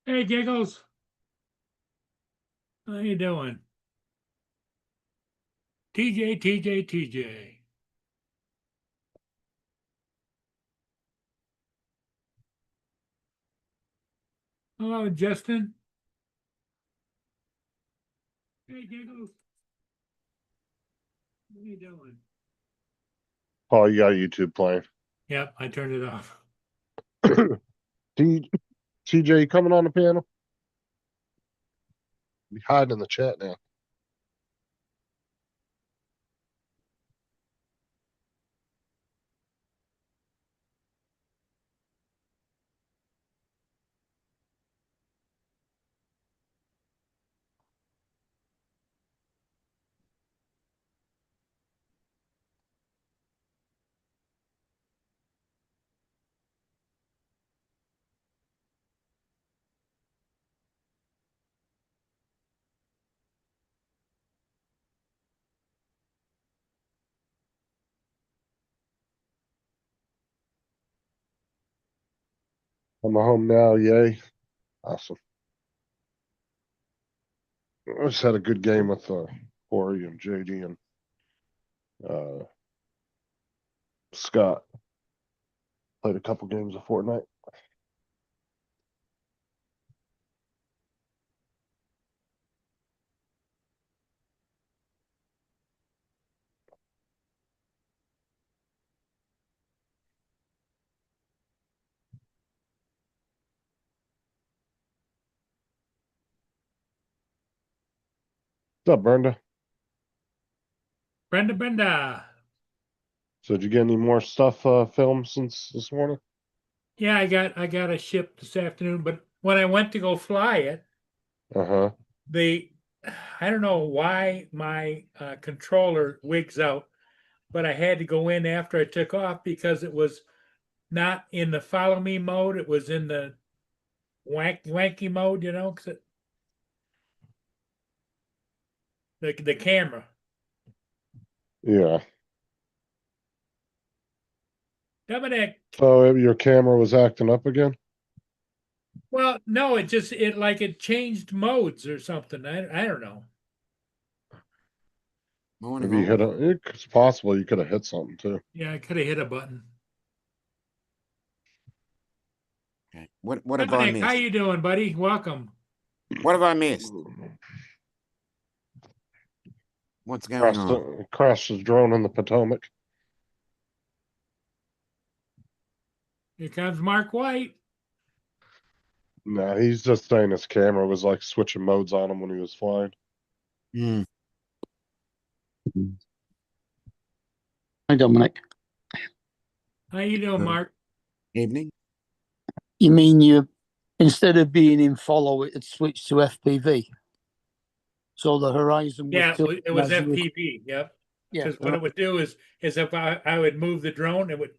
Hey, Giggles. How you doing? TJ, TJ, TJ. Hello, Justin. Hey, Giggles. How you doing? Oh, you got YouTube playing. Yep, I turned it off. TJ coming on the panel? Be hiding in the chat now. I'm home now, yay. Awesome. I just had a good game with Corey and JD and uh, Scott. Played a couple games of Fortnite. What's up, Brenda? Brenda. So did you get any more stuff filmed since this morning? Yeah, I got a ship this afternoon, but when I went to go fly it, Uh-huh. the I don't know why my controller wigs out, but I had to go in after I took off because it was not in the follow me mode. It was in the wanky mode, you know, 'cause the camera. Yeah. Dominic. So your camera was acting up again? Well, no, it like it changed modes or something. I don't know. Morning, Maybe you hit all. it's possible you could have hit something too. Yeah, I could have hit a button. Okay. What have I Dominic, how missed? you doing, buddy? Welcome. What have I missed? What's going on? Crashed his drone in the Potomac. Here comes Mark White. No, he's just saying his camera was like switching modes on him when he was flying. Hmm. Hi, Dominic. How you doing, Mark? Evening. You mean you, instead of being in follow, it had switched to FPV? So the horizon was Yeah, tilted it was as you were- FPV. Yep. Yeah, Because what it would do is if I would move the drone, it would.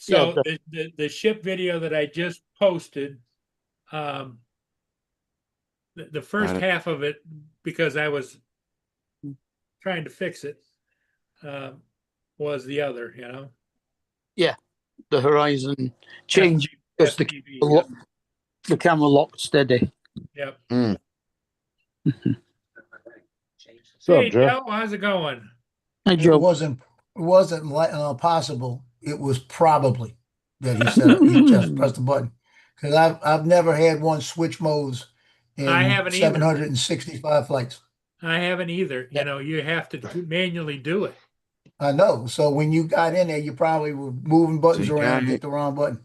yeah, So the ship video that I just posted, um, the first half of it, because I was trying to fix it, was the other, you know. the horizon changed because FPV, the, the camera locked steady. yep. Hmm. What's up, Hey, Joe? Joe, how's it going? Hey, It Joe. wasn't possible. It was probably that he just pressed the button. Because I've never had one switch modes I in haven't either. 765 flights. I haven't either. Yeah. You know, you have to manually do it. I know. So when you got in there, you probably were moving buttons you around and got hit it. the wrong button.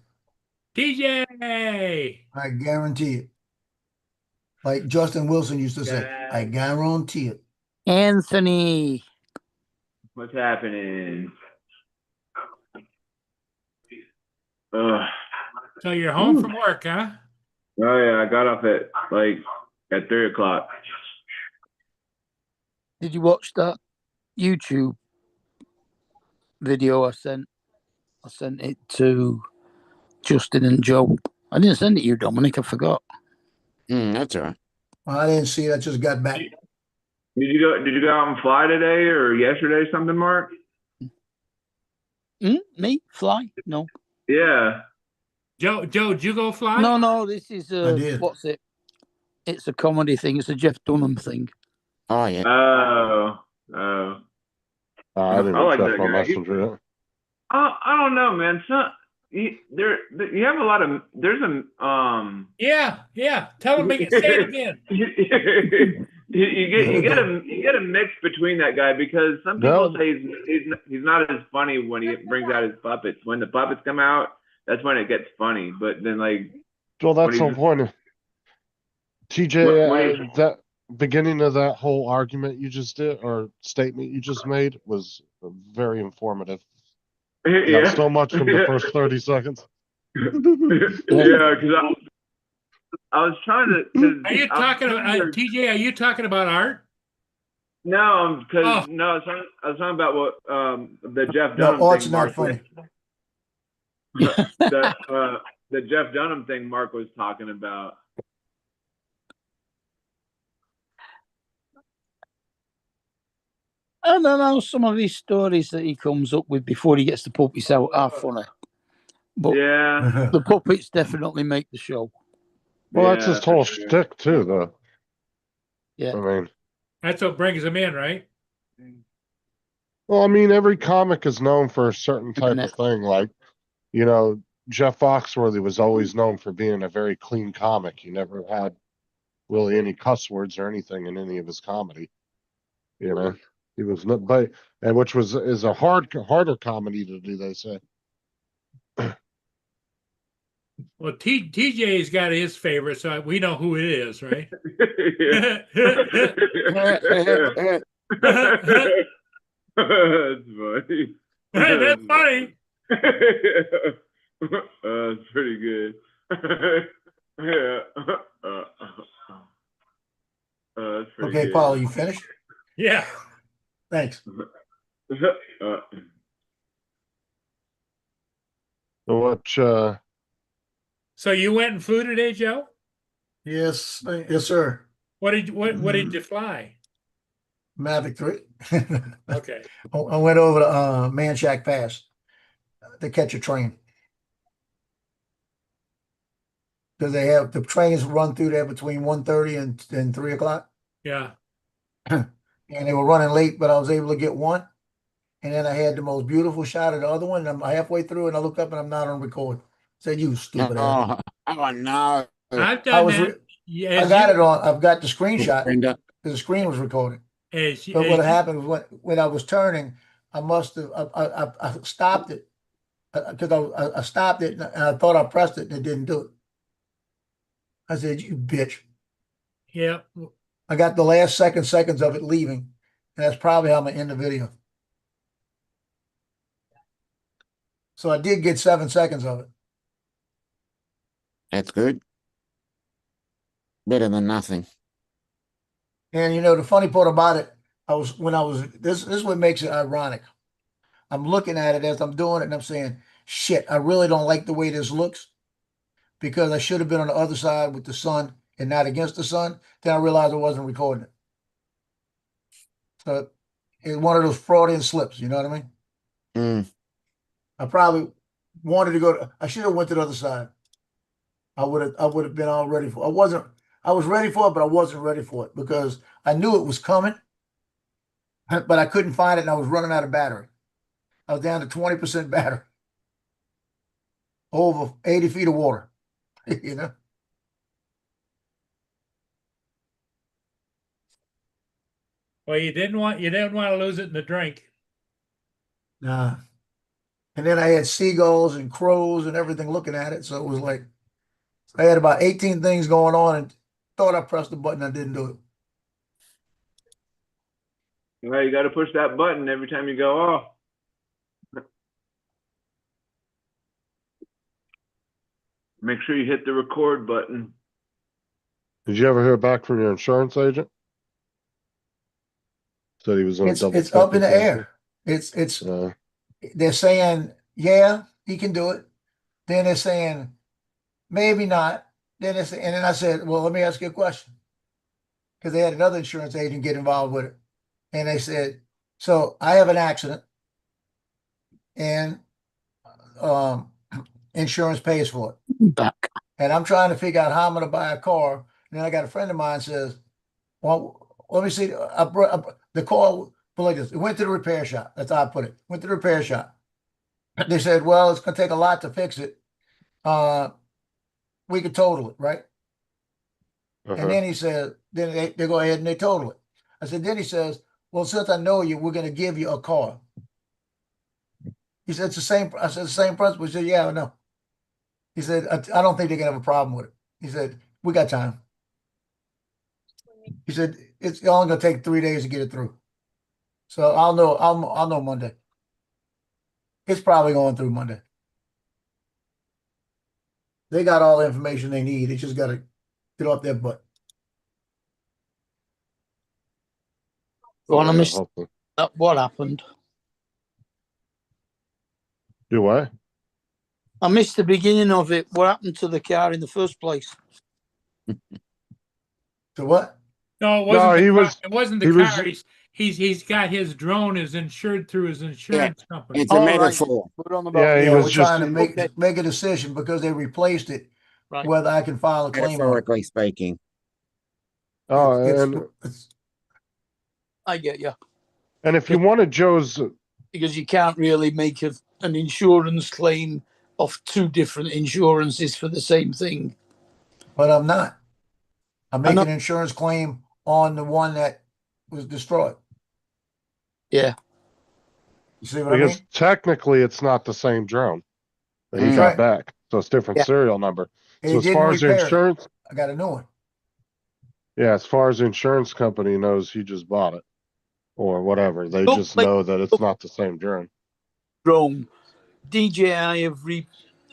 TJ. I guarantee it. Like Justin Wilson used to say, I guarantee it. Anthony. What's happening? Ugh. So you're home from work, huh? Oh yeah, I got off at 3 o'clock. Did you watch that YouTube video I sent? I sent it to Justin and Joe. I didn't send it to you, Dominic. I forgot. That's all right. I didn't see it. I just got back. Did you go out and fly today or yesterday something, Mark? Me? Fly? No. Yeah. Joe, did you go fly? No, this is did. what's it? It's a comedy thing. It's a Jeff Dunham thing. Oh, yeah. Oh. I didn't I even like check that my guy. messenger yet. I don't know, man. You have a lot of there's Yeah. Tell him, say it again. you get a mix between that guy because some people No. say he's not as funny when he brings out his puppets. When the puppets come out, that's when it gets funny. But then Well, that's When the he's- point. TJ, when he's- that beginning of that whole argument you just did or statement you just made was very informative. Got so much from the first 30 seconds. Yeah, because I was trying to. Are you talking about TJ? Are you talking about art? No, because Oh. no, I was talking about what the Jeff No, Dunham art's thing. not Mark funny. the Jeff Dunham thing Mark was talking about. I don't know. Some of his stories that he comes up with before he gets the puppets out are funny, but Yeah, the puppets definitely make the show. Well, that's his yeah, whole for sure. shtick too, though. Yeah. I mean, That's what brings him in, right? well, I mean, every comic is known for a certain type Internet. of thing. Like, Jeff Foxworthy was always known for being a very clean comic. He never had really any cuss words or anything in any of his comedy. He was not, but and which is a harder comedy to do. They say. Well, TJ's got his favorite, so we know who it is, right? Yeah. That's funny. That's funny. That's pretty good. Yeah. That's pretty Okay, good. Paul, you finished? Yeah. Thanks. Which So you went and flew today, Joe? Yes, sir. What did you fly? Mavic 3. Okay. I went over to Manchac Pass to catch a train. Because they have the trains run through there between 1:30 and 3 o'clock. Yeah. And they were running late, but I was able to get one. And then I had the most beautiful shot of the other one. And I'm halfway through and I look up and I'm not on record. Said, you stupid ass. Oh, no. I've I done was that. Yeah, I got it on. I've got the screenshot Brenda. because the screen was recording. As, But what as- happened was when I was turning, I must have I stopped it because I stopped it and I thought I pressed it and it didn't do it. I said, "You bitch!" yeah. I got the last seconds of it leaving, and that's probably how I'm gonna end the video. So I did get 7 seconds of it. That's good. Better than nothing. And the funny part about it, this is what makes it ironic. I'm looking at it as I'm doing it and I'm saying, shit, I really don't like the way this looks because I should have been on the other side with the sun and not against the sun. Then I realized I wasn't recording it. So it's one of those Freudian slips, you know what I mean? Mm. I probably wanted to go I should have went to the other side. I would have been all ready for I was ready for it, but I wasn't ready for it because I knew it was coming, but I couldn't find it and I was running out of battery. I was down to 20% battery. Over 80 feet of water, Well, you didn't want to lose it in the drink. Nah. And then I had seagulls and crows and everything looking at it. So it was like I had about 18 things going on and thought I pressed the button. I didn't do it. Well, you got to push that button every time you go off. Make sure you hit the record button. did you ever hear back from your insurance agent? Said he was going to double. It's up in the air. It's they're saying, yeah, he can do it. Then they're saying, maybe not. And then I said, well, let me ask you a question. Because they had another insurance agent get involved with it. And they said, so I have an accident and insurance pays for it. Back. and I'm trying to figure out how I'm going to buy a car. And then I got a friend of mine says, "Well, let me see. The car, but like this, it went to the repair shop. That's how I put it. Went to the repair shop. They said, well, it's going to take a lot to fix it. We could total it, right?" And Uh-huh. then he said, then they go ahead and they total it. I said, then he says, well, since I know you, we're going to give you a car. He said, it's the same. I said, the same principle. He said, yeah, I know. He said, I don't think they're going to have a problem with it. He said, we got time. He said, it's only going to take 3 days to get it through. So I'll know Monday. It's probably going through Monday. They got all the information they need. They just got to get off their butt. Well, I Yeah, missed hopefully. that. What happened? Do what? I missed the beginning of it. What happened to the car in the first place? So what? No, it wasn't he the car. was- It wasn't the he was- car. He's got his drone is insured through his insurance company. It's a All right. metaphor. We're on about Yeah, he Yeah, was we're just- trying to Okay. make a decision because they replaced it. Right. Whether I can file a claim on it. Metaphorically speaking. Oh, It's I get you. and if you wanted Joe's, Because you can't really make an insurance claim off two different insurances for the same thing. but I'm not. I'm I know. making an insurance claim on the one that was destroyed. Yeah. You see what I because mean? technically it's not the same drone that he Mm. got Right. back. So it's different Yeah. serial number. It So as didn't far as the repair it. insurance, I got a new one. yeah, as far as the insurance company knows, he just bought it or whatever. They Look, just like- know that it's not the same drone. Drone. DJI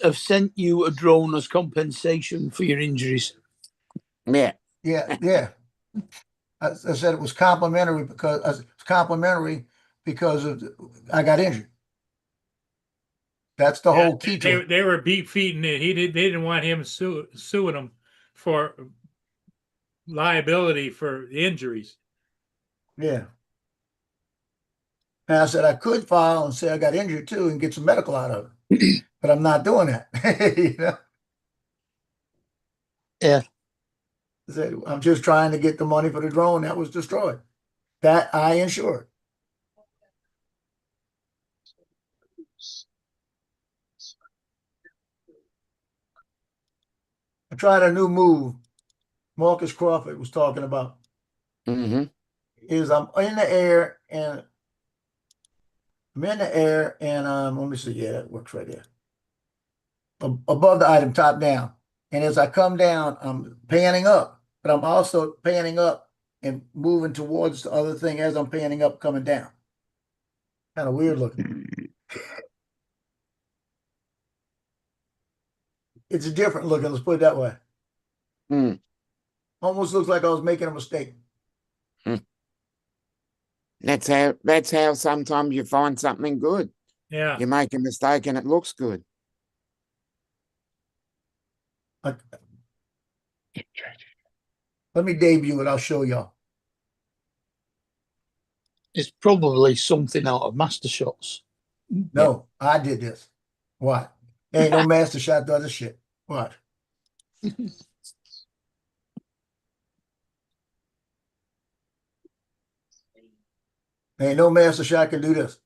have sent you a drone as compensation for your injuries. Yeah. Yeah. I said it was complimentary because I got injured. That's the whole key to it. They were beat feeding it. They didn't want him suing them for liability for injuries. Yeah. And I said I could file and say I got injured too and get some medical out of it, but I'm not doing that. You know? Yeah. I said, I'm just trying to get the money for the drone that was destroyed. That I insured. I tried a new move. Marcus Crawford was talking about. Mm-hmm. Is I'm in the air and let me see. Yeah, that works right there. Above the item, top down. And as I come down, I'm panning up, but I'm also panning up and moving towards the other thing as I'm panning up, coming down. Kind of weird looking. It's a different looking, let's put it that way. Mm. Almost looks like I was making a mistake. That's how sometimes you find something good. Yeah. You make a mistake and it looks good. Let me debut it, I'll show y'all. It's probably something out of Master Shots. No, I did this. What? Ain't no master shot does this shit. What? Ain't no master shot can do this.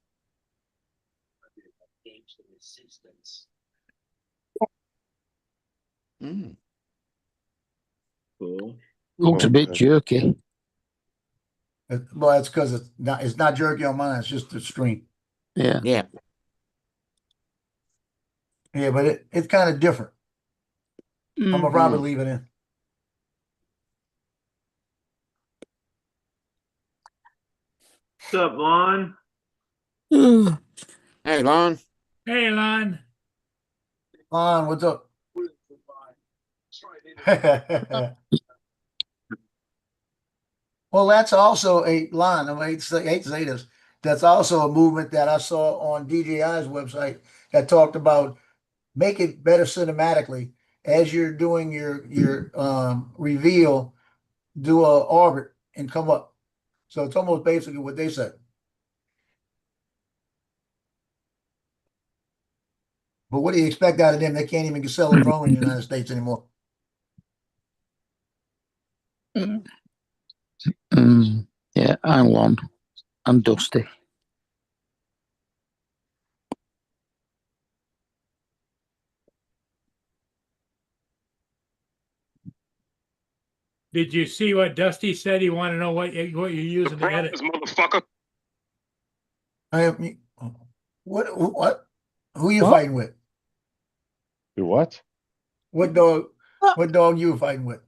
Mm. Cool. Looks a bit Okay. jerky. Well, that's because it's not jerky on mine, it's just the stream. Yeah. Yeah. Yeah, but it's kind of different. I'm gonna probably Mhm. leave it in. What's up, Lon? Mm. Hey, Lon. Hey, Lon. On, what's up? Well, that's also a line. I hate to say this. That's also a movement that I saw on DJI's website that talked about make it better cinematically as you're doing your reveal. Do a orbit and come up. So it's almost basically what they said. But what do you expect out of them? They can't even sell a drone in the United States anymore. Yeah, I'm one. I'm Dusty. Did you see what Dusty said? He wanted to know what you're using to edit. Motherfucker. I am, what? Who you What? fighting with? Do what? What dog? What dog you fighting with?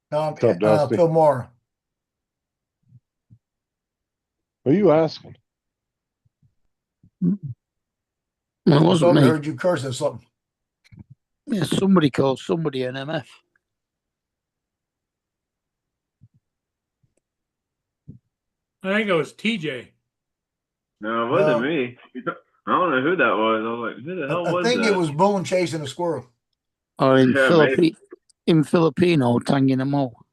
What's up, Dusty? Phil Mora. What are you asking? Well, it I wasn't thought I me. heard you curse or something. Yeah, somebody called somebody an MF. I think it was TJ. No, it wasn't No. me. I don't know who that was. I was like, who the hell I was think that? it was Boone chasing a squirrel. Or in Yeah, maybe. in Filipino, tanging them all.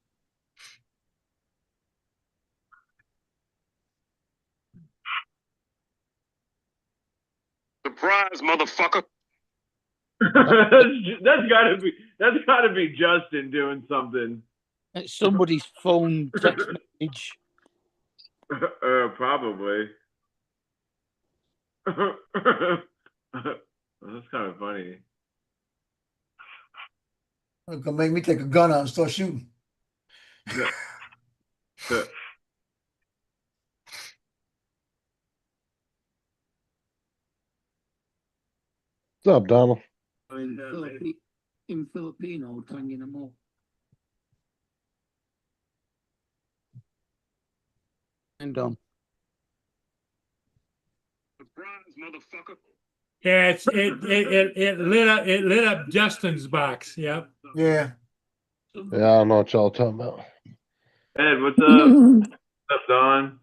Surprise, motherfucker. that's gotta be Justin doing something. It's somebody's phone text message. Probably. That's kind of funny. It's gonna make me take a gun out and start shooting. What's up, Donald? In Filipino, tanging them all. And Surprise, motherfucker. Yeah, it lit up Justin's box. Yep. Yeah. Yeah, I don't know what y'all talking about. Ed, what's up? What's up, Don?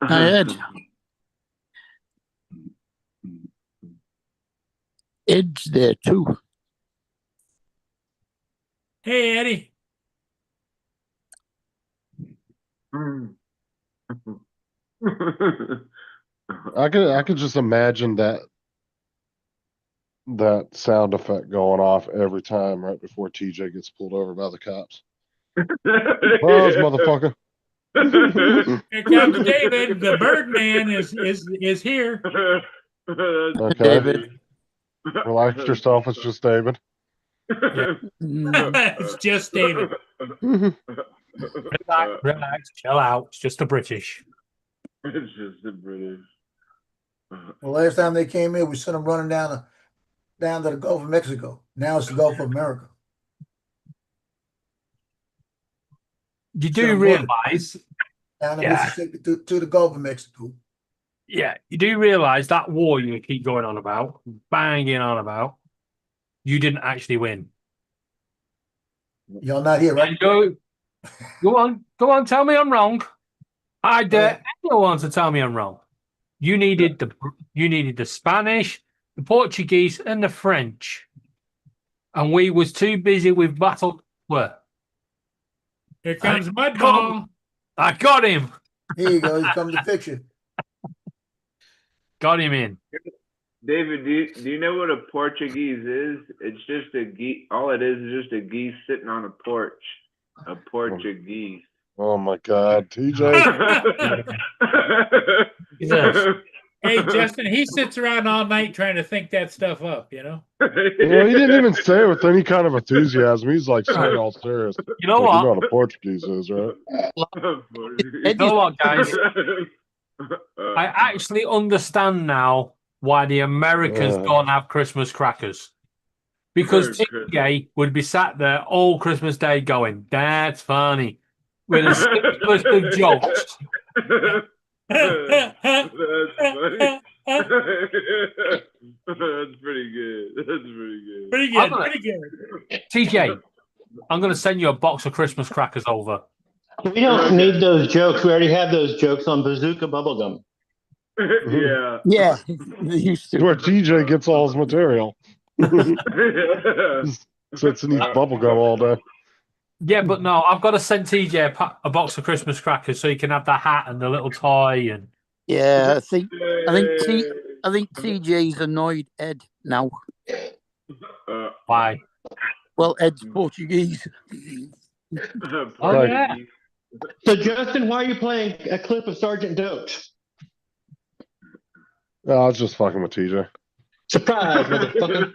Hi, Ed. Ed's there too. Hey, Eddie. I could just imagine that sound effect going off every time right before TJ gets pulled over by the cops. Surprise, motherfucker. Here comes David. The Birdman is here. Okay. David. Relax yourself. It's just David. It's just David. Relax, chill out. It's just the British. It's just the British. The last time they came in, we sent them running down to the Gulf of Mexico. Now it's the Gulf of America. You Send do 'em realise, Down to Yeah. Mississippi to the Gulf of Mexico. yeah, you do realise that war you keep going on about, banging on about, you didn't actually win. Y'all not here, right? And go on, tell me I'm wrong. I dare anyone to tell me I'm wrong. You needed the Spanish, the Portuguese, and the French, and we was too busy with battle. What? Here comes Mudball. I got him. Here you go. Here comes the picture. Got him in. David, do you know what a Portuguese is? It's just a geese. All it is just a geese sitting on a porch. A Portuguese. Oh my God, TJ. Jesus. Hey, Justin, he sits around all night trying to think that stuff up, you know? You know, he didn't even say it with any kind of enthusiasm. He's like saying all serious. You know Like, you know what? what a Portuguese is, right? You know what, guys? I actually understand now why the Americans don't have Christmas crackers. Because TJ would be sat there all Christmas Day going, "That's funny," with a simplest of jokes. That's funny. That's pretty good. That's pretty good. Pretty good. Pretty good. TJ, I'm going to send you a box of Christmas crackers over. We don't need those jokes. We already have those jokes on Bazooka Bubblegum. Yeah. Yeah, they used to. Where TJ gets all his material. Sits and eats bubblegum all day. Yeah, but no, I've got to send TJ a box of Christmas crackers so he can have the hat and the little toy and. Yeah, I think TJ's annoyed Ed now. Why? Well, Ed's Portuguese. Oh Like- yeah. So, Justin, why are you playing a clip of Sergeant Dokes? I was just fucking with TJ. Surprise, motherfucker.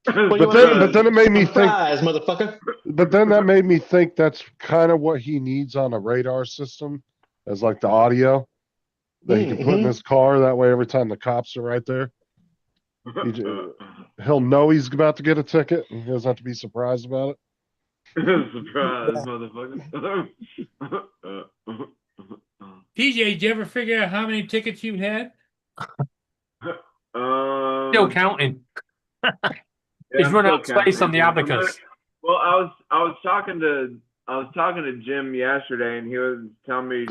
What do you But then it made me think. Surprise, motherfucker. But then that made me think that's kind of what he needs on a radar system, as like the audio that he can put in his car. That way, every time the cops are right there, he'll know he's about to get a ticket, and he doesn't have to be surprised about it. Surprise, motherfucker. TJ, did you ever figure out how many tickets you had? Still counting. He's run out of space on the abacus. Well, I was talking to Jim yesterday, and he was telling me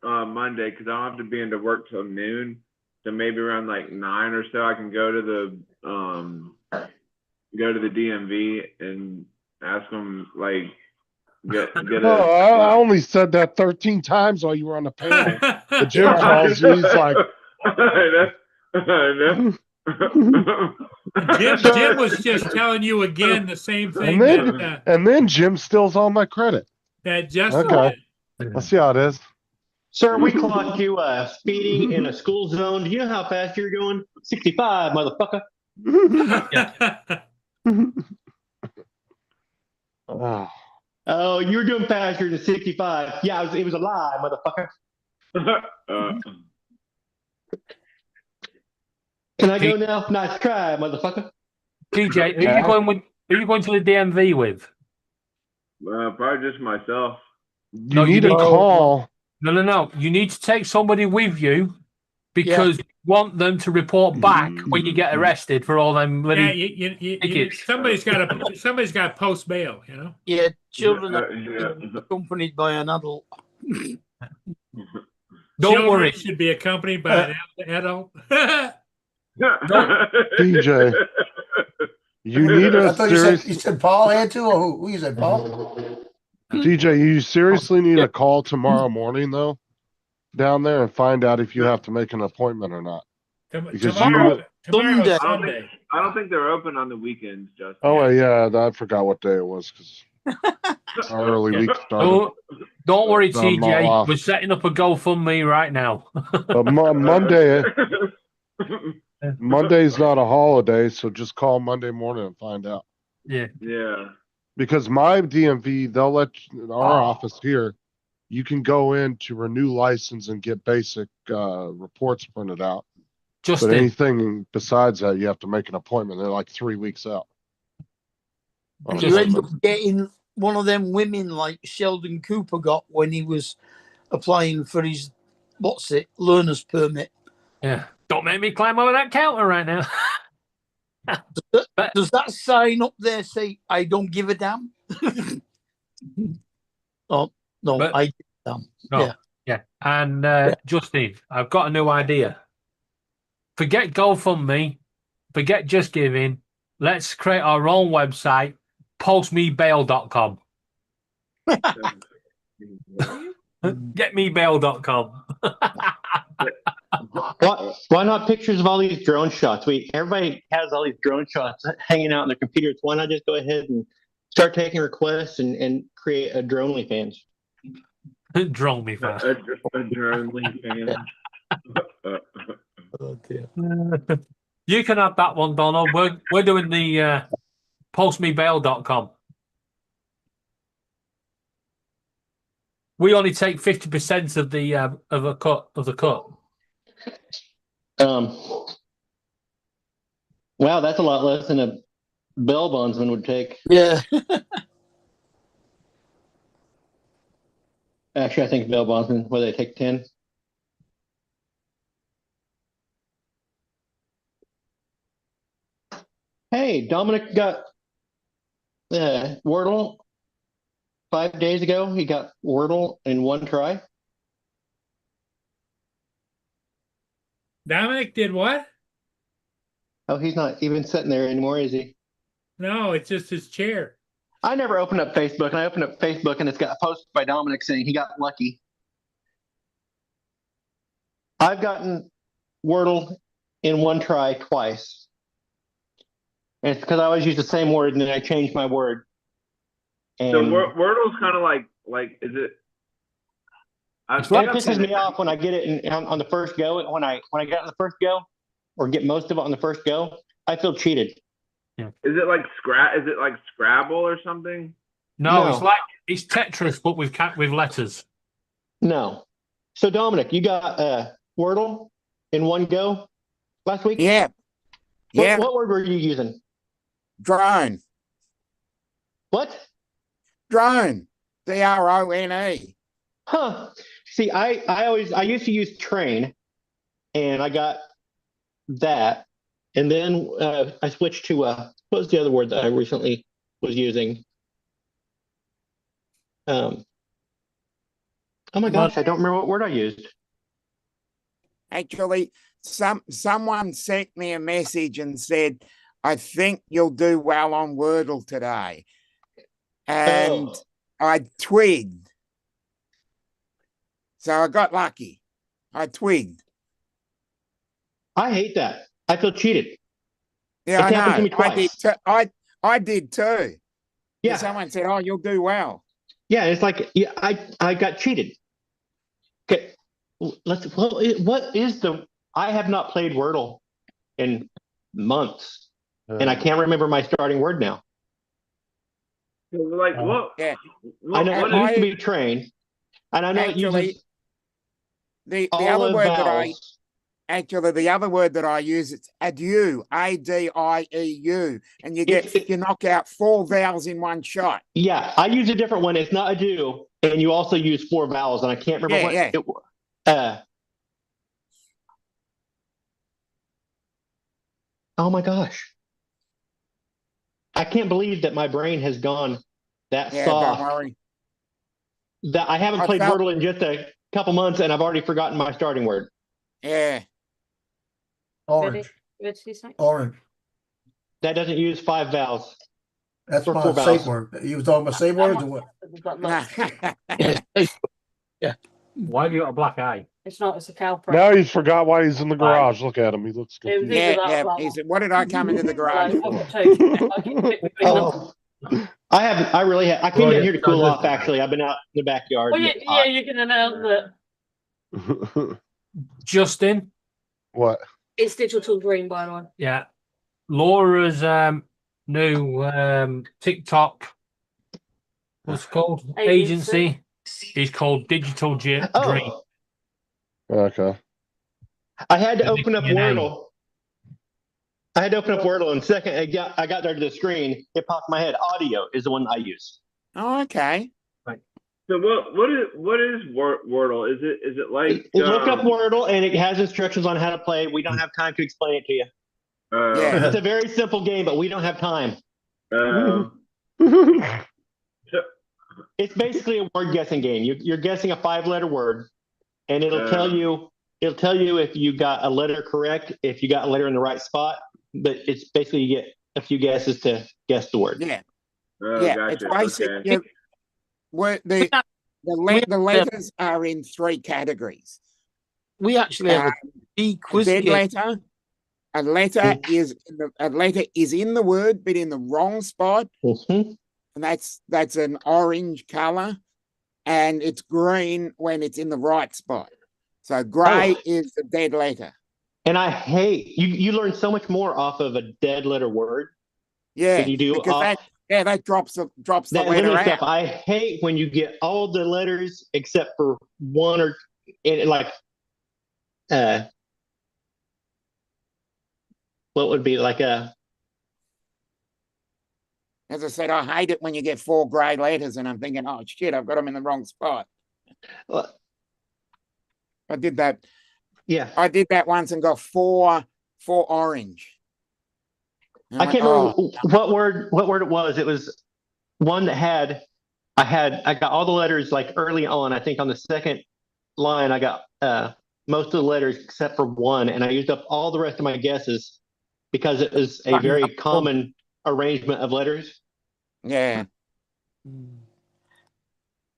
Monday, because I don't have to be into work till noon, so maybe around like 9 or so I can go to the DMV and ask them like get No, I only said that 13 times while you were on the panel. The Jim calls you, he's like, Jim was just telling you again the same thing and then Jim steals all my credit. that Justin Okay. did. Let's see how it is. Sir, we clocked you speeding in a school zone. Do you know how fast you're going? 65, motherfucker. Oh. Oh, you were doing faster than 65. Yeah, it was a lie, motherfucker. Can I go now? Nice try, motherfucker. TJ, who are you going with? Who are you going to the DMV with? Probably just myself. You need a call. No. You need to take somebody with you because you want them to report back when you get arrested for all them little tickets. Somebody's got to post bail, you know. Yeah, children are accompanied by an adult. Don't Children worry. should be accompanied by an adult. DJ, you need I a thought serious. you said Paul had to, or who you said, Paul? DJ, you seriously need a call tomorrow morning though, down there, and find out if you have to make an appointment or not. Because Tomorrow's Sunday. Sunday. I don't think they're open on the weekends, Justin. Oh yeah, I forgot what day it was because our early week started. Don't worry, I'm all TJ. off. We're setting up a GoFundMe right now. But Monday's not a holiday, so just call Monday morning and find out. Yeah. Yeah. Because my DMV, they'll let our office here. You can go in to renew license and get basic reports printed out. But anything besides that, you have to make an appointment. They're like 3 weeks out. And you end up getting one of them women like Sheldon Cooper got when he was applying for his learner's permit. Yeah. Don't make me climb over that counter right now. Does that sign up there say I don't give a damn? Oh no, I give a damn. No. Yeah. And Justin, I've got a new idea. Forget GoFundMe, forget Just Giving. Let's create our own website, postmebail.com. Getmebail.com. Why not pictures of all these drone shots? Everybody has all these drone shots hanging out on their computers. Why not just go ahead and start taking requests and create a Dronely fans? Dronely fans. A Dronely fan. Oh, dear. You can have that one, Donald. We're doing the postmebail.com. We only take 50% of the cut. Wow, that's a lot less than a bail bondsman would take. Yeah. Actually, I think bail bondsman, where they take 10. Hey, Dominic got Wordle 5 days ago. He got Wordle in one try. Dominic did what? Oh, he's not even sitting there anymore, is he? No, it's just his chair. I never opened up Facebook, and I opened up Facebook, and it's got a post by Dominic saying he got lucky. I've gotten Wordle in one try twice. And it's because I always use the same word, and then I change my word. And So Wordle's kind of like is it? it pisses me off when I get it on the first go. When I get it on the first go, or get most of it on the first go, I feel cheated. Is it like Scrabble or something? No, it's Tetris, but with letters. No. So Dominic, you got Wordle in one go last week? Yeah. What word were you using? Drone. What? Drone. DRONE. Huh. See, I used to use train, and I got that, and then I switched to what was the other word that I recently was using? Oh my gosh, I don't remember what word I used. Actually, someone sent me a message and said, I think you'll do well on Wordle today. And I twigged. So I got lucky. I twigged. I hate that. I feel cheated. Yeah, It's happened to me I did twice. I did too. Yeah. Someone said, "Oh, you'll do well." Yeah, it's like I got cheated. Okay, what is the? I have not played Wordle in months, and I can't remember my starting word now. So like what? Yeah. I know What it used is, to be train, and I know it uses the all other of word vowels. the other word that I use it's adieu, ADIEU, and you knock out 4 vowels in one shot. Yeah, I use a different one. It's not adieu, and you also use 4 vowels, and I can't remember what Yeah. it was. Oh my gosh. I can't believe that my brain has gone that Yeah, soft. don't worry. That I haven't played Wordle in just a couple months, and I've already forgotten my starting word. Yeah. Orange. Orange. That doesn't use 5 vowels. That's Or my 4 safe vowels. word. You was talking about safe words or what? Why have you got a black eye? It's not, it's a cow Now he's forgot why he's in the garage. Look at him. He looks It was confused. either Yeah, that or He that said, what did I come into the garage I've for? got two. I can pick between them. Oh, I came down here to cool off, actually. I've been out in the backyard. Well, and yeah, it's hot. you can announce that Justin, What? it's digital green, by the way. yeah. Laura's new TikTok, what's it called? Agency is called Digital Dream. Oh, Okay. I had to open up Your name. Wordle. I had to open up Wordle, and second I got there to the screen, it popped in my head. Audio is the one I use. Oh, okay. so what is Wordle? Is it like Look up Wordle, and it has instructions on how to play. We don't have time to explain it to you. Yeah. It's a very simple game, but we don't have time. It's basically a word guessing game. You're guessing a 5-letter word, and it'll tell you if you got a letter correct, if you got a letter in the right spot. But it's basically you get a few guesses to guess the word. Yeah. yeah, It's gotcha. basic. Okay. The letters are in 3 categories. We actually have a quiz Dead game. letter. A letter is in the word, but in the wrong spot, Mm-hmm. and that's an orange color, and it's green when it's in the right spot. So gray is the dead letter. And I hate you learn so much more off of a dead letter word Yeah, than you do because off that drops the that letter little out. stuff. I hate when you get all the letters except for one or like what would be like a As I said, I hate it when you get 4 gray letters, and I'm thinking, oh shit, I've got them in the wrong spot. I did that. yeah. I did that once and got 4 orange. And I went, can't remember what word it was. It was one that I got all the letters like early on. I think on the second line I got most of the letters except for one, and I used up all the rest of my guesses because it was a very common arrangement of letters. Yeah.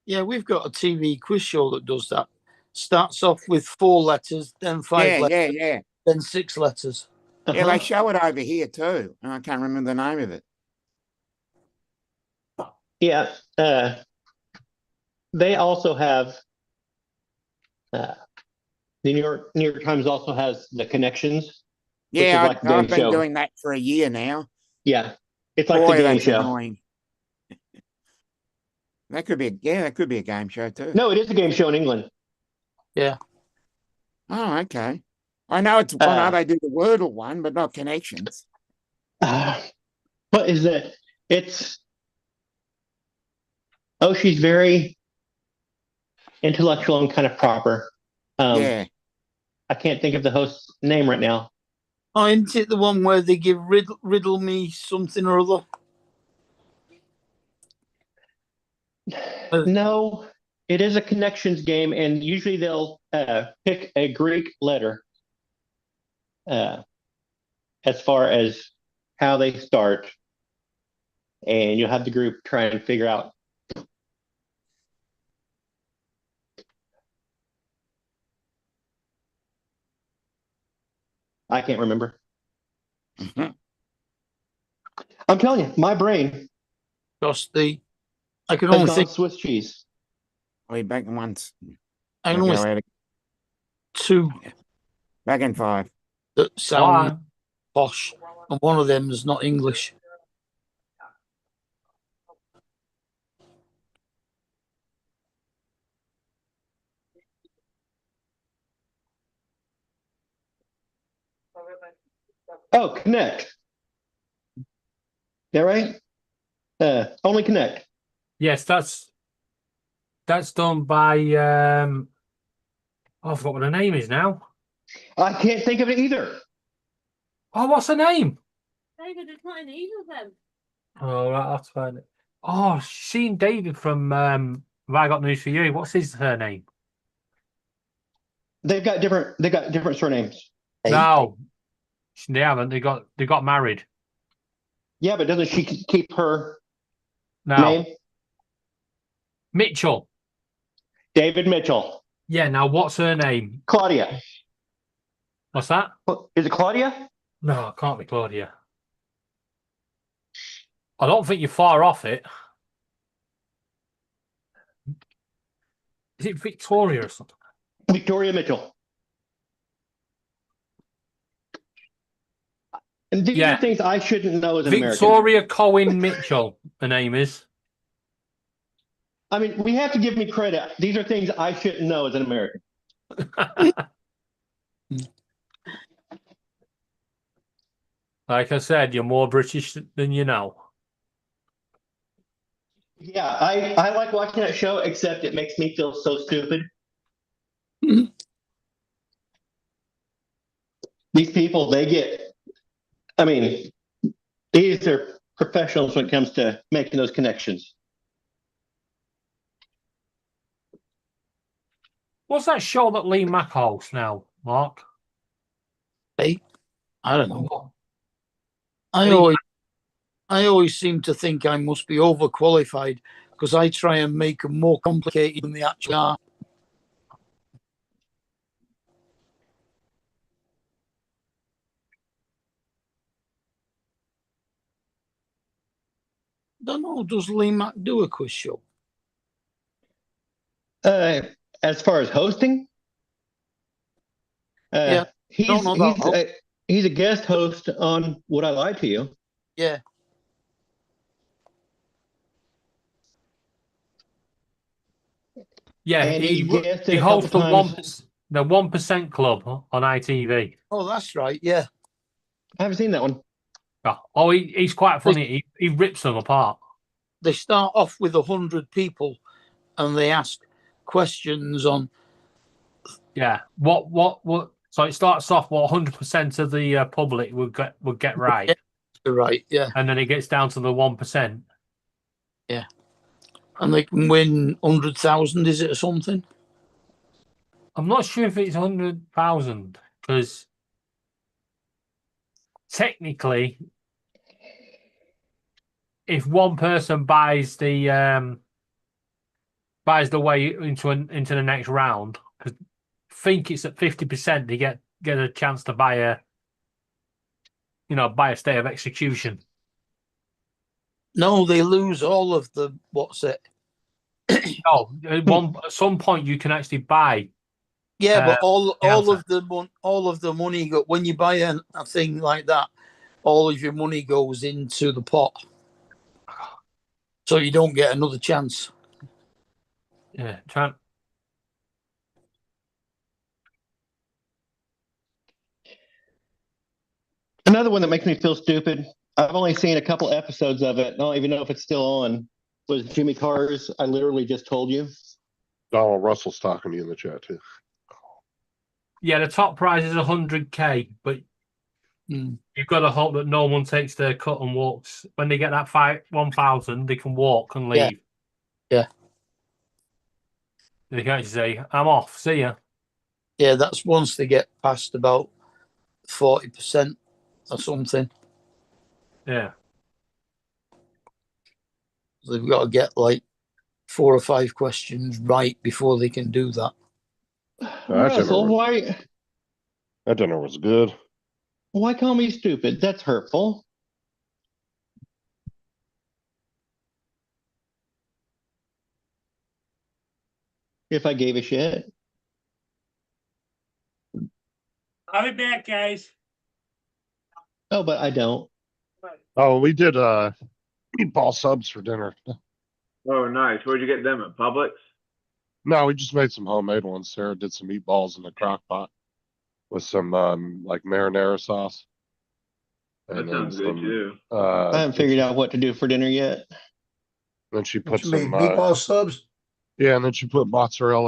Yeah, we've got a TV quiz show that does that. Starts off with 4 letters, then 5 letters, Yeah. then 6 letters. Yeah, they show it over here too. I can't remember the name of it. Yeah. They also have the New York Times also has the Connections. which is Yeah, like a game I've been show. doing that for a year now. Yeah, it's like Boy, the game that's show. annoying. That could be a game show too. No, it is a game show in England. Yeah. Oh, okay. I know it's I know they do the Wordle one, but not Connections. What is it? It's she's very intellectual and kind of proper. Yeah. I can't think of the host's name right now. Oh, isn't it the one where they give riddle me something or other? No, it is a Connections game, and usually they'll pick a Greek letter as far as how they start, and you'll have the group try and figure out. I can't remember. Mhm. I'm telling you, my brain Just I can has only gone think Swiss cheese. We back in once. I can only Go think ahead. 2 Back in 5. that sound posh, and one of them is not English. Oh, Connect. Is that right? Only Connect. Yes, that's done by I forgot what her name is now. I can't think of it either. Oh, what's her name? David, it's not in either of them. Oh, right, that's fine. Oh, seen David from Have I Got News for You? What's her name? They got different surnames. No, they haven't. They got married. Yeah, but doesn't she keep her No, name? Mitchell. David Mitchell. Yeah. Now, what's her name? Claudia. What's that? Is it Claudia? No, it can't be Claudia. I don't think you're far off it. Is it Victoria or something? Victoria Mitchell. And these Yeah. are things I shouldn't know as an American. Victoria Cohen Mitchell, her name is. I mean, we have to give me credit. These are things I shouldn't know as an American. Like I said, you're more British than you know. Yeah, I like watching that show, except it makes me feel so stupid. These people, I mean, these are professionals when it comes to making those connections. What's that show that Lee Mack hosts now, Mark? Hey, I don't know. Oh, I always seem to think I must be overqualified because I try and make them more complicated than they actually are. Don't know. Does Lee Mack do a quiz show? As far as hosting, Yeah, don't know that. he's a guest host on Would I Lie to You? Yeah. Yeah, And he guested a hosts the couple times. 1% Club on ITV. Oh, that's right. Yeah. I haven't seen that one. Oh, he's quite funny. He rips them apart. They start off with 100 people, and they ask questions on. Yeah. What? So it starts off what 100% of the public would get right. Right. Yeah. And then it gets down to the 1%. Yeah. And they can win 100,000, is it, or something? I'm not sure if it's 100,000 because technically if one person buys the way into the next round, because I think it's at 50%, they get a chance to buy a stay of execution. No, they lose all of the what's it? No, at some point you can actually buy. Yeah, but all answer. of the money when you buy a thing like that, all of your money goes into the pot, so you don't get another chance. Yeah, Another one that makes me feel stupid. I've only seen a couple episodes of it. I don't even know if it's still on. Was Jimmy Carr's I Literally Just Told You? Donald Russell's talking to you in the chat too. Yeah, the top prize is 100K, but you've got to hope that no one takes their cut and walks. When they get that 1,000, they can walk and leave. Yeah. They can actually say, "I'm off. See ya." Yeah, that's once they get past about 40% or something. Yeah. They've got to get like 4 or 5 questions right before they can do that. Russell, why? That dinner was good. Why call me stupid? That's hurtful. If I gave a shit. I'll be back, guys. Oh, but I don't. Oh, we did meatball subs for dinner. Oh, nice. Where'd you get them at Publix? No, we just made some homemade ones. Sarah did some meatballs in the crock pot with some like marinara sauce. That sounds good too. I haven't figured out what to do for dinner yet. Then she What put you some made, meatball subs? Yeah, and then she put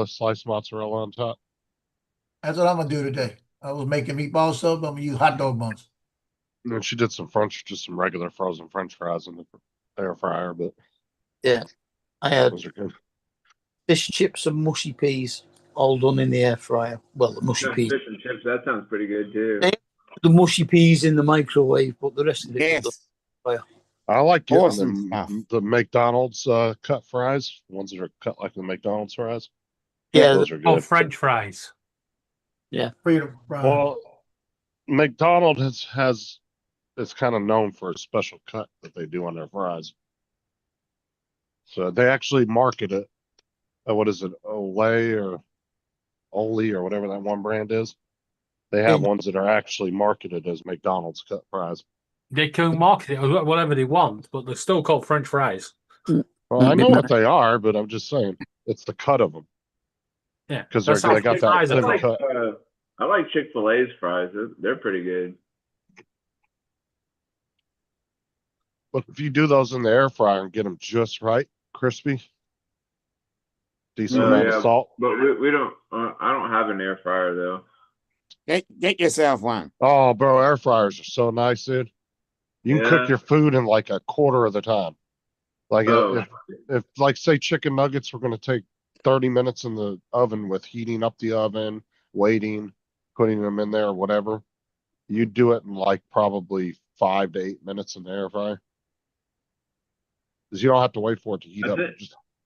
sliced mozzarella on top. That's what I'm gonna do today. I was making meatball subs. I'm gonna use hot dog buns. And then she did some just some regular frozen French fries in the air fryer, but Yeah, I had those are good. fish chips and mushy peas all done in the air fryer. Well, the mushy Yeah, peas. fish and chips. That sounds pretty good too. The mushy peas in the microwave, but the rest of it was done in the fire. I like getting Awesome stuff. the McDonald's cut fries, the ones that are cut like the McDonald's fries. Yeah, those are good. Oh, French fries. Yeah. Freedom fries. Well, McDonald's it's kind of known for a special cut that they do on their fries. So they actually market it. What is it, Olay or Oli or whatever that one brand is? They have ones that are actually marketed as McDonald's cut fries. They can market it whatever they want, but they're still called French fries. Well, I know what they are, but I'm just saying it's the cut of them. Yeah, because they got that thin cut. I like Chick-fil-A's fries. They're pretty good. But if you do those in the air fryer and get them just right, crispy, decent amount of salt. But we don't. I don't have an air fryer though. Get yourself one. Oh, bro, air fryers are so nice, dude. You can cook your food in like a quarter of the time. Like if like say chicken nuggets were going to take 30 minutes in the oven with heating up the oven, waiting, putting them in there, or whatever, you do it in like probably 5 to 8 minutes in the air fryer. Because you don't have to wait for it to heat up.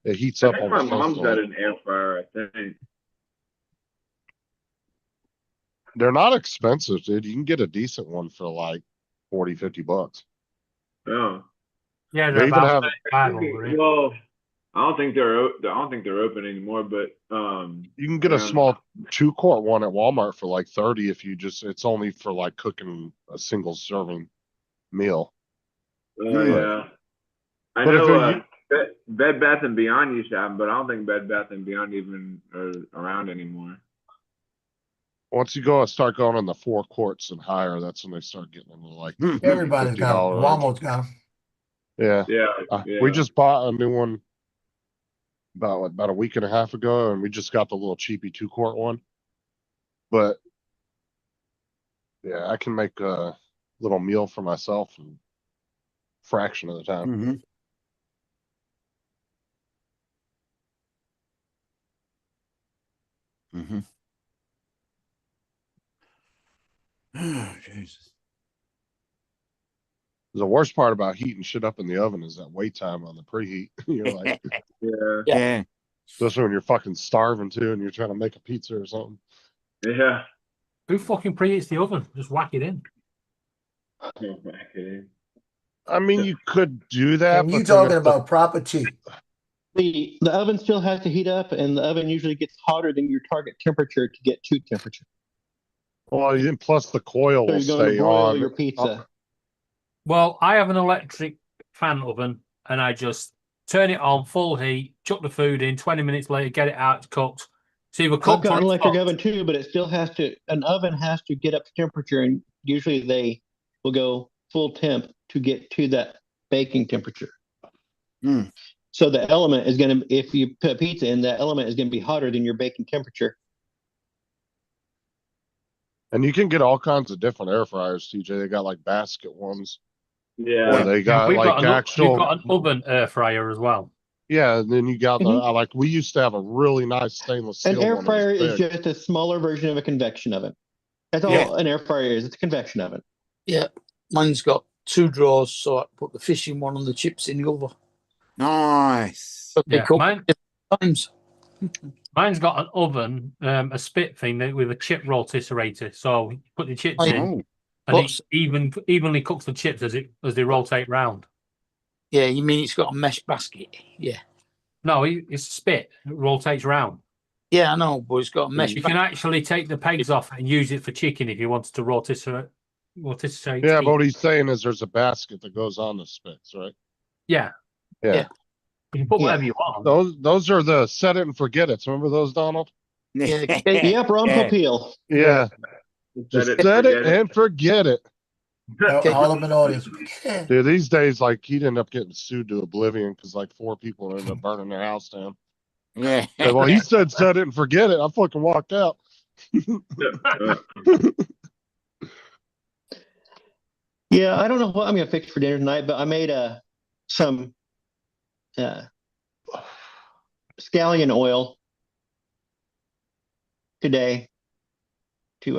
It heats up I think my almost mom's got instantly. an air fryer, I think. They're not expensive, dude. You can get a decent one for like 40, 50 bucks. Oh. Yeah, they even have. Well, I don't think they're open anymore. But you can get a small 2-quart one at Walmart for like 30 if you just. It's only for like cooking a single serving meal. Oh yeah, I know. Bed Bath and Beyond used to have them, but I don't think Bed Bath and Beyond even are around anymore. Once you start going in the 4 quarts and higher, that's when they start getting into like everybody's got them. Walmart's got them. Yeah. Yeah. We just bought a new one about a week and a half ago, and we just got the little cheapy 2-quart one. But yeah, I can make a little meal for myself in a fraction of the time. Oh, Jesus. The worst part about heating shit up in the oven is that wait time on the preheat. You're like, Yeah. Yeah. especially when you're fucking starving too, and you're trying to make a pizza or something. Yeah. Who fucking preheats the oven? Just whack it in. I mean, you could do that. And you but then talking if the- about proper tea. The oven still has to heat up, and the oven usually gets hotter than your target temperature to get to temperature. Well, and plus the coil So will you're going to stay broil on. your pizza. Well, I have an electric fan oven, and I just turn it on full heat, chuck the food in. 20 minutes later, get it out, it's cooked. It's either I've cooked got or an it's electric cooked. oven too, but it still has to. An oven has to get up to temperature, and usually they will go full temp to get to that baking temperature. Mm. So the element is going to, if you put pizza in, that element is going to be hotter than your baking temperature. And you can get all kinds of different air fryers, TJ. They got like basket ones. Yeah. Or they got We've like got actual. we've got an oven air fryer as well. Yeah, and then you got the Mhm. like we used to have a really nice stainless steel An air one. That was fryer is big. just a smaller version of a convection oven. That's all Yeah. an air fryer is. It's a convection oven. Yeah, mine's got 2 drawers, so I put the fish in one and the chips in the other. Nice. But they Yeah, cook mine, different times. mine's got an oven, a spit thing with a chip rotarator. So you put the chips Oh, in, Oh. and What's- it evenly cooks the chips as they rotate round. Yeah, you mean it's got a mesh basket? Yeah. No, it's spit. It rotates round. Yeah, I know, but it's got a mesh You can actually take the pegs off and use it for chicken if you wanted to rotisserie. Yeah, but what he's saying is there's a basket that goes on the spits, right? Yeah. Yeah. You can put Yeah. whatever you want. Those are the set it and forget it. Remember those, Donald? Yeah, Yep, Rumple Peel. Yeah. Just set it and forget it. All of an audience. Dude, these days, like he'd end up getting sued to oblivion because like 4 people ended up burning their house down. Yeah. Yeah, well, he said set it and forget it. I fucking walked out. Yeah, I don't know what I'm going to fix for dinner tonight, but I made some scallion oil today to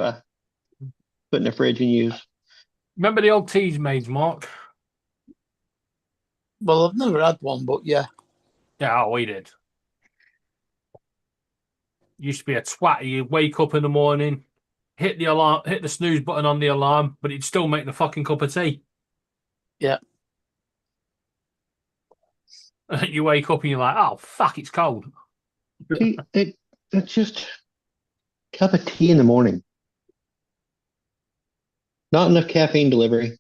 put in the fridge and use. Remember the old teas maids, Mark? Well, I've never had one, but yeah. Yeah, we did. Used to be a twat. You'd wake up in the morning, hit the alarm, hit the snooze button on the alarm, but it'd still make the fucking cup of tea. Yeah. You wake up and you're like, oh fuck, it's cold. See, it's just a cup of tea in the morning. Not enough caffeine delivery.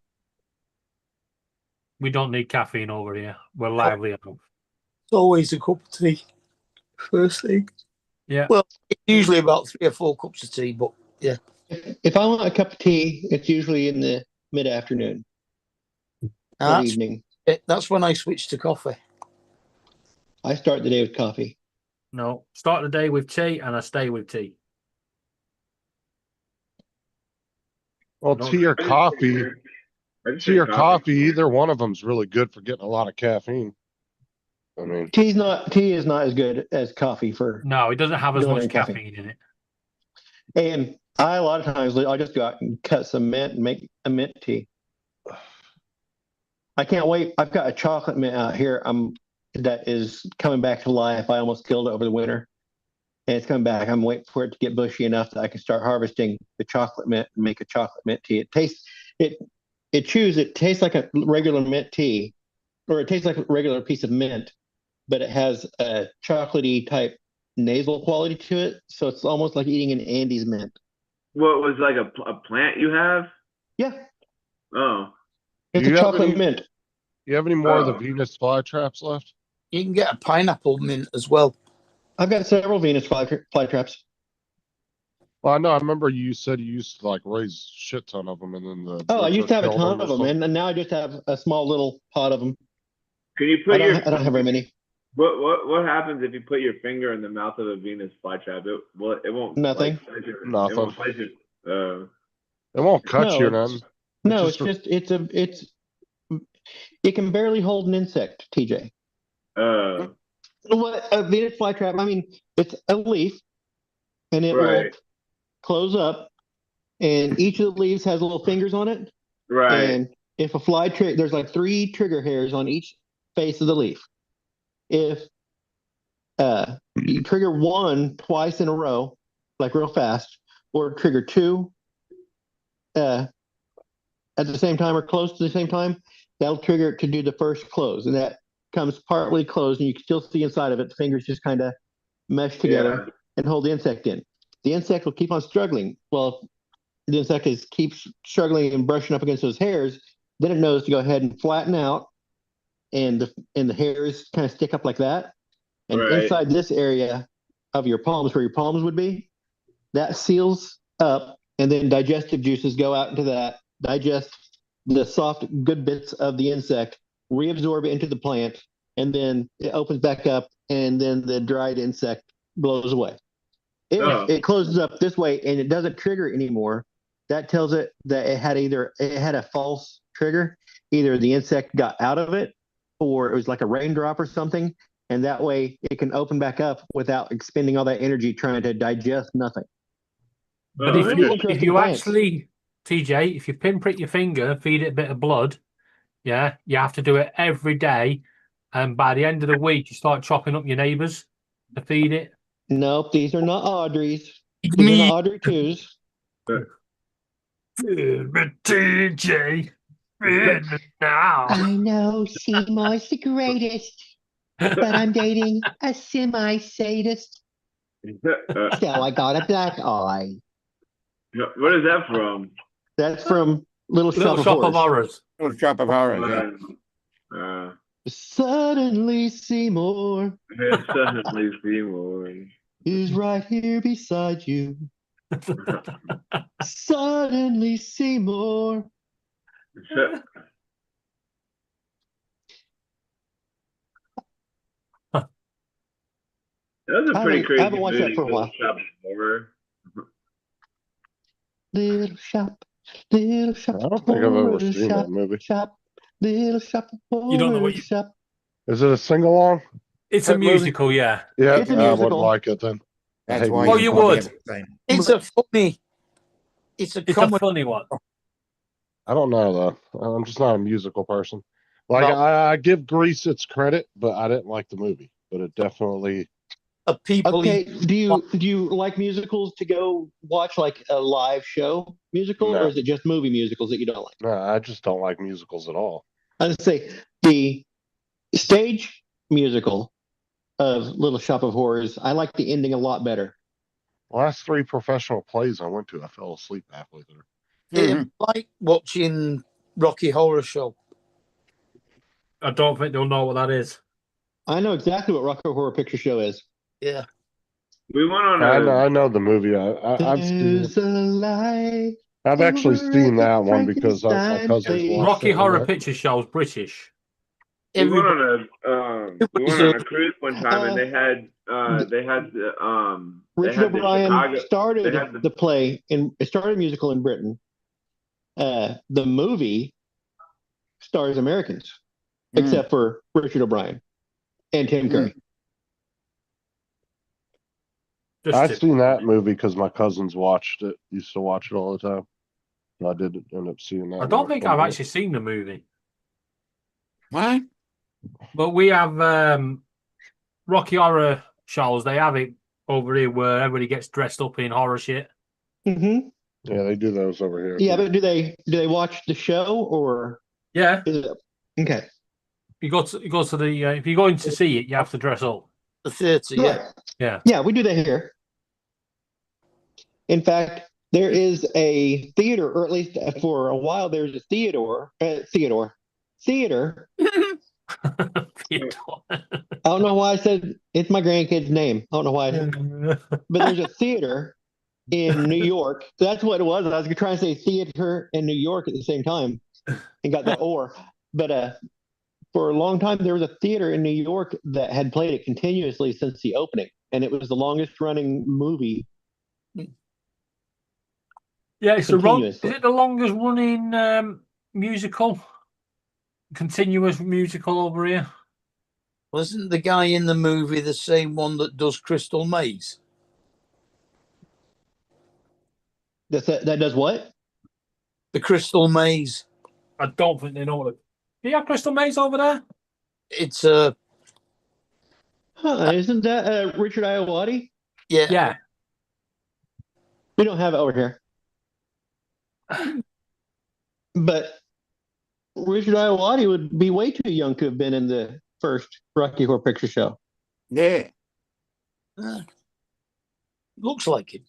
We don't need caffeine over here. We're lively enough. It's always a cup of tea. First thing. Yeah. Well, it's usually about 3 or 4 cups of tea, but yeah. If I want a cup of tea, it's usually in the mid-afternoon or That's, evening. that's when I switch to coffee. I start the day with coffee. No, start the day with tea and I stay with tea. Well, No. tea or coffee, either one of them's really good for getting a lot of caffeine. I mean, Tea is not as good as coffee for. No, it doesn't have as Delivering much caffeine. caffeine in it. And I a lot of times I just go out and cut some mint and make a mint tea. I can't wait. I've got a chocolate mint out here. That is coming back to life. I almost killed it over the winter, and it's coming back. I'm waiting for it to get bushy enough that I can start harvesting the chocolate mint and make a chocolate mint tea. It tastes like a regular mint tea, or it tastes like a regular piece of mint, but it has a chocolatey type nasal quality to it. So it's almost like eating an Andes mint. What was like a plant you have? Yeah, Oh. it's Do a you have chocolate any- mint. you have any more of the Oh. Venus flytraps left? You can get a pineapple mint as well. I've got several Venus flytraps. Well, I know. I remember you said you used to like raise a shit ton of them, and then the. Oh, I used to have a killed ton or of them, something. and now I just have a small little pot of them. Can you I put your don't have very many. what happens if you put your finger in the mouth of a Venus flytrap? It won't. Nothing. Like, place it- Nothing. It won't place it, It won't cut No, you or it's- nothing. No, just it's just it can barely hold an insect, TJ. What a Venus flytrap? I mean, it's a leaf, and it will Right. close up, and each of the leaves has little fingers on it, right. and if a fly trigger, there's like 3 trigger hairs on each face of the leaf. If you trigger 1 twice in a row, like real fast, or trigger 2 at the same time or close to the same time, that'll trigger it to do the first close. And that comes partly closed, and you can still see inside of it. The fingers just kind of mesh together and hold the insect in. The insect will keep on struggling. Well, if the insect keeps struggling and brushing up against those hairs, then it knows to go ahead and flatten out, and the hairs kind of stick up like that. And inside this area of your palms, where your palms would be, that seals up, and then digestive juices go out into that, digest the soft, good bits of the insect, reabsorb it into the plant, and then it opens back up, and then the dried insect blows away. If it closes up this way and it doesn't trigger anymore, that tells it that it had a false trigger. Either the insect got out of it, or it was like a raindrop or something, and that way it can open back up without expending all that energy trying to digest nothing. But if you actually, TJ, if you pinprick your finger, feed it a bit of blood, yeah, you have to do it every day. And by the end of the week, you start chopping up your neighbours to feed it. Nope, these are not Audreys. These are not Audrey 2s. Feed me, TJ. Feed me now. I know Seymour's the greatest, but I'm dating a semi-sadist. So I got a black eye. What is that from? That's from Little Shop of Horrors. Little Shop of Horrors. Suddenly Seymour. Suddenly Seymour is right here beside you. Suddenly Seymour. That was a pretty crazy I haven't watched that for a while. Little shop, little shop. I don't think I've ever seen that movie. Shop, little shop. You don't know what shop. Is it a sing-along? It's a musical, yeah. Yeah, It's a I wouldn't musical. like it then. That's why. Oh, you would. It's a funny. It's a It's a comedy. funny one. I don't know though. I'm just not a musical person. Like Well- I give Grease its credit, but I didn't like the movie. But it definitely. People. Okay, do you like musicals to go watch like a live show musical, No. or is it just movie musicals that you don't like? No, I just don't like musicals at all. I would say the stage musical of Little Shop of Horrors, I like the ending a lot better. Last 3 professional plays I went to, I fell asleep halfway through. Like watching Rocky Horror Show. I don't think they'll know what that is. I know exactly what Rocky Horror Picture Show is. Yeah. We went on I know the movie. I've seen There's a light. I've actually over seen the that one because my Frankenstein cousins face. watched Rocky it, Horror right? Picture Show is British. we went on a cruise one time, and they had the Richard O'Brien Chicago. started they had the play it started a musical in Britain. The movie stars Americans, except for Richard O'Brien and Tim Curry. I've seen that movie because my cousins watched it. Used to watch it all the time. I did end up seeing that. I don't think I've actually seen the movie. What? But we have Rocky Horror shows. They have it over here where everybody gets dressed up in horror shit. Mm-hmm. Yeah, they do those over here. Yeah, but do they watch the show or? Yeah. Okay. You go to the if you're going to see it, you have to dress up. The theatre, yeah. Yeah. Yeah, we do that here. In fact, there is a theater, or at least for a while, there's a theater. I don't know why I said it's my grandkid's name. I don't know why. But there's a theater in New York. That's what it was. I was trying to say theater in New York at the same time and got the or. But for a long time, there was a theater in New York that had played it continuously since the opening. And it was the longest running movie. Yeah, it's is it the longest running musical? Continuous musical over here? Wasn't the guy in the movie the same one that does Crystal Maze? That does what? The Crystal Maze. I don't think they know what. Do you have Crystal Maze over there? It's Isn't that Richard Iowati? yeah. Yeah. We don't have it over here. But Richard Iowati would be way too young to have been in the first Rocky Horror Picture Show. Yeah. Looks like it.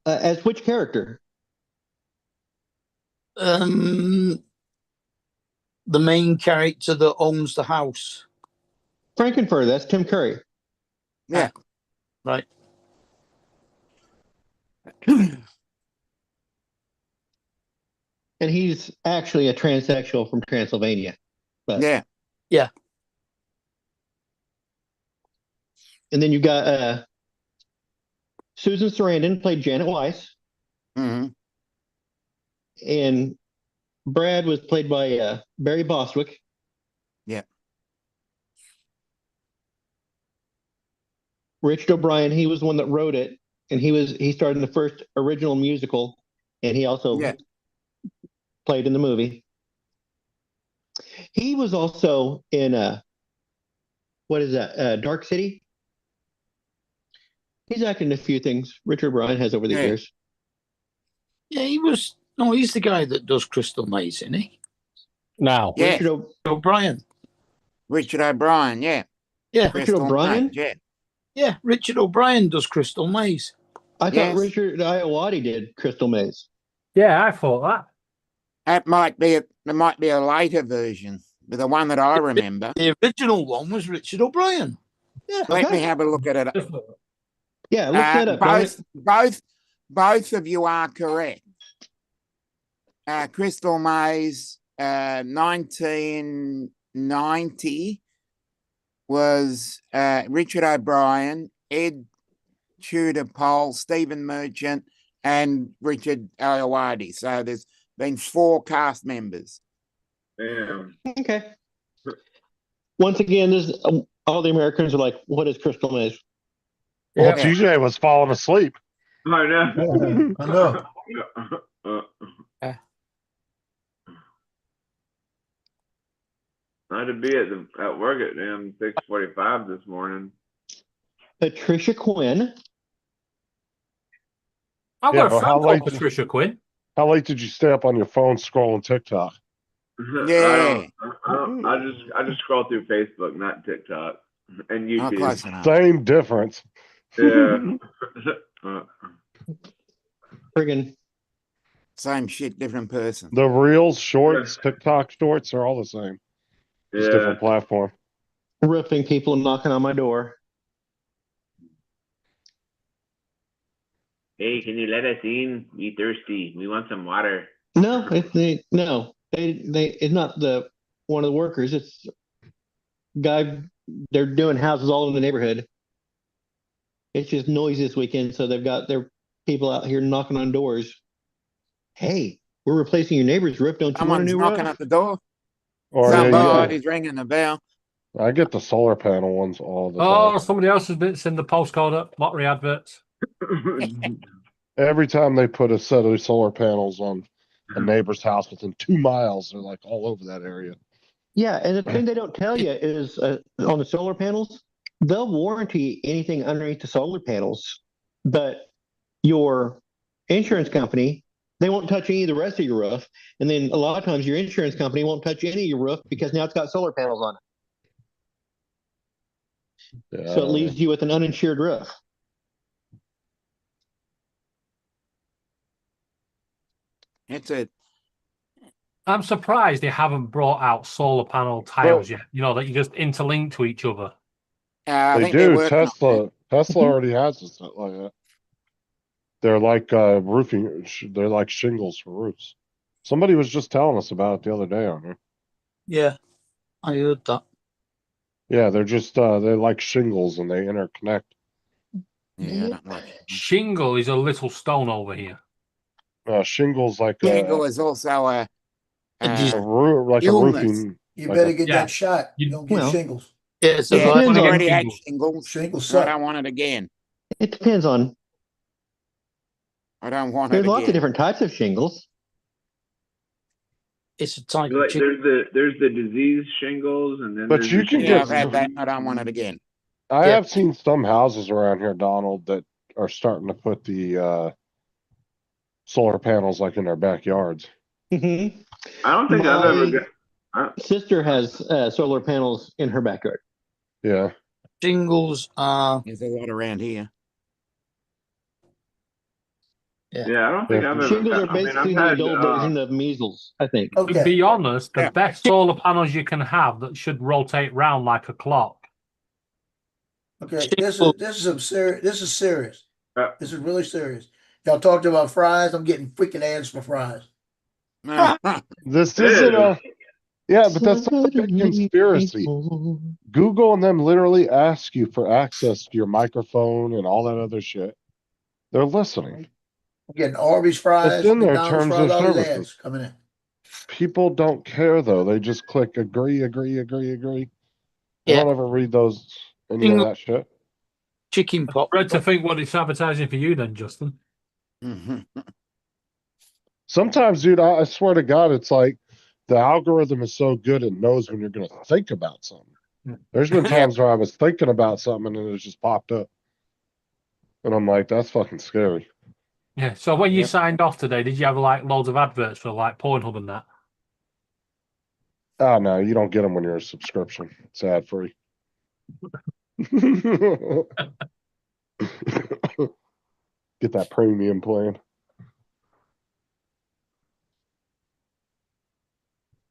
As which character? The main character that owns the house. Frankenfurter, that's Tim Curry. Yeah. Right. And he's actually a transsexual from Transylvania. But, Yeah. and then you got Susan Sarandon played Janet Weiss, hmm and Brad was played by Barry Bostwick. Yeah. Richard O'Brien, he was the one that wrote it, and he starred in the first original musical, and he also played in the movie. He was also in what is that? Dark City. He's acted in a few things Richard O'Brien has over the years. Yeah, he was. No, he's the guy that does Crystal Maze, isn't he? Now. Yeah. Richard O'Brien. Richard O'Brien, yeah. Yeah. Richard Crystal O'Brien? Maze, yeah. Yeah, Richard O'Brien does Crystal Maze. I Yes. thought Richard Iowati did Crystal Maze. Yeah, I thought that. That might be a later version, but the one that I remember. The original one was Richard O'Brien. Yeah. Let Okay. me have a look at it. Yeah, look that up. Both of you are correct. Crystal Maze, 1990 was Richard O'Brien, Ed Tudor Pole, Stephen Merchant, and Richard Iowati. So there's been 4 cast members. Damn. Okay. Once again, this all the Americans are like, "What is Crystal Maze?" Well, Yeah. TJ was falling asleep. I know. I know. I had to be at work at damn 6:45 this morning. Patricia Quinn. I've Yeah, got a well, friend how called late- Patricia Quinn. How late did you stay up on your phone scrolling TikTok? Yeah. I just scroll through Facebook, not TikTok and Not YouTube. close enough. Same difference. Yeah. Friggin' Same shit, different person. The Reels, Shorts, TikTok Shorts are all the same. Just Yeah. different platform. ripping people and knocking on my door. Hey, can you let us in? We thirsty. We want some water. No, it's not the one of the workers. It's guy. They're doing houses all in the neighborhood. It's just noisy this weekend, so they've got their people out here knocking on doors. Hey, we're replacing your neighbor's roof. Don't you want a Someone's new knocking roof? at the door. Or Somebody's ringing the bell. I get the solar panel ones all the Oh, time. somebody else has been sending the postcode up. Lottery adverts. Every time they put a set of solar panels on a neighbor's house within 2 miles, they're like all over that area. Yeah, and the thing they don't tell you is on the solar panels, they'll warranty anything underneath the solar panels, but your insurance company, they won't touch any of the rest of your roof. And then a lot of times your insurance company won't touch any of your roof because now it's got solar panels on it. So it leaves you with an uninsured roof. It's a I'm surprised they haven't brought out solar panel tiles yet. You know, that you just interlink to each other. I They think they're do. working on it. Tesla already has a set like that. They're like roofing. They're like shingles for roofs. Somebody was just telling us about it the other day on here. Yeah, I heard that. Yeah, they're just they're like shingles and they interconnect. Yeah, I don't like it. Shingle is a little stone over here. Shingles like Shingle is also a a like a illness. roofing. You Like better a- get Yeah. that shot. You don't get Well, shingles. Yeah, it's a Yeah, depends I on already had shingles. shingles. Shingles So I suck. don't want it again. It depends on I don't want There's it lots of again. different types of shingles. It's a type Like of chicken. there's the disease shingles, and then But there's you the can Yeah, get I've had that. I don't want it again. I Yeah. have seen some houses around here, Donald, that are starting to put the solar panels like in their backyards. Mm-hmm. I don't think I've ever My got. sister has solar panels in her backyard. Yeah. Shingles are There's a lot around here. Yeah, I don't think Yeah. I've ever. Shingles got, are basically the adult version of measles, I think. To Okay. be honest, the Yeah. best solar panels you can have that should rotate round like a clock. Okay. This is some serious. This is serious. Uh, This is really serious. Y'all talked about fries. I'm getting freaking ads for fries. This It isn't is. a yeah, but that's not a big conspiracy. Google and them literally ask you for access to your microphone and all that other shit. They're listening. I'm getting Arby's fries, It's in their McDonald's terms fries, of all these services. ads coming in. People don't care though. They just click agree. They Yeah. don't ever read those any of that shit. chicken pop. Right to think what it's advertising for you then, Justin. Sometimes, dude, I swear to God, it's like the algorithm is so good it knows when you're gonna think about something. There's been times where I was thinking about something and then it just popped up. And I'm like, that's fucking scary. Yeah. So when you Yep. signed off today, did you have like loads of adverts for like Pornhub and that? Oh no, you don't get them when you're a subscription. It's ad free. Get that premium plan.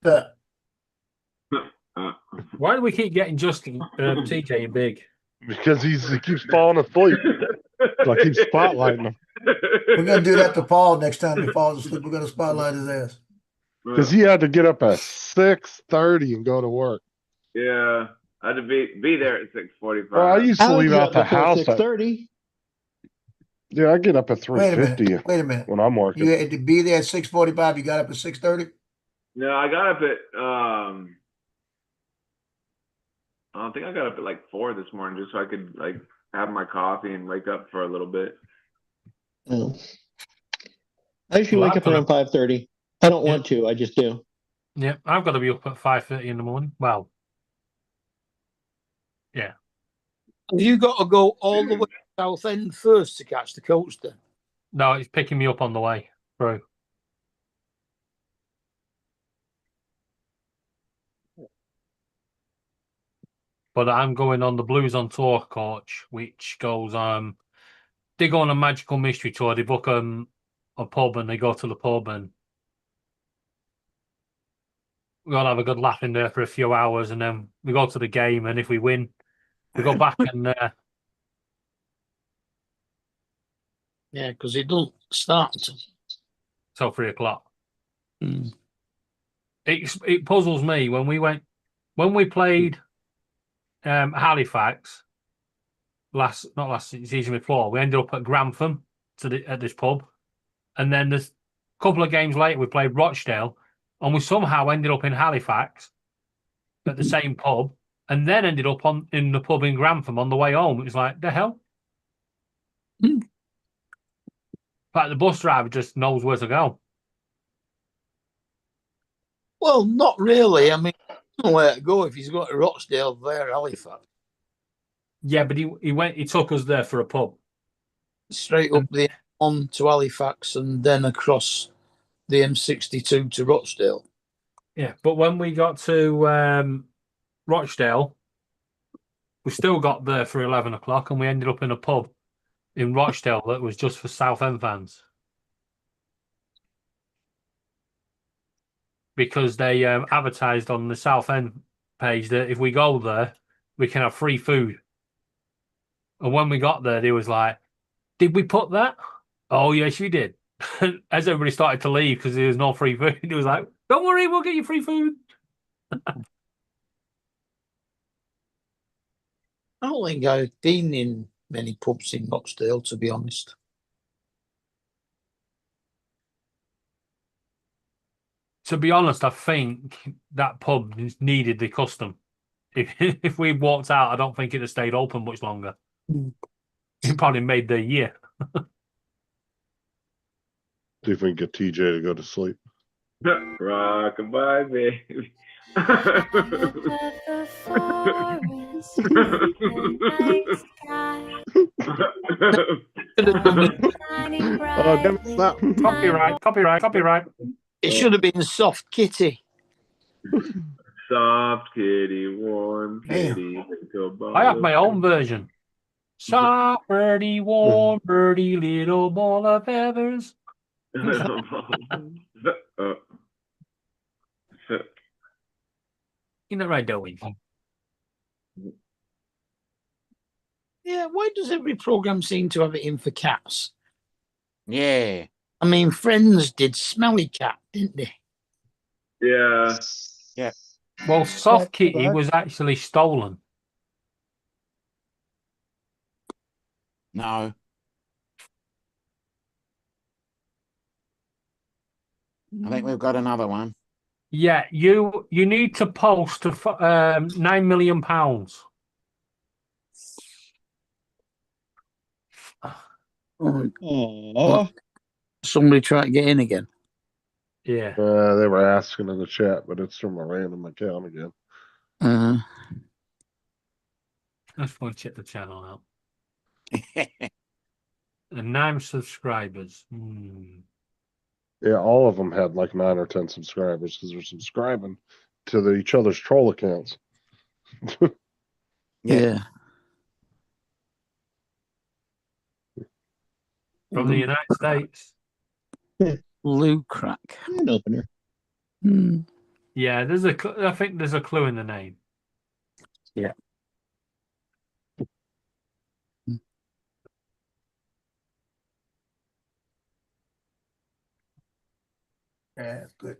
But Why do we keep getting Justin TJ big? Because he keeps falling asleep. So I keep spotlighting him. we're gonna do that to Paul next time he falls asleep. We're gonna spotlight his ass. Because he had to get up at 6:30 and go to work. Yeah, I had to be there at 6:45. Well, I used to leave out the house at 6:30. yeah, I get up at Wait a 3:50 minute. Wait a minute. when I'm working. You had to be there at 6:45. You got up at 6:30. No, I got up at I think I got up at like 4 this morning just so I could like have my coffee and wake up for a little bit. Oh. I usually Well, wake I've up around 5:30. I don't want to. I just do. Yeah, I've got to be up at 5:30 in the morning. Well, yeah. Have you got to go all the way to South End first to catch the coach then? No, it's picking me up on the way through. But I'm going on the Blues on Tour coach, which goes they go on a magical mystery tour. They book a pub and they go to the pub and we all have a good laugh in there for a few hours and then we go to the game and if we win, we go back and Yeah, because it doesn't start until till 3:00. Mm. It puzzles me when we played Halifax not last season before. We ended up at Grantham at this pub, and then there's a couple of games later we played Rochdale, and we somehow ended up in Halifax at the same pub, and then ended up in the pub in Grantham on the way home. It was like the hell. In fact, the bus driver just knows where to go. Well, not really. I mean, where to go if he's got to Rochdale there, Halifax. Yeah, but he took us there for a pub. Straight up the M1 to Halifax and then across the M62 to Rochdale. Yeah, but when we got to Rochdale, we still got there for 11 o'clock and we ended up in a pub in Rochdale that was just for Southend fans. Because they advertised on the Southend page that if we go there, we can have free food. And when we got there, they was like, did we put that? Oh, yes, you did. As everybody started to leave because there was no free food, it was like, don't worry, we'll get you free food. I don't think I've been in many pubs in Rochdale, to be honest. To be honest, I think that pub needed the custom. If we walked out, I don't think it'd have stayed open much longer. It probably made their year. See if we can get TJ to go to sleep. Rockabye, baby. Copyright. It should have been Soft Kitty. Soft kitty, warm kitty. I have my own version. Soft birdie, warm birdie, little ball of feathers. You know right, Doing. Yeah, why does every program seem to have it in for cats? Yeah. I mean, Friends did Smelly Cat, didn't they? Yeah. Yeah. Well, Soft Kitty was actually stolen. No. I think we've got another one. Yeah, you need to post to £9 million. Oh, Somebody try to get in again. Yeah. They were asking in the chat, but it's from a random account again. Let's go and check the channel out. And 9 subscribers. Yeah, all of them had like 9 or 10 subscribers because they're subscribing to each other's troll accounts. Yeah. From the United States. Lou Crack. an opener. Yeah, I think there's a clue in the name. Yeah. Yeah, that's good.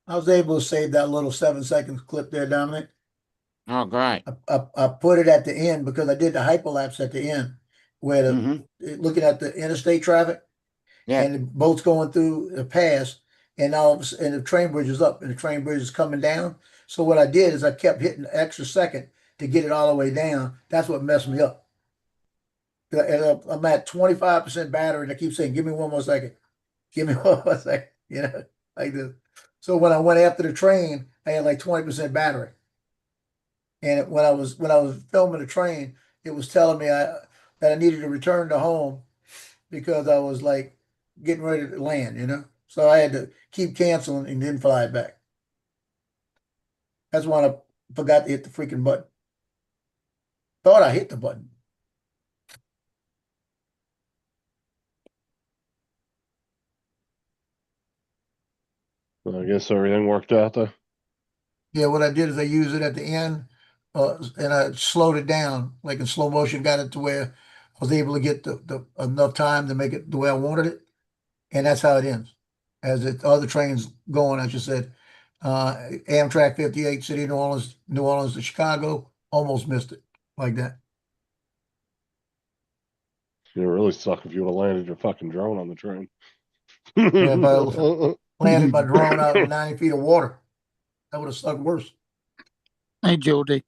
I was able to save that little 7 seconds clip there, Dominic. Oh, great. I put it at the end because I did the hyperlapse at the end where looking at the interstate traffic. Yeah. And the boat's going through the pass, and and the train bridge is up, and the train bridge is coming down. So what I did is I kept hitting the extra second to get it all the way down. That's what messed me up. And I'm at 25% battery, and I keep saying, "Give me one more second, give me one more second," like this. So when I went after the train, I had like 20% battery. And when I was filming the train, it was telling me that I needed to return to home because I was like getting ready to land, So I had to keep canceling and then fly it back. That's when I forgot to hit the freaking button. Thought I hit the button. So I guess everything worked out though. Yeah, what I did is I used it at the end, and I slowed it down, like in slow motion, got it to where I was able to get the enough time to make it the way I wanted it, and that's how it ends. As other trains going, as you said, Amtrak 58, City of New Orleans to Chicago, almost missed it like that. It really suck if you would have landed your fucking drone on the train. Yeah, but landed my drone out in 90 feet of water. That would have sucked worse. Hey, Jody.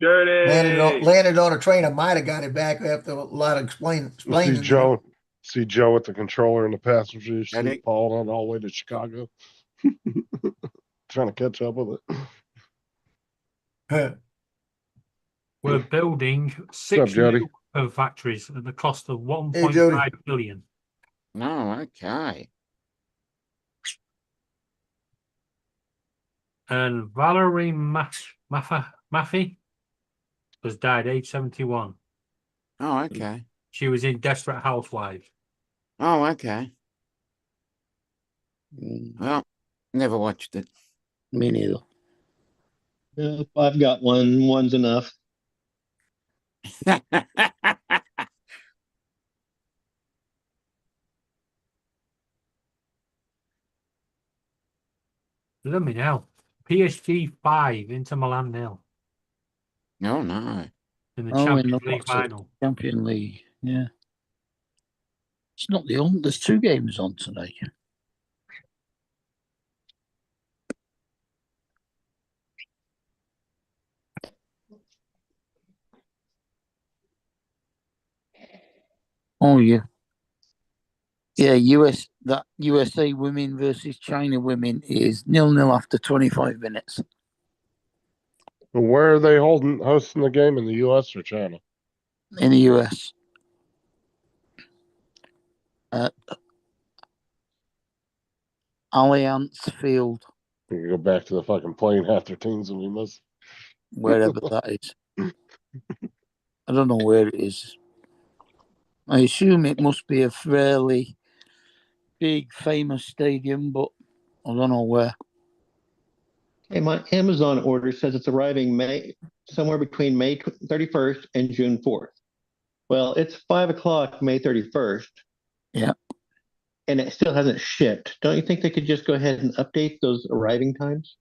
Dirty. Landed on a train. I might have got it back after a lot of explaining. See Joe with the controller in the passenger seat, following all the way to Chicago, trying to catch up with it. We're building 6 new factories at the cost of 1.5 billion. No, okay. And Valerie Maffei was died age 71. Oh, okay. She was in Desperate Housewives. Oh, okay. Well, never watched it. Me neither. Yeah, if I've got one. One's enough. Let me know. PSG 5 into Milan 0. No, no. In the Champions League final. Champions League, yeah. It's not the only. There's 2 games on today. Oh, yeah. Yeah, that USA women versus China women is 0-0 after 25 minutes Where are they hosting the game, in the US or China? in the US. At Allianz Field, You can go back to the fucking playing half their teams and we must. wherever that is. I don't know where it is. I assume it must be a fairly big, famous stadium, but I don't know where. Hey, my Amazon order says it's arriving somewhere between May 31st and June 4th. Well, it's 5 o'clock May 31st. Yeah. And it still hasn't shipped. Don't you think they could just go ahead and update those arriving times?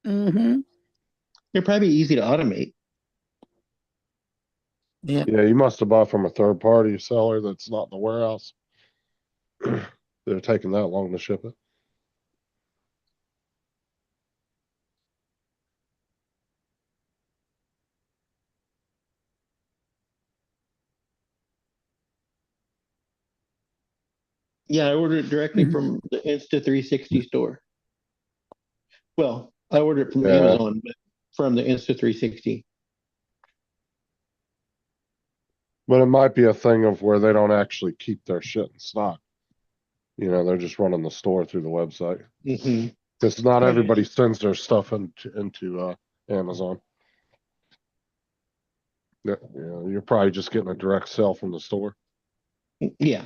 Mm-hmm. They're probably easy to automate. Yeah. Yeah, you must have bought from a third party seller that's not in the warehouse. They're taking that long to ship it. Yeah, I ordered it directly from the Insta360 store. Well, I ordered it from Yeah. Amazon, but from the Insta360. But it might be a thing of where they don't actually keep their shit in stock. You know, they're just running the store through the website. Mm-hmm. Because not everybody sends their stuff into Amazon. Yeah, you're probably just getting a direct sell from the store. Yeah.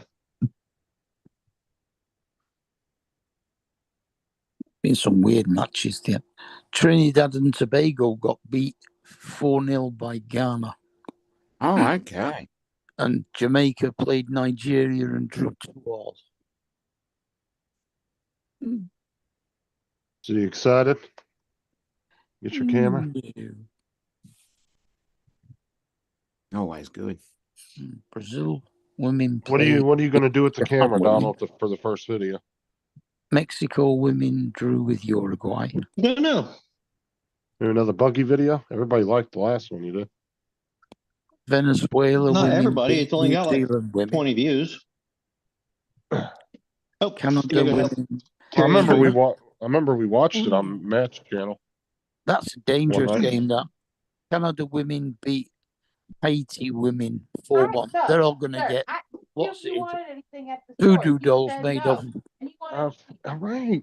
Been some weird matches there. Trinidad and Tobago got beat 4-0 by Ghana. Oh, okay. And Jamaica played Nigeria and drew 2-2. So you excited? Get your camera. Always good. Brazil women What played. are you gonna do with the camera, women. Donald, for the first video? Mexico women drew with Uruguay. No. Do another buggy video? Everybody liked the last one you did. Venezuela Not women everybody. beat It's only New got like Zealand women. 20 views. Oh, Canada you gotta go help women. I remember Carrie. we watched it on Match Channel. That's a dangerous One night. game. That Canada women beat Haiti women 4-1. They're all gonna get what's it? Voodoo dolls made of them. All right.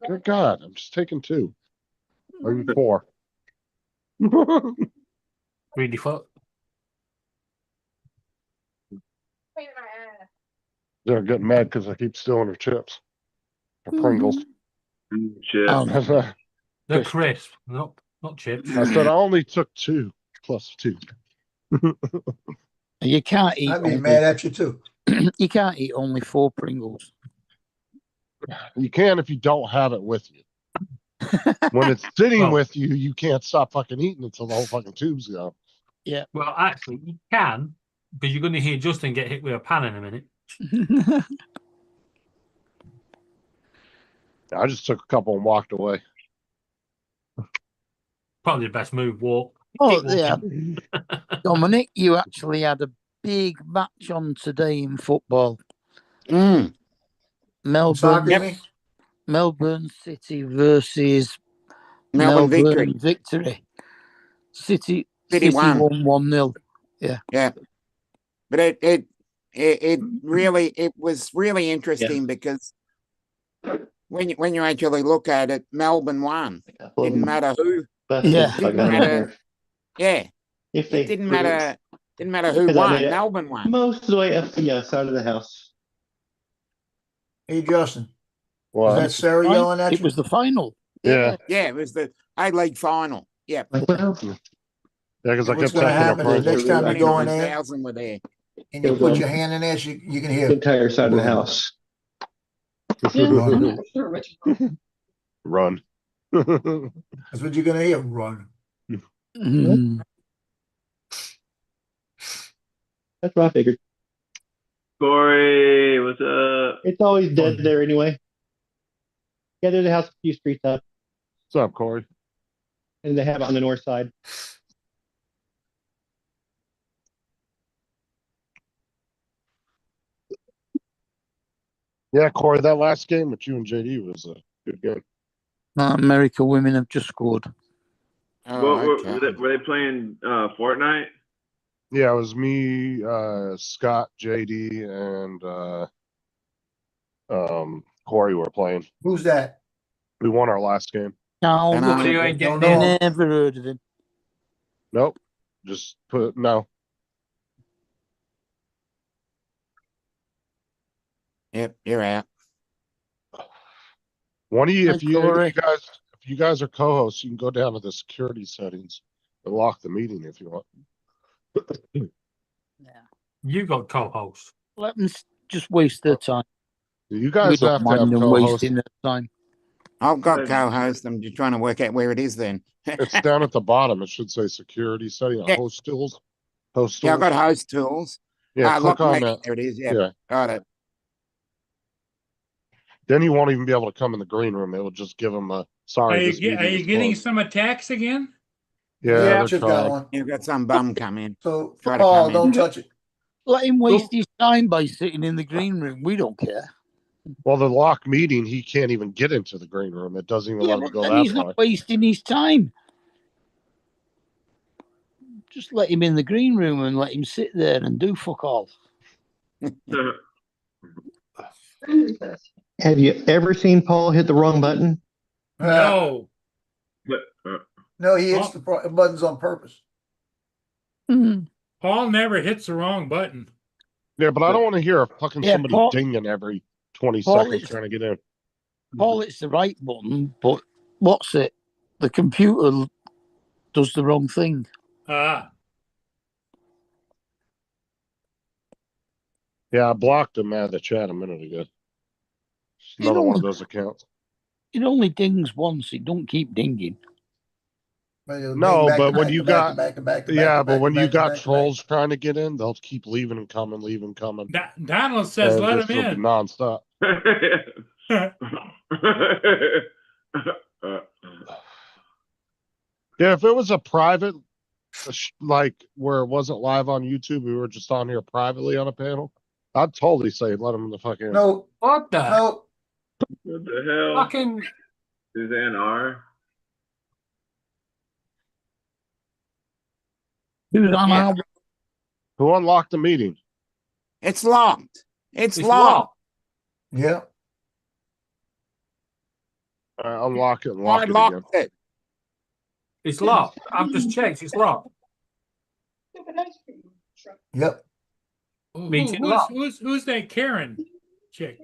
Good God, I'm just taking two. Or even four. Really fuck. They're getting mad because I keep stealing her chips. Her Pringles. Shit. Oh, They're crisp, not chips. I said I only took two plus two. you can't eat. I'd be mad at you too. You can't eat only 4 Pringles. You can if you don't have it with you. When it's sitting Well- with you, you can't stop fucking eating until the whole fucking tube's gone. Yeah. Well, actually, you can, but you're going to hear Justin get hit with a pan in a minute. I just took a couple and walked away. Probably the best move. Walk. Oh, Keep yeah. walking. Dominic, you actually had a big match on today in football. Mm. Soccer, you Melbourne, mean? Melbourne City versus Melbourne Victory. City City won won. 1-0. Yeah. But it was really interesting because when you actually look at it, Melbourne won. Didn't matter who. Yeah. Didn't matter. Yeah. If It didn't matter who Because I won. made it Melbourne won. most of the way up the side of the house. Hey, Justin. Well, Was that Sarah yelling at It you? was the final. Yeah. Yeah, it was the A-League final. Yeah. Like, well, because I What's kept gonna taking her happen is Pringles. next time you go in there 1,000 were there. and you put your hand in there, you can the hear. entire side of the house. Run. That's what you're gonna hear. Run. Mhm. That's what I figured. Corey, what's up? It's always dead there anyway. Yeah, there's a house a few streets up, What's up, Corey? and they have it on the north side. Yeah, Corey, that last game with you and JD was a good game. America women have just scored. Oh, okay. Were they playing Fortnite? Yeah, it was me, Scott, JD, and Corey were playing. Who's that? We won our last game. No, And look, I You ain't don't getting know. in. never heard of him. Nope. Just put no. Yep, you're out. One of you, Hi, if Corey. you guys are co-hosts, you can go down to the security settings and lock the meeting if you want. You got co-host. Let them just waste their time. You We guys don't have to have mind them co-hosts. wasting their time. I've got co-host. I'm just trying to work out where it is then. It's down at the bottom. It should say security setting, Yeah. host tools. Host Yeah, I've tools. got host tools. Yeah, click lock on meeting. that. There it is. Yeah, Yeah. got it. Then you won't even be able to come in the green room. It will just give them a Are sorry. you, This meeting are you is getting closed. some attacks again? Yeah, Yeah, they're Chip got trying. one. You've got some bum come in. So, Try to Paul, come in. don't touch it. Let him waste his time by sitting in the green room. We don't care. Well, the lock meeting, he can't even get into the green room. It doesn't even Yeah, let him but go then that he's far. not wasting his time. Just let him in the green room and let him sit there and do fuck all. Have you ever seen Paul hit the wrong button? No. No, he hits the buttons on purpose. Paul never hits the wrong button. Yeah, but I don't want to hear fucking Yeah, somebody Paul- dinging every 20 Paul, seconds it's- trying to get in. Paul, it's the right button, but what's it? The computer does the wrong thing. Ah, Yeah, I blocked him out of the chat a minute ago. It's You another one of know- those accounts. It only dings once. It don't keep dinging. But it'll No, ding back but to when back you to back got- to back to back to Yeah, back to but back when to you back to got back to back. trolls trying to get in, they'll keep leaving and coming, leaving, coming. Donald says And let this him will be in. nonstop. Yeah, if it was a private, like where it wasn't live on YouTube, we were just on here privately on a panel, I'd totally say let them in the fucking. No, What the no. What the hell? fucking? Suzanne R. Who's on Yeah. our Who unlocked the meeting? It's locked. It's It's locked. locked. Yeah. Unlock it and I lock it again. locked it. It's locked. I've just checked. It's locked. Yep. Means it's locked. Who's that Karen chick?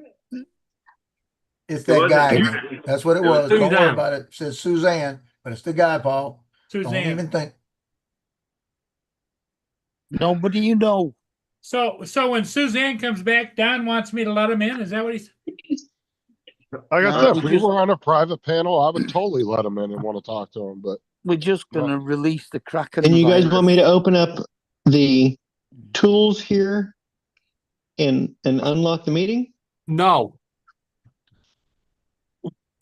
It's It that wasn't guy. Karen. That's what it It was was. Don't worry Suzanne. about it. It says Suzanne, but it's the guy, Paul. Don't Suzanne. even think. Nobody you know. So when Suzanne comes back, Don wants me to let him in. Is that what he's? Like I No, said, we if we just- were on a private panel, I would totally let them in and want to talk to them. But We're just gonna release the Kraken. And you guys virus. want me to open up the tools here and unlock the meeting? No.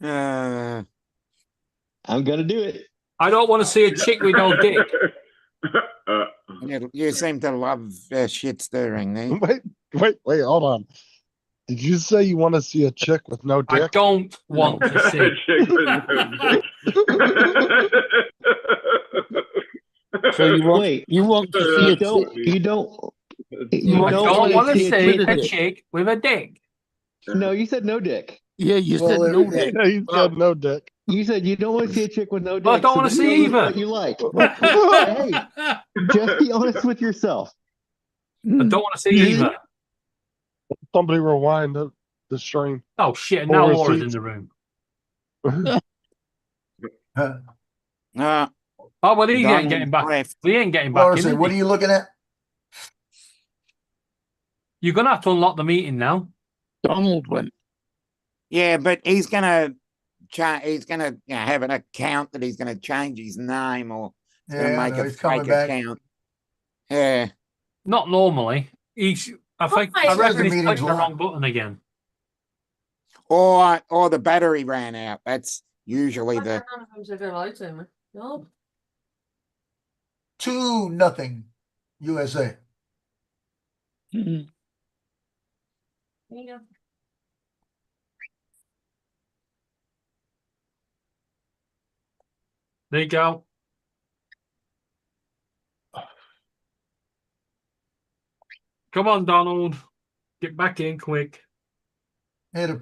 Uh, I'm gonna do it. I don't want to see a chick with no dick. you seem to love shit stirring there. wait, hold on. Did you say you want to see a chick with no I dick? don't want to see. Chick with no dick. So you want Wait. you want to see You a don't. chick? You don't. That's You I don't don't wanna want to see a see chick a with- chick with a dick. No, you said no dick. Yeah, you Well, said there- no there- dick. Yeah, you said no dick. You said you don't want to see a chick with no dick. Well, I don't so wanna this see is either. What you like? Hey, just be honest with yourself. I don't want to see either. Somebody rewind the stream. Oh shit! More Now Laura's in receipts. the room. Uh, Oh well, he ain't Donald getting back. left. He ain't getting back Laura in. said, is what he? are you looking at? You're gonna have to unlock the meeting now. Donald went. Yeah, but he's gonna he's gonna have an account that he's gonna change his name or he's Yeah, gonna I make know, a he's coming fake back. account. Yeah. Not normally. He's. I think. Why? I Says reckon the he's meeting's clicked the locked. wrong button again. Or the battery ran out. That's usually the No. 2-0 USA. "Hmm, There you go. There you go. Come on, Donald. Get back in quick. Yeah, the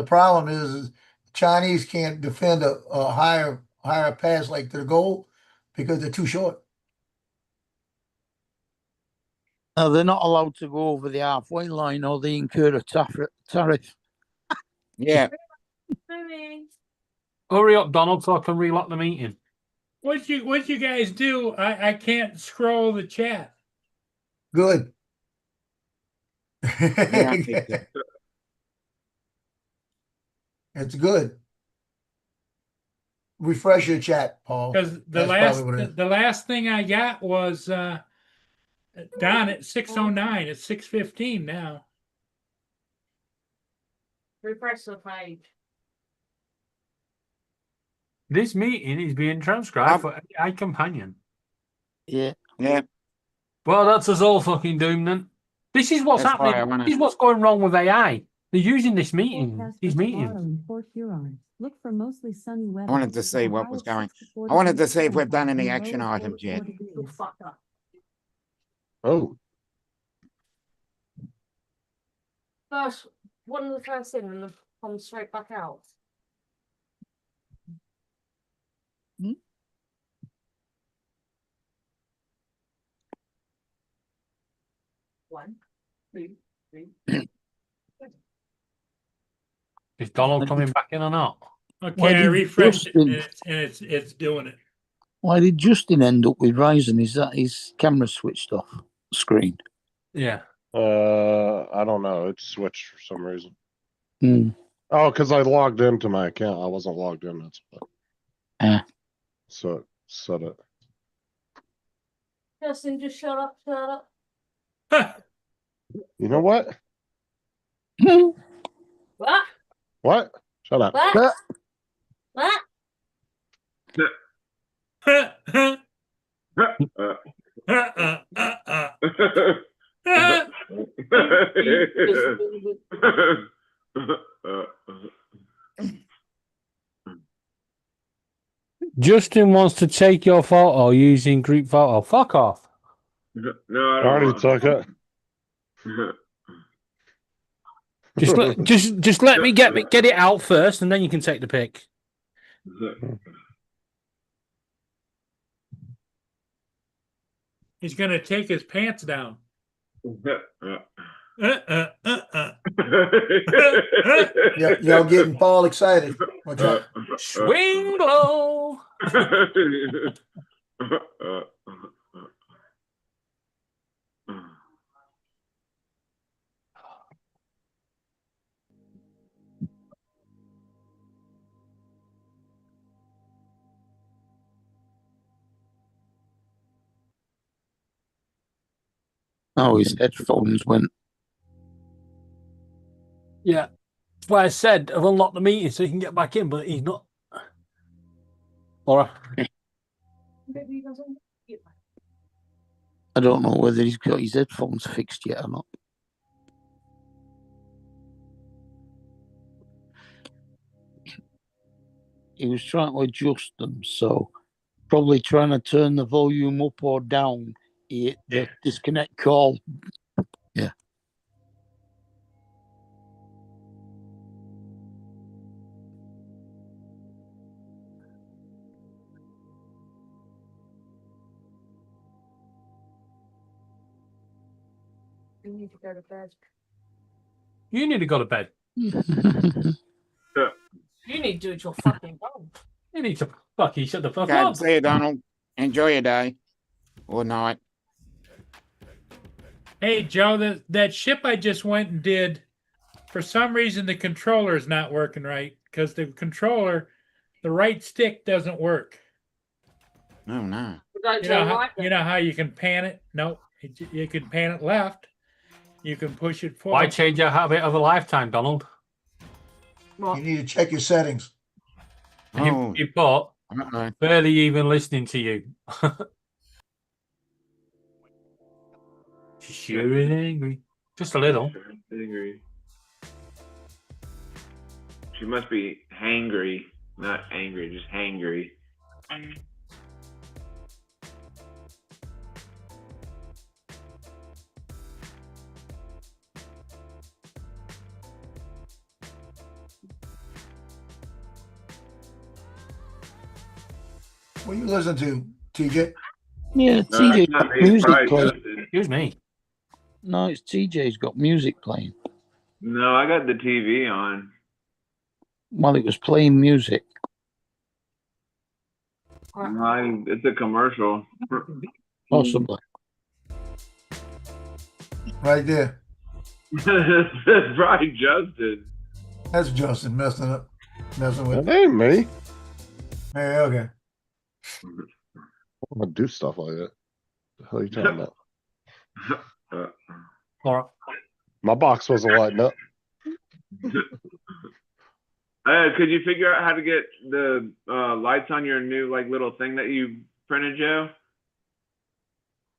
problem is Chinese can't defend a higher pass like to the goal because they're too short. No, they're not allowed to go over the halfway line or they incur a tariff. Yeah. Hurry up, Donald, so I can relock the meeting. What you guys do? I can't scroll the chat. Good. Yeah, It's good. Refresh your chat, Paul. Because That's probably what it is. the last thing I got was Don at 6:09. It's 6:15 now. Refresh the page. This meeting is being transcribed for AI companion. Yeah. Yeah. Well, that's us all fucking doomed then. This is what's That's why I happening. wanna- This is what's going wrong with AI. They're using this meeting. These meetings. Look for mostly sunny weather. I wanted to see what was going. I wanted to see if we've done any action items yet. You fucker. Oh, First, one of the first in and then come straight back out. One, two, three. Is Donald coming back in or not? Okay, Why I did refreshed it Justin- and it's doing it. Why did Justin end up with Ryzen? Is that his camera switched off screen? Yeah. I don't know. It switched for some reason. Hmm. Oh, because I logged into my account. I wasn't logged in. That's what. So it said it. Justin, just shut up, shut up. You know what? What? What? Shut up. What? What? Justin wants to take your photo using group photo. Fuck off. No, I I don't already want took it. Just let me get it out first, and then you can take the pic. He's gonna take his pants down. Y'all getting Paul excited. Watch out. Swing low. Oh, his headphones went. Yeah. That's why I said I've unlocked the meeting so he can get back in, but he's not. All right. I don't know whether he's got his headphones fixed yet or not. He was trying to adjust them, so probably trying to turn the volume up or down. He hit the disconnect call. Yeah. You need to go to bed. You need to go to bed. You need to do it your fucking home. You need to fucking shut the fuck Okay, up. see you, Donald. Enjoy your day or night. Hey Joe, that ship I just went and did, for some reason the controller is not working right because the controller, the right stick doesn't work. Oh no. You know how you can pan it? No, you can pan it left. You can push it forward. Why change a habit of a lifetime, Donald? You need to check your settings. Oh, You put uh-oh. barely even listening to you. She's sure is angry. Just a little. Angry. She must be hangry, not angry, just hangry. What you listen to, TJ? Yeah, That's TJ's not got me. music Probably playing. Justin. Excuse me. No, it's TJ's got music playing. No, I got the TV on. Well, it was playing music. It's a commercial. Possibly. Right there. That's probably Justin. That's Justin messing with. That ain't me. Hey, okay. I'm gonna do stuff like that. The hell are you talking about? All right. My box wasn't lighting up. Could you figure out how to get the lights on your new like little thing that you printed, Joe?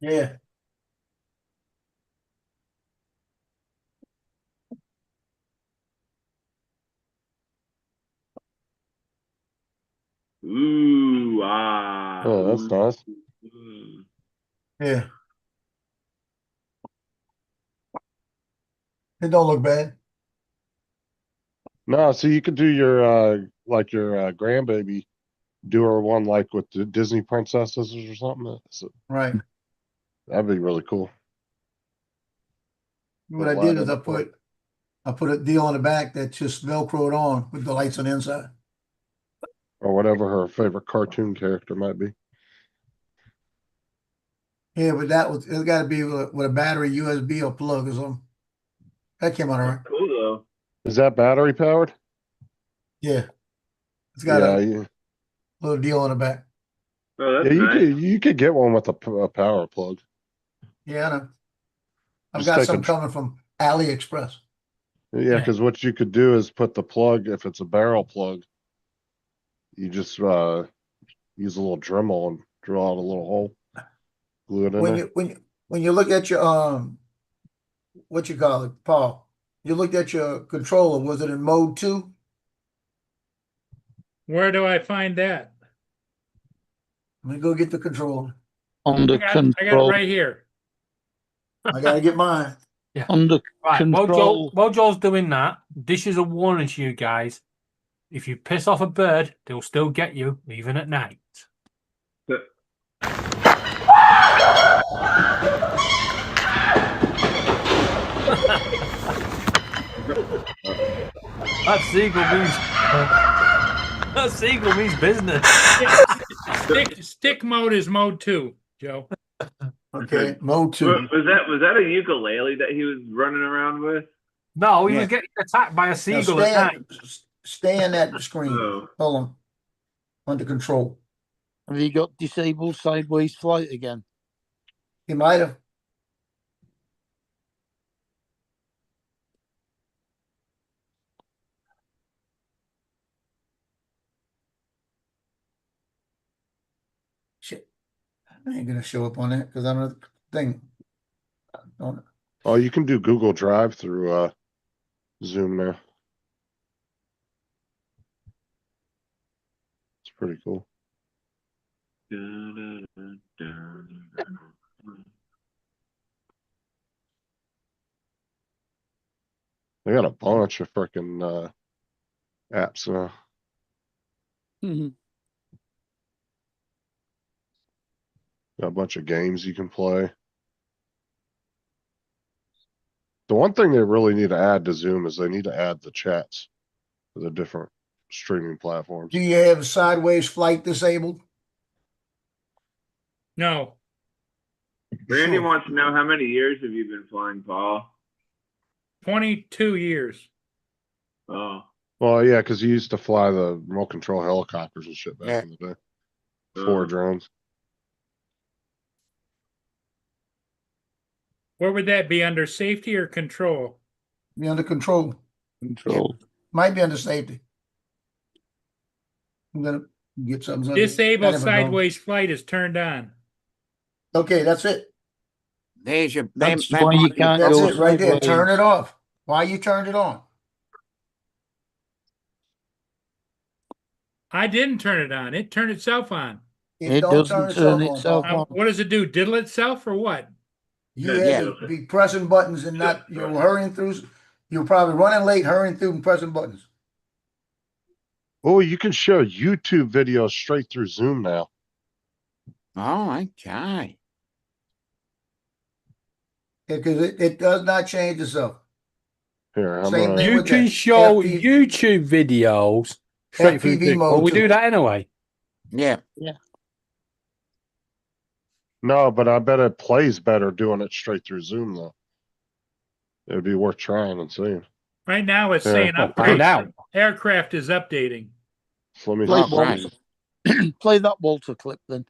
Yeah. Ooh, ah. Oh, that's nice. Ooh. Yeah. It don't look bad. No, so you could do your like your grandbaby, do her one like with the Disney princesses or something. Right. That'd be really cool. What I did is I put a deal on the back that just Velcroed on with the lights on the inside. Or whatever her favorite cartoon character might be. Yeah, but it's got to be with a battery, USB, or plug or something. That came out all right. Cool though. Is that battery powered? Yeah. It's got Yeah, a little deal on the back. Oh, that's nice. you could get one with a power plug. Yeah, I know. I've Just got take some a- coming from AliExpress. Yeah, because what you could do is put the plug, if it's a barrel plug, you just use a little Dremel and draw out a little hole, glue it in there. When you look at your what you call it, Paul? You looked at your controller. Was it in mode 2? Where do I find that? Let me go get the controller. Under I got it control. right here. I gotta get mine. Yeah. Under Right. control. While Joel's doing that, this is a warning to you guys. If you piss off a bird, they'll still get you, even at night. That seagull means business. Stick mode is mode 2, Joe. Okay, mode 2. Was that a ukulele that he was running around with? No, he Yeah. was getting attacked by a Now seagull at night. stay in that screen. Oh. Hold on. Under control. Have you got disabled sideways flight again? He might have. Shit. I ain't gonna show up on that because I don't know the thing. Oh, you can do Google Drive through Zoom now. It's pretty cool. They got a bunch of freaking apps now. Got a bunch of games you can play. The one thing they really need to add to Zoom is they need to add the chats for the different streaming platforms. Do you have sideways flight disabled? No. Randy Sure. wants to know how many years have you been flying, Paul? 22 years. Oh. Well, yeah, because you used to fly the remote control helicopters and shit back Yeah. in the day. 4 drones. Where would that be, under safety or control? Be under control. Control. Might be under safety. I'm gonna get something. I Disable never know. sideways flight is turned on. Okay, that's it. There's your. That's why you can't That's go it right there. Turn sideways. it off. Why you turned it on? I didn't turn it on. It turned itself on. It don't doesn't turn on, itself Paul. on. What does it do? Diddle itself or what? You Yeah. have to be pressing buttons and not, you're hurrying through. You're probably running late, hurrying through and pressing buttons. Oh, you can share YouTube videos straight through Zoom now. Oh, okay. Because it does not change itself. Here, I'm Same gonna. thing You with can that show FPV YouTube videos straight through. FPV Well, mode we too. do that anyway. Yeah. No, but I bet it plays better doing it straight through Zoom though. It would be worth trying and seeing. Right now it's Yeah. saying Well, find update. out. Aircraft is updating. So let me Play Oh, see. right. Play that Walter clip then.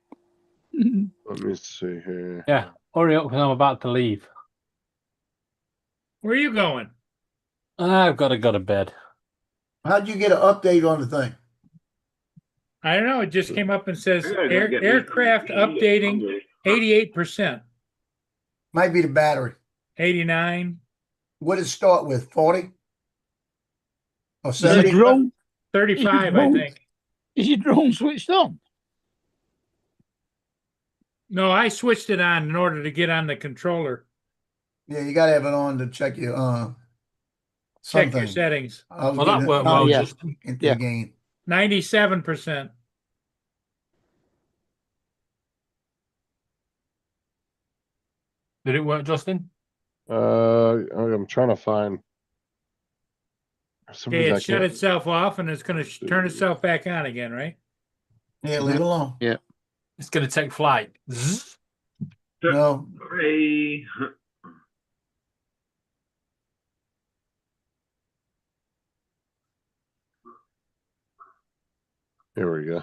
Let me see here. Yeah, hurry up because I'm about to leave. Where are you going? I've got to go to bed. How'd you get an update on the thing? I don't know. It just came up and says I gotta go get me some aircraft tea. I'm updating hungry. 88%, Might be the battery. 89, What did it start with? 40? Or Is your 70? drone? 35, I drone- think. Is your drone switched on? No, I switched it on in order to get on the controller. Yeah, you gotta have it on to check your Check your something. settings. I was Well, that getting worked out well. yeah. Just into Yeah. the game. 97%. did it work, Justin? I'm trying to find. For some Okay, reason it I shut can't- itself off and it's going to turn itself back on again, right? Yeah, leave it alone. It's going to take flight. Zzz. No, Hey. Here we go.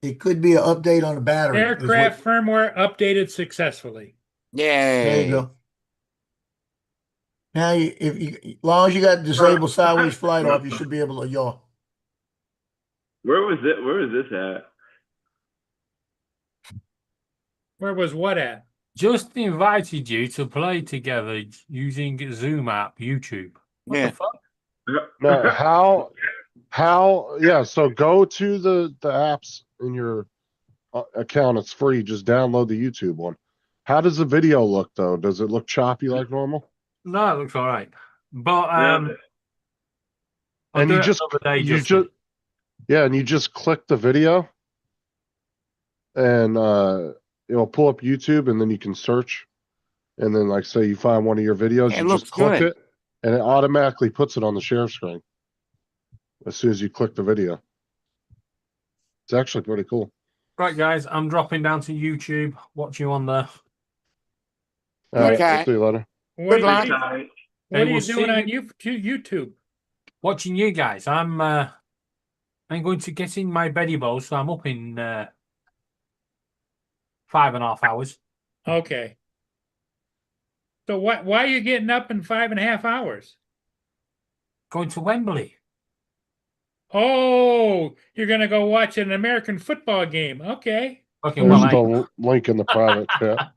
it could be an update on the battery. is what- Aircraft firmware updated successfully. Yeah. There you go. Now, as long as you got disabled sideways flight off, you should be able to yaw. Where was it? Where was this at? Where was what at? Just invited you to play together using Zoom app, YouTube. What Yeah. the fuck? No, yeah, so go to the apps in your account. It's free. Just download the YouTube one. How does the video look though? Does it look choppy like normal? No, it looks all right. But Yeah. I'll And do you it just another day, you Justin. just yeah, and you just click the video and it'll pull up YouTube and then you can search. And then like say you find one of your videos, Yeah, it you just looks click good. it and it automatically puts it on the share screen as soon as you click the video. It's actually pretty cool. Right, guys, I'm dropping down to YouTube. Watch you on there. All right, Okay. see you later. What Good are luck. you, Tight. what Hey, are you we'll doing see on YouTube? Watching you guys. I'm going to get in my beddy bowl, so I'm up in 5.5 hours. Okay. So why are you getting up in 5.5 hours? Going to Wembley. Oh, you're going to go watch an American football game. Okay. Fucking There's well, the link in the private chat.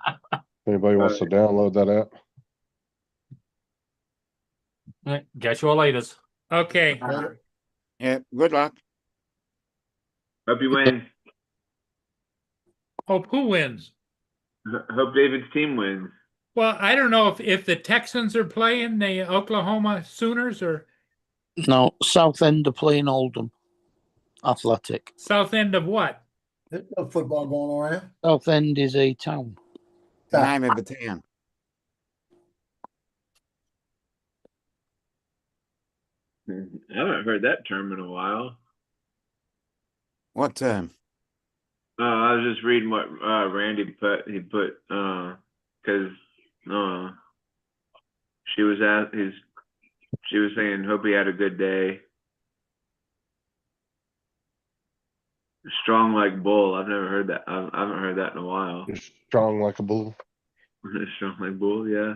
Anybody wants to download that app? Get your laters. Okay. Yeah. Good luck. Hope you win. Hope who wins? Hope David's team wins. Well, I don't know if the Texans are playing the Oklahoma Sooners or No, Southend are playing Oldham Athletic. South End of what? There's no football going around. Southend is a town. The name of the town. I haven't heard that term in a while. What term? I was just reading what Randy put. He put because she was saying hope he had a good day. Strong like bull. I've never heard that. I haven't heard that in a while. You're strong like a bull. Strong like bull. Yeah,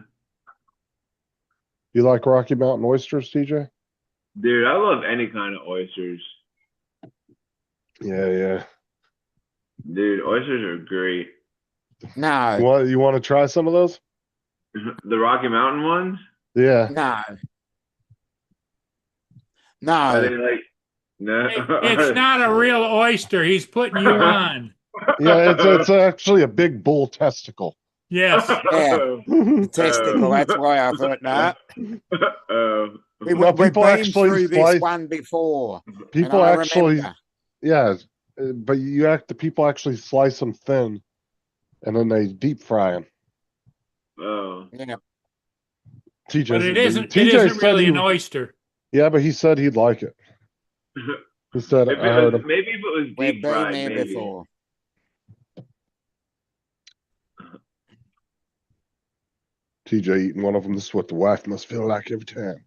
You like Rocky Mountain oysters, TJ? dude. I love any kind of oysters. Yeah. Dude, oysters are great. No. You want to try some of those? The Rocky Mountain ones? Yeah. No. Are they No. like no? It's not a real oyster. He's putting you on. Yeah, it's actually a big bull testicle. Yes. Yeah. The testicle. That's why I thought that. Oh. We, No, we've people been actually through this slice- one before. People I actually, remember. yeah, but the people actually slice them thin, and then they deep fry them. Oh. Yeah. TJ, But it isn't. It TJ isn't said really he, an oyster. yeah, but he said he'd like it. He said, If I it heard was, him. maybe if it was We've deep been fried, there maybe. before. TJ eating one of them. This is what the wife must feel like every time.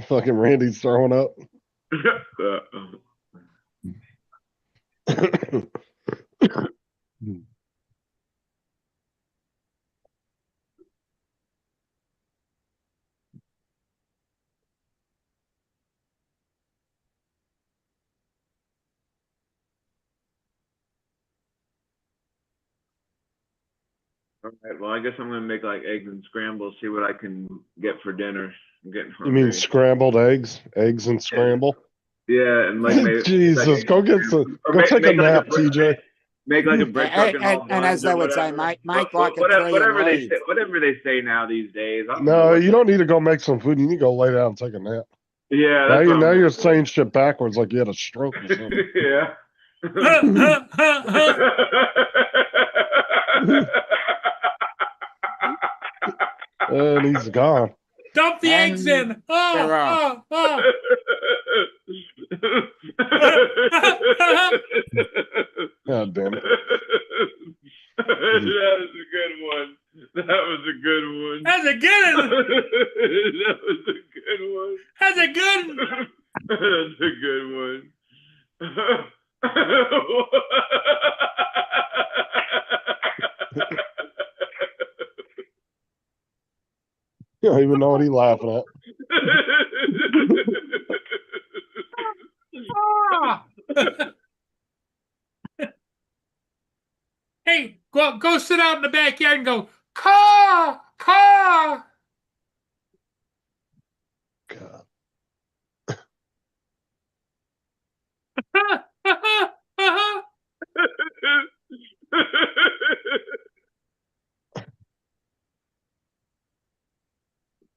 Fucking Randy's throwing up. All right, well, I guess I'm gonna make like eggs and scramble, see what I can get for dinner. I'm getting You mean hungry. scrambled eggs? Eggs and scramble? Yeah, and like maybe Jesus, go get some. or Go take a make like nap, TJ. Make like a brick truck And as they would say, make like a tree and whatever they leave. say, whatever they say now these days. I don't know No, what- you don't need to go make some food. You need to go lay down and take a nap. Yeah, Now that's you what now I'm you're doing. saying shit backwards like you had a stroke or something. Yeah. And he's gone. Dump the eggs in. Oh, oh, God damn it. That was a good one. That was a good one. That's a good one. That was a good one. That's a good one. That's a good one. You don't even know what he's laughing at. Ah. Hey, go sit out in the backyard and go, caw, caw. God.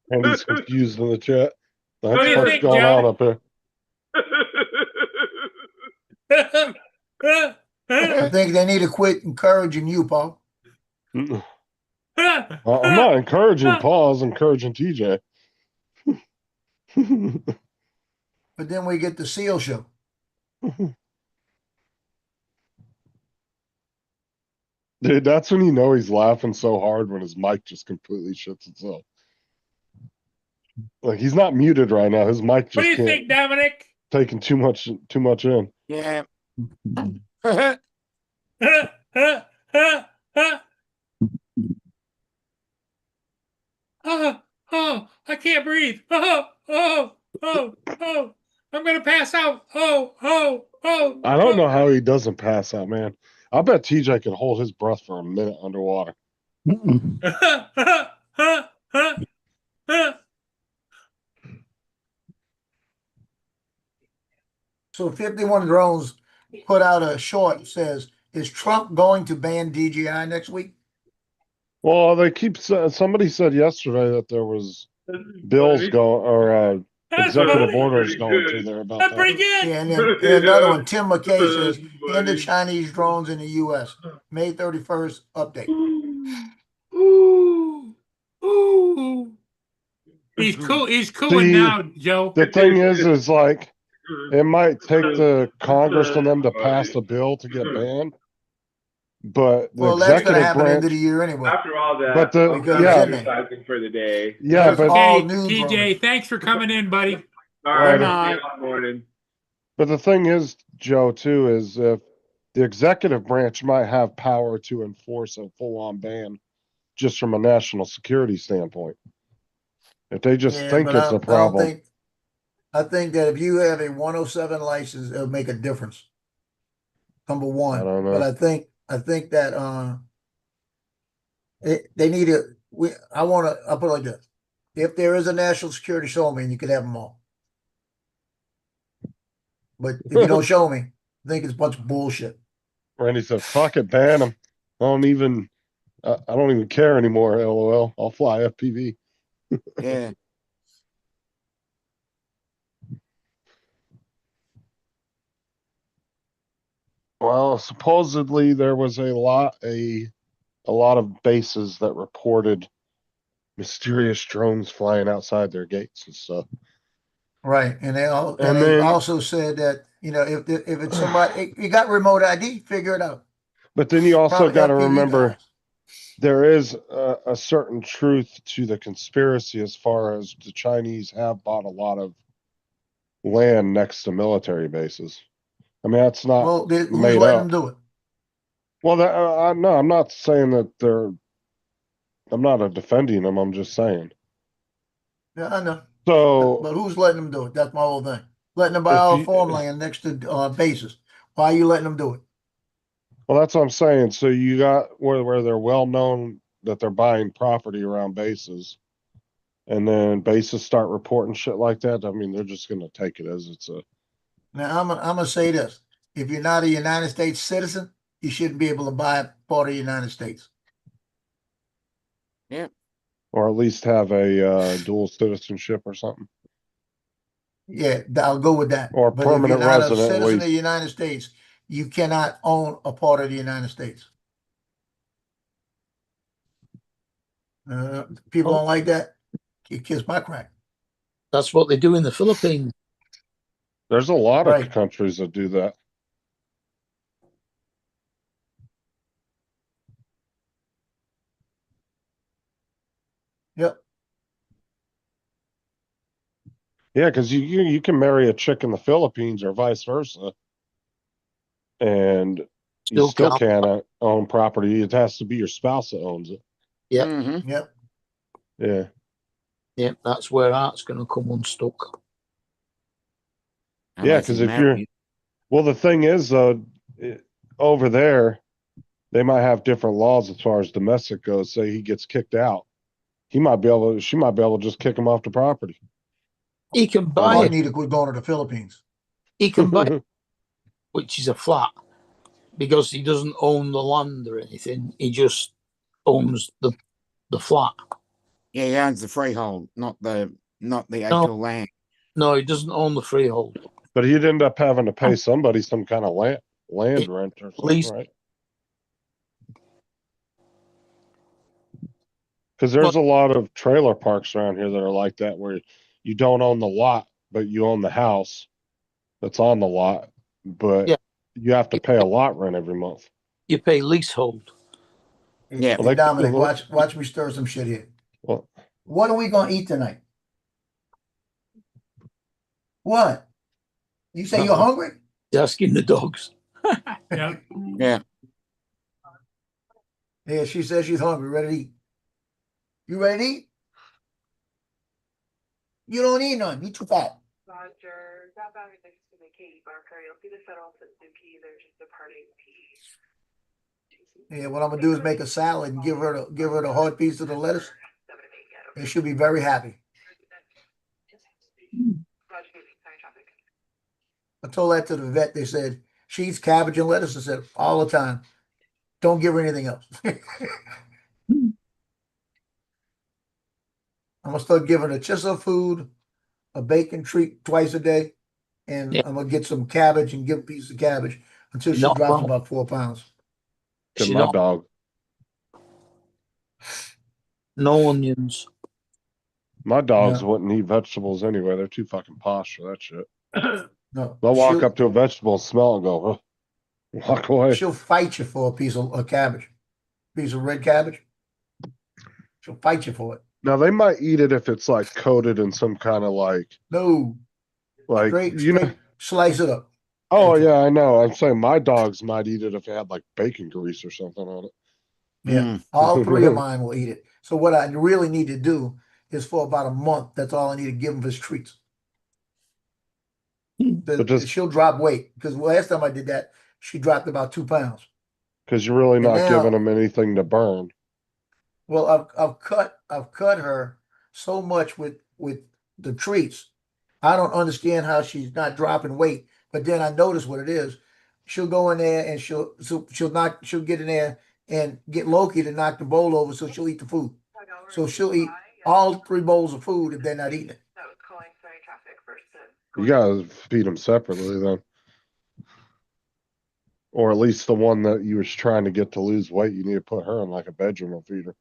And he's confused in the chat. What do That's you what's think, going Joe? on up here. I think they need to quit encouraging you, Paul. I'm not encouraging Paul, I was encouraging TJ. But then we get the seal show. Dude, that's when you know he's laughing so hard when his mic just completely shuts itself. Like he's not muted right now. His mic What do just you can't think, Dominic? taking too much in. Yeah. Oh, I can't breathe. Oh, I'm gonna pass out. Oh. I don't know how he doesn't pass out, man. I bet TJ can hold his breath for a minute underwater. So 51 Drones put out a short that says, is Trump going to ban DJI next week? Well, they keep somebody said yesterday that there was bills going or executive orders going through there about That's that. pretty good. Yeah, and then another one, Tim McKay says, end of Chinese drones in the U.S. May 31st update. Ooh. He's cool. He's cooling See, now, Joe. The thing is like it might take the Congress and them to pass a bill to get banned, but the Well, that's going to executive happen end branch. of the year anyway. After all that, But the- I'm done yeah. exercising for the day. Yeah, That's but all Hey, new TJ, drones. thanks for coming in, buddy. All right, Good I'll see night. you in the morning. But the thing is, Joe, too, is if the executive branch might have power to enforce a full-on ban just from a national security standpoint. If they just Yeah, think but it's I a don't problem. I think that if you have a 107 license, it'll make a difference. Number one. I don't know. But I think that they need to I'll put it like this. If there is a national security, show me and you can have them all. But if you don't show me, I think it's a bunch of bullshit. Randy said, "Fuck it, ban them. I don't even care anymore. LOL. I'll fly FPV." Yeah. Well, supposedly there was a lot of bases that reported mysterious drones flying outside their gates and stuff. Right, and they And they then- also said that if it's somebody, you got remote ID, figure it out. But then you also Probably got to FPV remember guys. there is a certain truth to the conspiracy as far as the Chinese have bought a lot of land next to military bases. I mean, that's not Well, who's made letting up. them do it? Well, no, I'm not saying that I'm not defending them. I'm just saying. Yeah, I know. So, But who's letting them do it? That's my whole thing. Letting them buy If all you- farmland next to bases. Why are you letting them do it? well, that's what I'm saying. So you got where they're well known that they're buying property around bases, and then bases start reporting shit like that. I mean, they're just gonna take it as it's a. Now I'm gonna say this: if you're not a United States citizen, you shouldn't be able to buy part of the United States. Or at least have a dual citizenship or something. Yeah, I'll go with that. Or But if you're permanent not a resident, at citizen of least. the United States, you cannot own a part of the United States. People don't like that. You kiss my crack. That's what they do in the Philippines. There's a lot Right. of countries that do that. Yep. Yeah, because you can marry a chick in the Philippines or vice versa, and you still can't own property. It has to be your spouse that owns it. Yep. Mm-hmm. Yep. Yeah. Yep. That's where art's going to come unstuck. Yeah, because if you're, well, the thing is though, over there, they might have different laws as far as domestic goes. Say he gets kicked out, she might be able to just kick him off the property. He can buy I it. need to quit going to the Philippines. He can buy it, which is a flat, because he doesn't own the land or anything. He just owns the flat. Yeah, he owns the freehold, not the actual land. No, he doesn't own the freehold. But he'd end up having to pay somebody some kind of land rent or something, least- right? Because there's a lot of trailer parks around here that are like that, where you don't own the lot, but you own the house that's on the lot, but Yeah. you have to pay a lot rent every month. You pay leasehold. Yeah. Well, Hey, Dominic, watch me stir some shit here. Well, What are we gonna eat tonight? What? You say you're hungry? He's asking the dogs. Yeah. Yeah. Yeah, she says she's hungry, ready to eat. You ready to eat? You don't eat none. You too fat. Roger, got back next to the Katie Barker. You'll see the federal Suzuki. They're just departing Yeah, what I'm gonna do is make a salad and give her the hard piece of the lettuce. And she'll be very happy. I told that to the vet. They said she eats cabbage and lettuce. I said all the time. Don't give her anything else. I'm gonna start giving her chisel food, a bacon treat twice a day, and I'm gonna get some cabbage and give a piece of cabbage until she Not drops wrong. about 4 pounds. to She my don't- dog. No onions. My dogs Yeah. wouldn't eat vegetables anyway. They're too fucking posh for that shit. No, They'll walk she'll- up to a vegetable, smell it, go, walk away. She'll fight you for a piece of cabbage, piece of red cabbage. She'll fight you for it. Now they might eat it if it's like coated in some kind of No, like you know. straight slice it up. Oh yeah, I know. I'm saying my dogs might eat it if it had like bacon grease or something on it. Yeah, all three of mine will eat it. So what I really need to do is for about a month. That's all I need to give them as treats. She'll drop weight because last time I did that, she dropped about 2 pounds. Because you're really And not now- giving them anything to burn. Well, I've cut her so much with the treats. I don't understand how she's not dropping weight. But then I notice what it is. she'll go in there and she'll get in there and get Loki to knock the bowl over so she'll eat the food. So she'll eat all 3 bowls of food if they're not eating it. That was calling sorry traffic versus. You gotta feed them separately then. Or at least the one that you was trying to get to lose weight, you need to put her in like a bedroom and feed her.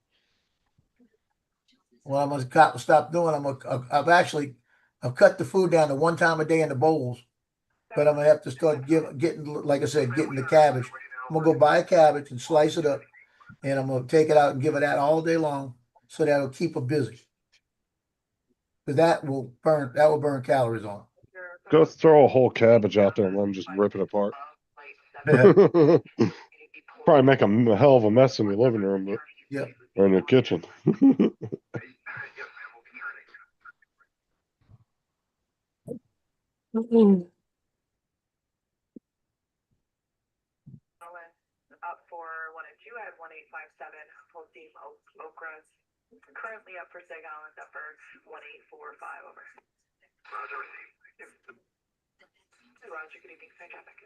What I'm gonna stop doing, I've cut the food down to 1 time a day in the bowls. But I'm gonna have to start getting, like I said, getting the cabbage. I'm gonna go buy a cabbage and slice it up, and I'm gonna take it out and give her that all day long, so that'll keep her busy. Because that will burn calories on. Go throw a whole cabbage out there and let them just rip it apart. Probably make a hell of a mess in your living room, but yeah, or in your kitchen. Up for 1 and 2. I have 1857. Full steam okras. Currently up for Saigon is up for 1845 over. Roger, good evening. Sorry traffic.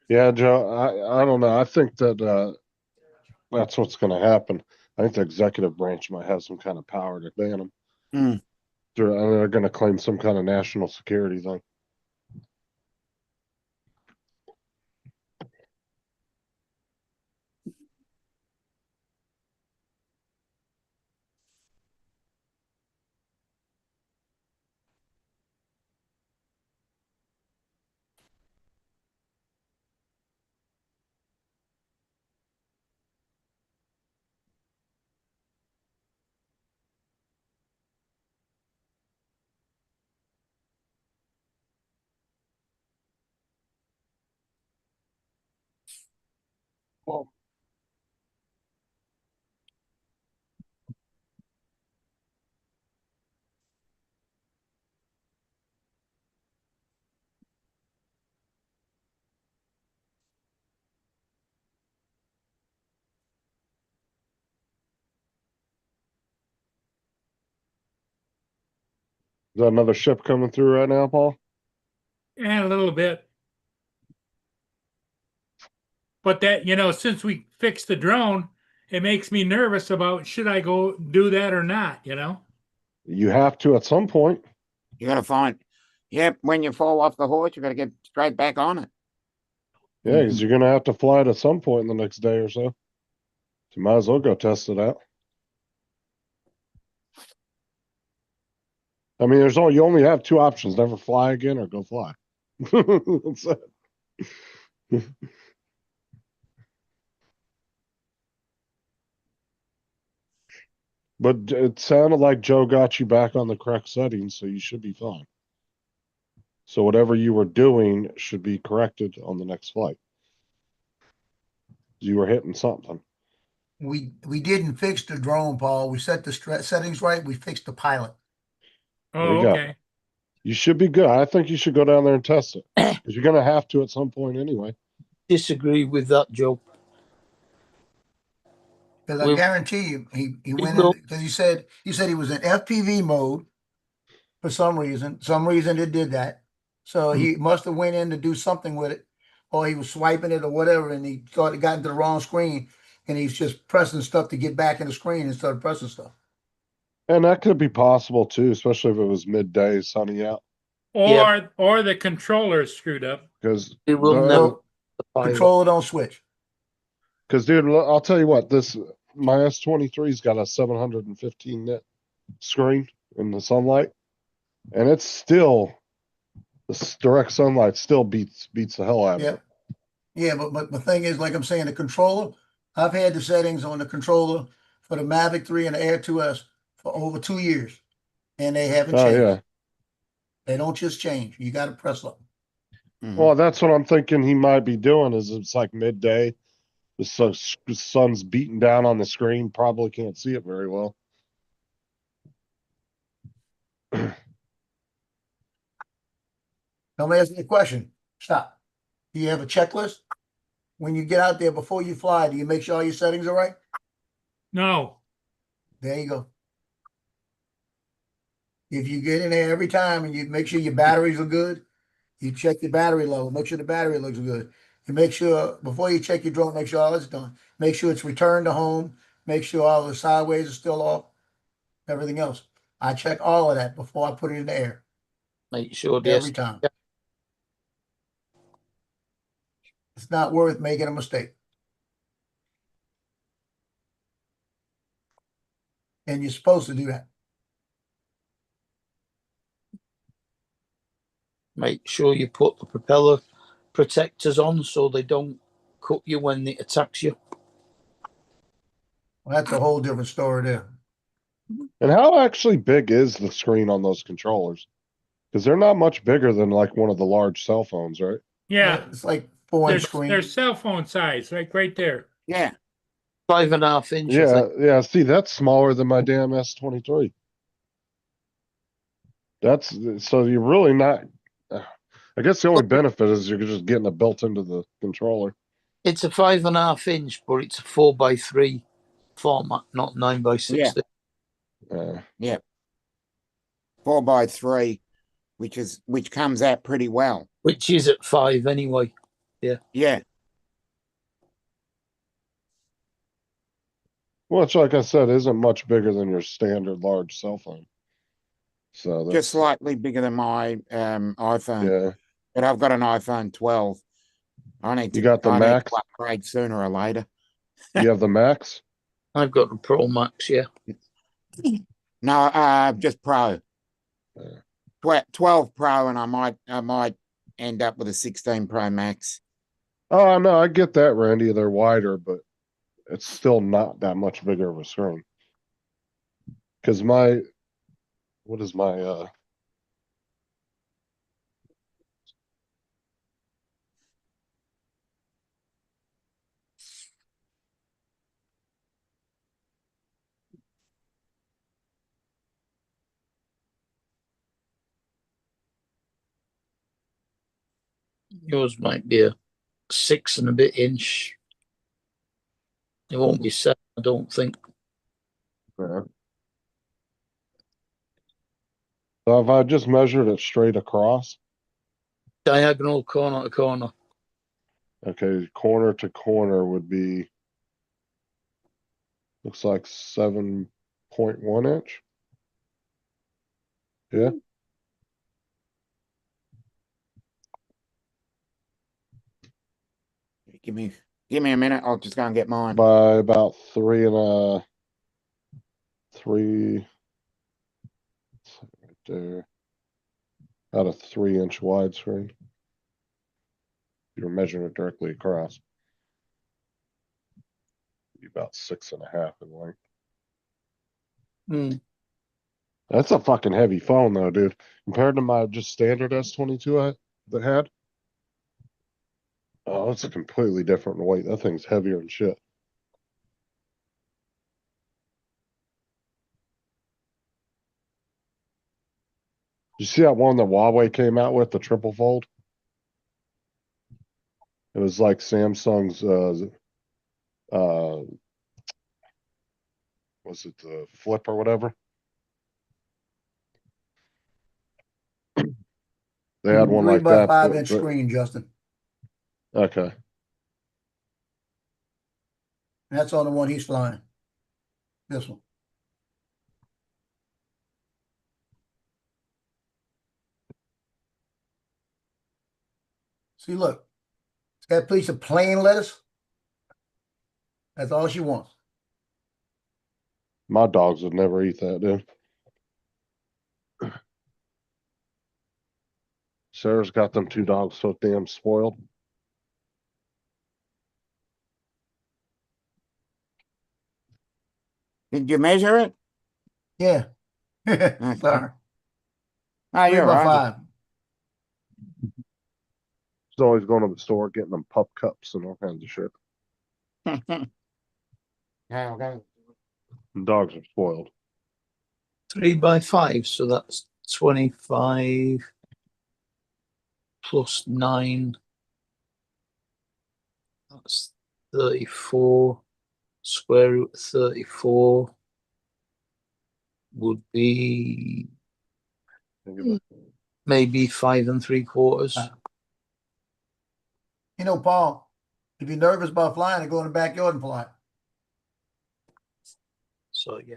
Yeah, Joe, I don't know. I think that that's what's gonna happen. I think the executive branch might have some kind of power to ban them. Mm. They're gonna claim some kind of national security thing. Well, is that another ship coming through right now, Paul? And a little bit. But that, since we fixed the drone, it makes me nervous about should I go do that or not, You have to at some point. You gotta find. Yep, when you fall off the horse, you gotta get straight back on it. Yeah, because you're gonna have to fly it at some point in the next day or so. So you might as well go test it out. I mean, you only have 2 options: never fly again or go fly. That's it. But it sounded like Joe got you back on the correct settings, so you should be fine. So whatever you were doing should be corrected on the next flight. You were hitting something. we didn't fix the drone, Paul. We set the settings right. We fixed the pilot. Oh, There you okay. You should be good. I think you should go down there and test it. Because you're gonna have to at some point anyway. Disagree with that, Joe. Because I Well, guarantee you, he went will. in because he said he was in FPV mode for some reason. Some reason it did that. So he must have went in to do something with it, or he was swiping it or whatever, and he got into the wrong screen, and he's just pressing stuff to get back in the screen instead of pressing stuff. And that could be possible too, especially if it was midday, sunny out. Or the controller is screwed up. Because It will No, controller don't switch. Because dude, I'll tell you what, my S23's got a 715 nit screen in the sunlight, and it's still the direct sunlight still beats the hell out of it. Yeah, but the thing is, like I'm saying, the controller, I've had the settings on the controller for the Mavic 3 and the Air 2S for over 2 years, and they haven't Oh changed. yeah. They don't just change. You got to press them. Well, that's what I'm thinking he might be doing. Is it's like midday, the sun's beating down on the screen. Probably can't see it very well. Let me ask you a question. Stop. Do you have a checklist? When you get out there before you fly, do you make sure all your settings are right? No. There you go. If you get in there every time and you make sure your batteries are good, you check your battery level, make sure the battery looks good. You make sure before you check your drone, make sure all it's done. Make sure it's returned to home. Make sure all the sideways are still off. Everything else. I check all of that before I put it in the air. Make sure Every time. It's not worth making a mistake. And you're supposed to do that. Make sure you put the propeller protectors on so they don't cut you when it attacks you. Well, that's a whole different story there. And how actually big is the screen on those controllers? Because they're not much bigger than like one of the large cell phones, right? Yeah. It's like 4-inch They're screen. cell phone size, like right there. Yeah. 5.5 inches. Yeah. See, that's smaller than my damn S23. That's so you're really not. I guess the only benefit is you're just getting it built into the controller. It's a 5.5 inch, but it's a 4x3 format, not 9x60. Yeah. 4x3, which comes out pretty well. Which is at 5 anyway. Yeah. Yeah. Which, like I said, isn't much bigger than your standard large cell phone. So that's Just slightly bigger than my iPhone. Yeah. But I've got an iPhone 12. I need to, You got the I need Max? to upgrade sooner or later. You have the Max? I've got the Pro Max, yeah. No, just Pro. 12 Pro, and I might end up with a 16 Pro Max. Oh no, I get that, Randy. They're wider, but it's still not that much bigger of a screen. Because what is my Yours might be a 6 and a bit inch. It won't be 7, I don't think. So if I just measured it straight across, Diagonal corner to corner. okay, corner to corner would be looks like 7.1 inch. Yeah. Give me a minute. I'll just go and get mine. By about 3 right there. About a 3-inch widescreen. You're measuring it directly across. Be about 6.5 in length. That's a fucking heavy phone though, dude. Compared to my just standard S22 that had. Oh, it's a completely different weight. That thing's heavier than shit. You see that one that Huawei came out with, the triple fold? It was like Samsung's was it the Flip or whatever? They had one 3 like by that. 5-inch screen, Justin. Okay. That's on the one he's flying. This one. See, look. It's got a piece of plain lettuce. That's all she wants. My dogs would never eat that, dude. Sarah's got them 2 dogs so damn spoiled. Did you measure it? Yeah. Sorry. Oh, 3 you're by right. 5. He's always going to the store getting them pup cups and all kinds of shit. Yeah, okay. And dogs are spoiled. 3 by 5, so that's 25 plus 9. That's 34. Square root of 34 would be maybe 5 3/4. You know, Paul, if you're nervous about flying, go in the backyard and fly. So yeah.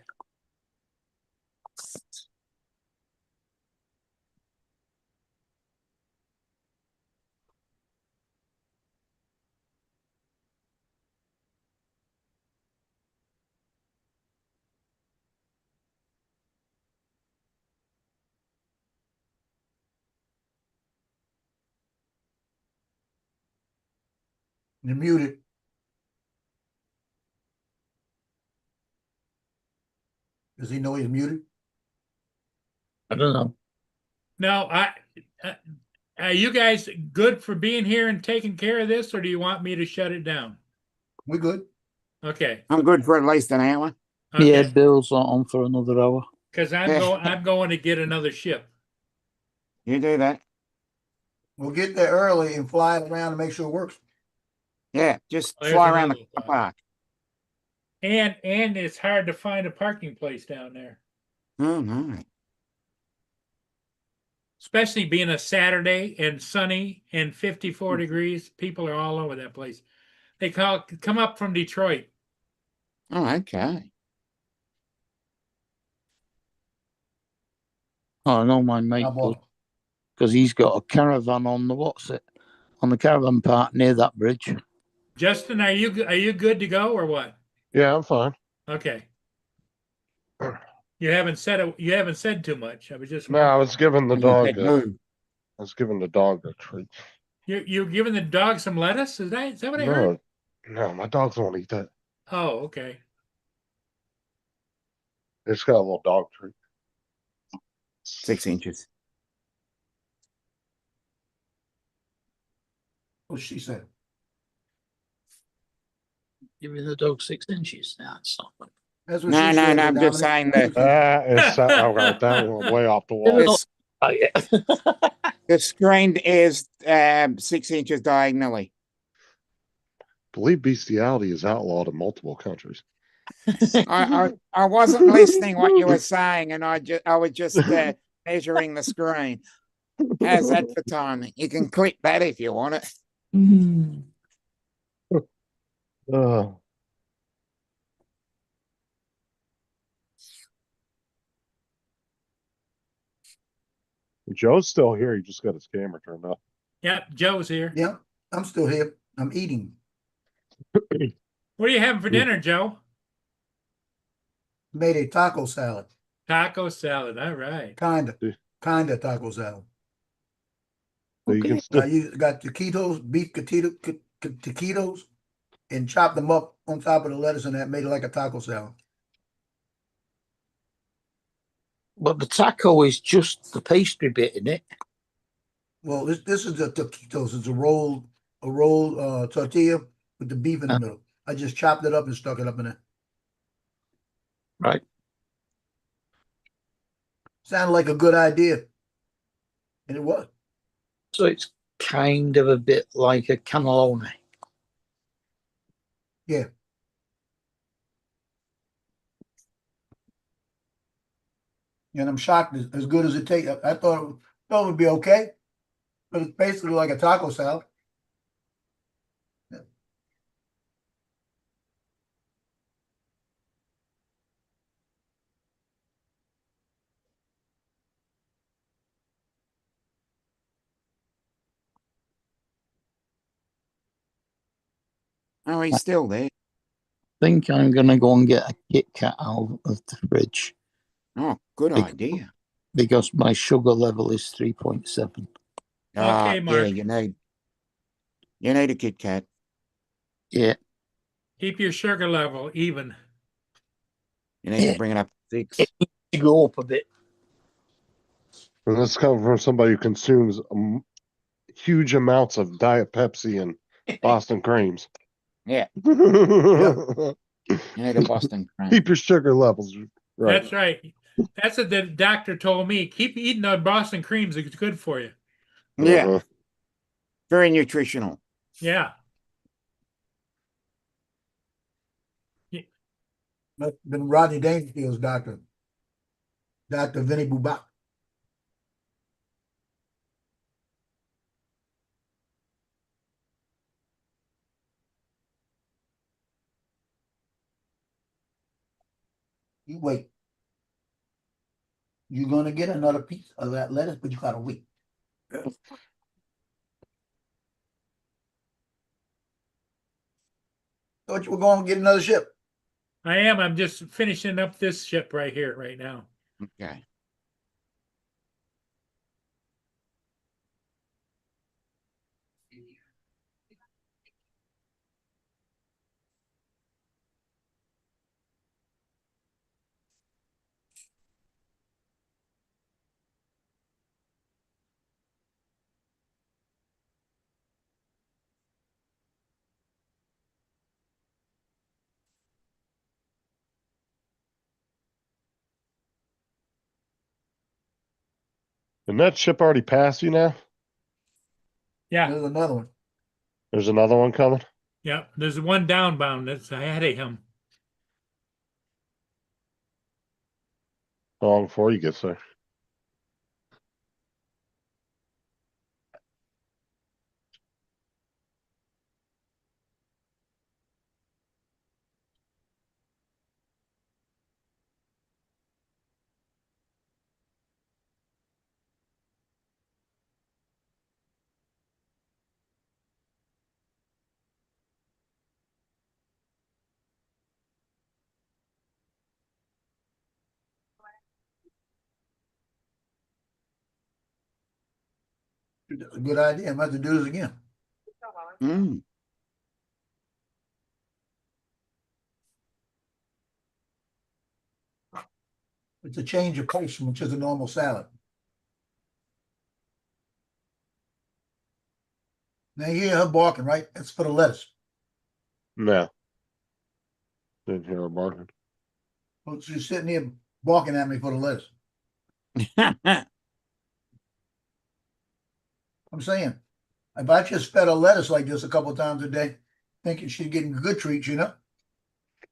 You're muted. Does he know he's muted? I don't know. Now, are you guys good for being here and taking care of this, or do you want me to shut it down? We good. Okay. I'm good for at least an hour. Yeah, Bill's on for another hour. Because I'm going to get another ship. You do that. We'll get there early and fly it around and make sure it works. Yeah, just There's fly around the another car thought. park. And it's hard to find a parking place down there, Oh, no. especially being a Saturday and sunny and 54 degrees. People are all over that place. They come up from Detroit. Oh, okay. Oh, I know my mate does, because he's got a caravan on the caravan park near that bridge. Justin, are you good to go or what? Yeah, I'm fine. Okay. You haven't said too much. I was just No, I was giving the dog move. I was giving the dog a treat. You're giving the dog some lettuce? Is that what I heard? No, my dogs won't eat that. Oh, okay. It's got a little dog treat. 6 inches. What she said. Giving the dog 6 inches. That's not. That's what No, she no, said. no. I'm just saying that That is all right. That went way off the wall. this, Oh, yeah. the screen is 6 inches diagonally. I believe bestiality is outlawed in multiple countries. I wasn't listening what you were saying, and I was just measuring the screen. How's that for timing? You can click that if you want it. Joe's still here. He just got his camera turned off. Yeah, Joe's here. Yeah, I'm still here. I'm eating. What are you having for dinner, Joe? Made a taco salad. Taco salad. All right. Kinda taco salad. So you can still You got taquitos, beef taquitos, and chopped them up on top of the lettuce, and that made it like a taco salad. But the taco is just the pastry bit in it. Well, this is the taquitos. It's a rolled tortilla with the beef in the middle. I just chopped it up and stuck it up in it. Right. Sounded like a good idea, and it was. So it's kind of a bit like a cannelloni. Yeah. And I'm shocked as good as it tastes. I thought it would be okay, but it's basically like a taco salad. Oh, he's still there. I think I'm going to go and get a Kit Kat out of the fridge. Oh, good idea. Because my sugar level is 3.7. Okay, Mark. Yeah, you need a Kit Kat. Yeah. Keep your sugar level even. You need to bring it up to 6. To go up a bit. And this comes from somebody who consumes huge amounts of Diet Pepsi and Boston creams. Yeah. Keep You need a Boston cream. your sugar levels right. That's right. That's what the doctor told me. Keep eating the Boston creams. It's good for you. Yeah. Uh-huh. Very nutritional. Yeah. That's been Rodney Dangerfield's doctor. Dr. Vinny Bubak. You wait. You're gonna get another piece of that lettuce, but you gotta wait. Thought you were gonna get another ship. I am. I'm just finishing up this ship right here, right now. Okay. Didn't that ship already pass you now? Yeah. There's another one. There's another one coming. Yeah. There's one downbound that's ahead of him. How long before he gets there? That's a good idea. I'm about to do this again. Mm. It's a change of pace from just a normal salad. Now you hear her barking, right? That's for the lettuce. No. Didn't hear her barking. Well, she's sitting here barking at me for the lettuce. I'm saying, if I just fed her lettuce like this a couple times a day, thinking she's getting good treats,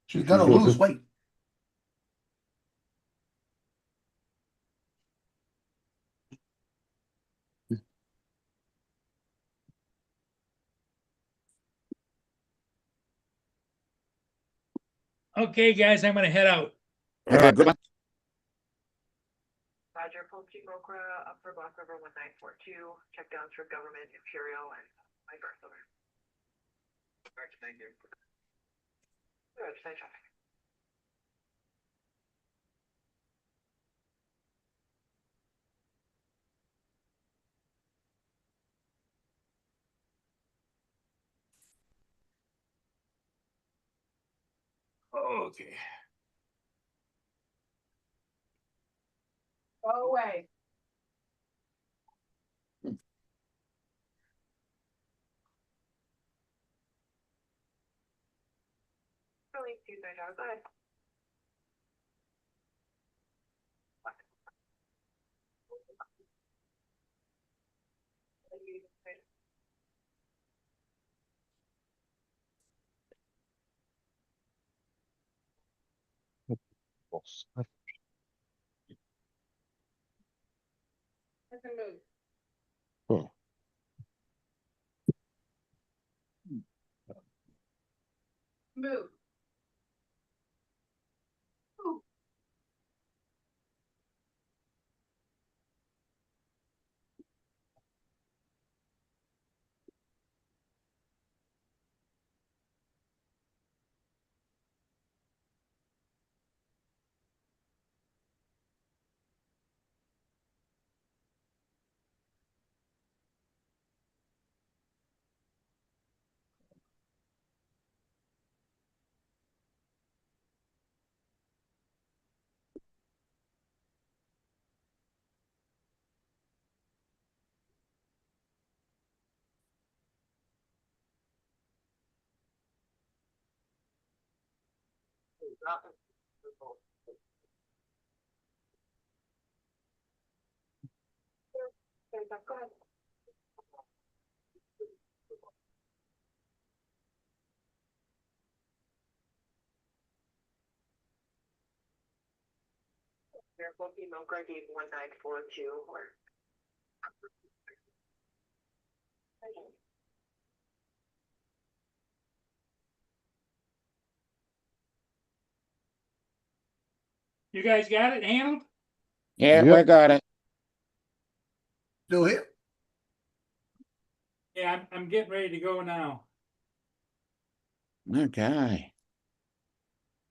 she's gonna lose weight. Okay, guys, I'm gonna head out. Okay, good luck. Roger, Polsky Okra, up for Black River 1942, check downs for Government, Imperial, and my birth over. Alright, thank you. Good, stay traffic. Okay. Go away. Really, Tuesday, Joe, go ahead. Huh. Move. Go ahead. Miracle female Greggy 1942 or You guys got it handled? Yeah, Yep. we got it. Still here? Yeah, I'm getting ready to go now. Okay.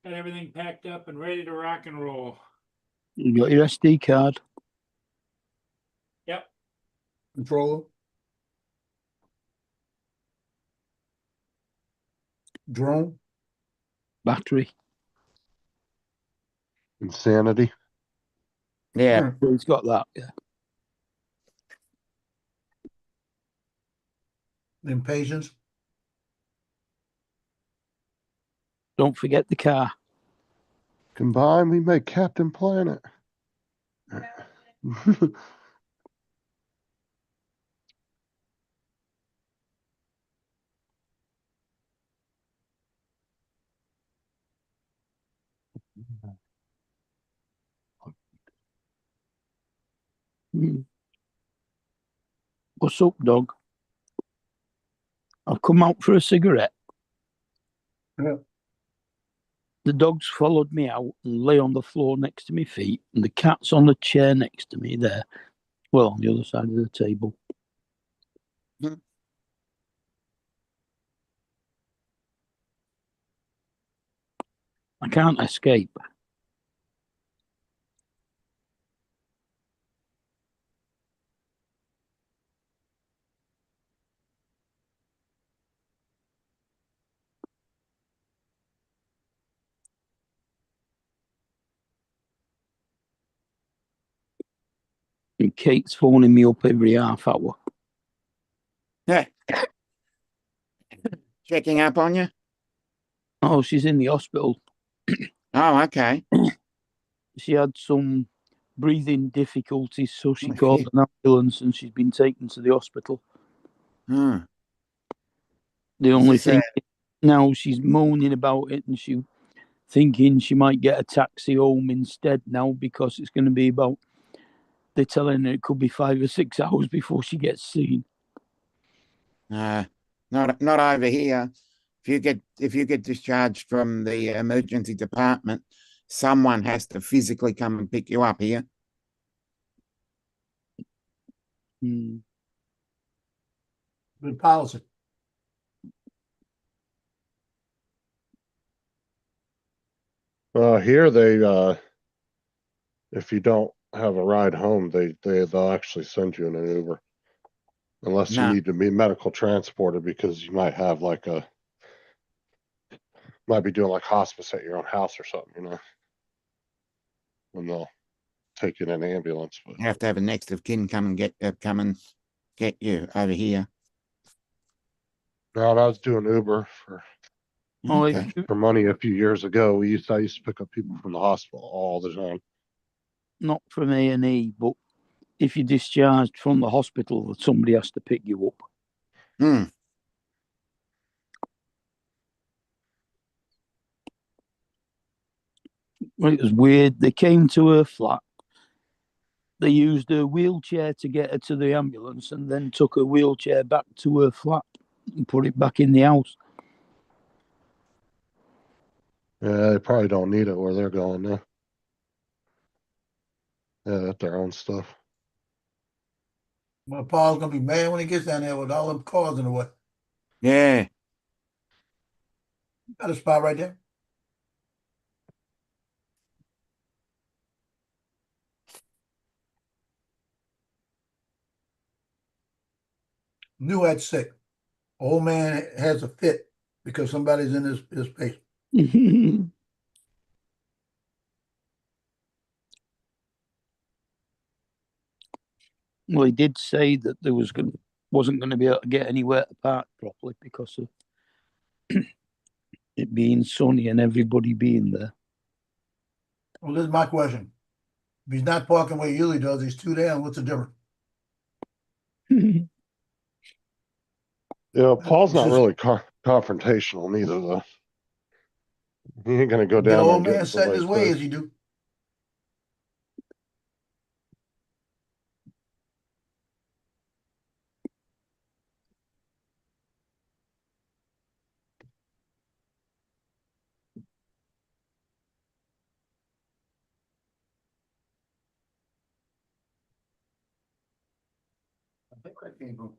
Got everything packed up and ready to rock and roll. You got your SD card, Yep. Controller. Drone. battery. Insanity. Yeah. So he's got that. Yeah. Impatience. Don't forget the car. Combined, we make Captain Planet. Hmm. What's up, dog? I've come out for a cigarette. Yeah. The dog's followed me out and lay on the floor next to my feet, and the cat's on the chair next to me there. Well, on the other side of the table. Hmm. I can't escape. And Kate's phoning me up every half hour. Yeah. Checking up on you? Oh, she's in the hospital. Oh, okay. She had some breathing difficulties, so she called an ambulance and she's been taken to the hospital. Hmm. The only She thing now she's moaning about it and she thinking she might get a taxi home instead now because it's going to be about, they're telling her it could be 5 or 6 hours before she gets seen. Not over here. If you get discharged from the emergency department, someone has to physically come and pick you up here. Hmm. Good policy. Here they if you don't have a ride home, they'll actually send you in an Uber. Unless you No. need to be medical transported because you might have might be doing like hospice at your own house or something, you know. And they'll take you in an ambulance. But You have to have a next of kin come and get you over here. no, I was doing Uber for Oh, Okay. money a few years ago. I used to pick up people from the hospital all the time. not from A&E, but if you're discharged from the hospital, somebody has to pick you up. Hmm. Well, it was weird. They came to her flat. They used her wheelchair to get her to the ambulance and then took her wheelchair back to her flat and put it back in the house. Yeah, they probably don't need it where they're going now. Yeah, that's their own stuff. My Paul's gonna be mad when he gets down there with all them cars in the way. Yeah. Got a spot right there. New at sick. Old man has a fit because somebody's in his face. Well, he did say that there wasn't going to be able to get anywhere to park properly because of it being sunny and everybody being there. Well, this is my question. If he's not parking where he usually does, he's two down, what's the difference? Yeah, Paul's not Just- really confrontational neither, though. He ain't gonna go Get down there old and get man set in his somebody ways, pissed. you do. I think I came from.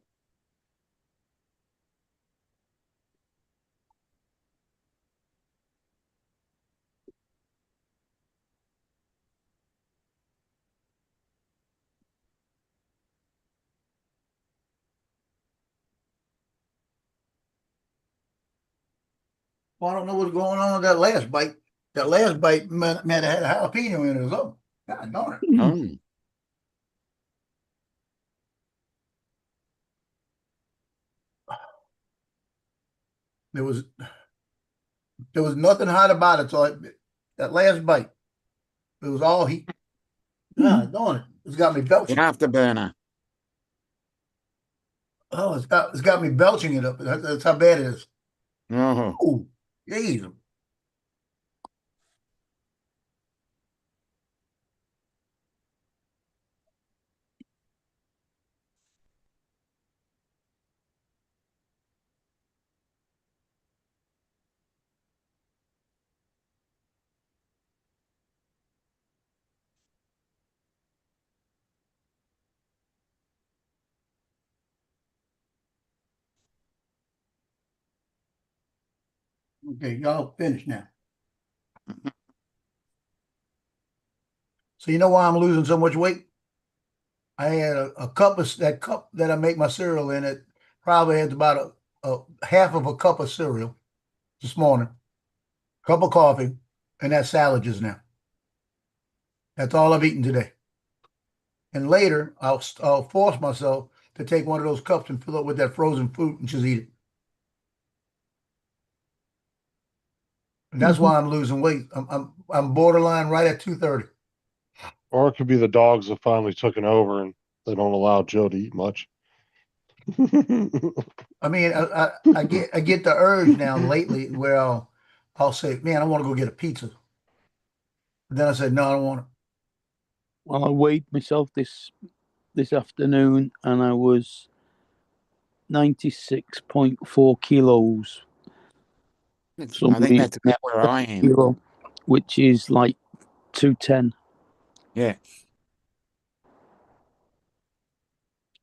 Well, I don't know what's going on with that last bite. That last bite might have had a jalapeno in it or something. God darn it. Oh, There was nothing hot about it. So that last bite, it was all heat. God darn it. It's got me belching. get off the burner. Oh, it's got me belching it up. That's how bad it is. Oh, Oh, jeez. Okay, y'all finished now. So you know why I'm losing so much weight? I had a cup of that cup that I make my cereal in. It probably has about a half of a cup of cereal this morning, cup of coffee, and that salad just now. That's all I've eaten today. And later, I'll force myself to take one of those cups and fill it with that frozen fruit and just eat it. And that's why I'm losing weight. I'm borderline right at 230. Or it could be the dogs have finally taken over and they don't allow Joe to eat much. I mean, I get the urge now lately where I'll say, man, I want to go get a pizza. But then I said, no, I don't want it. Well, I weighed myself this afternoon, and I was 96.4 kilos. I think that's about where I am. Kilo, which is like 210. Yeah.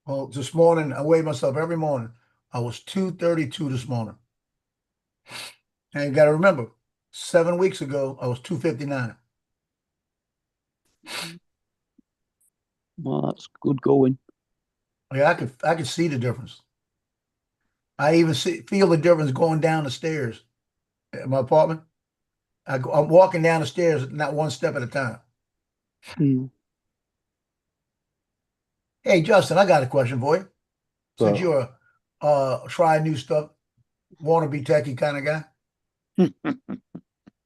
Well, this morning I weigh myself every morning. I was 232 this morning. And you got to remember, 7 weeks ago I was 259. Well, that's good going. Yeah, I could see the difference. I even feel the difference going down the stairs at my apartment. I'm walking down the stairs, not one step at a time. Mm. Hey, Justin, I got a question for you. Since So- you're try new stuff, want to be techie kind of guy.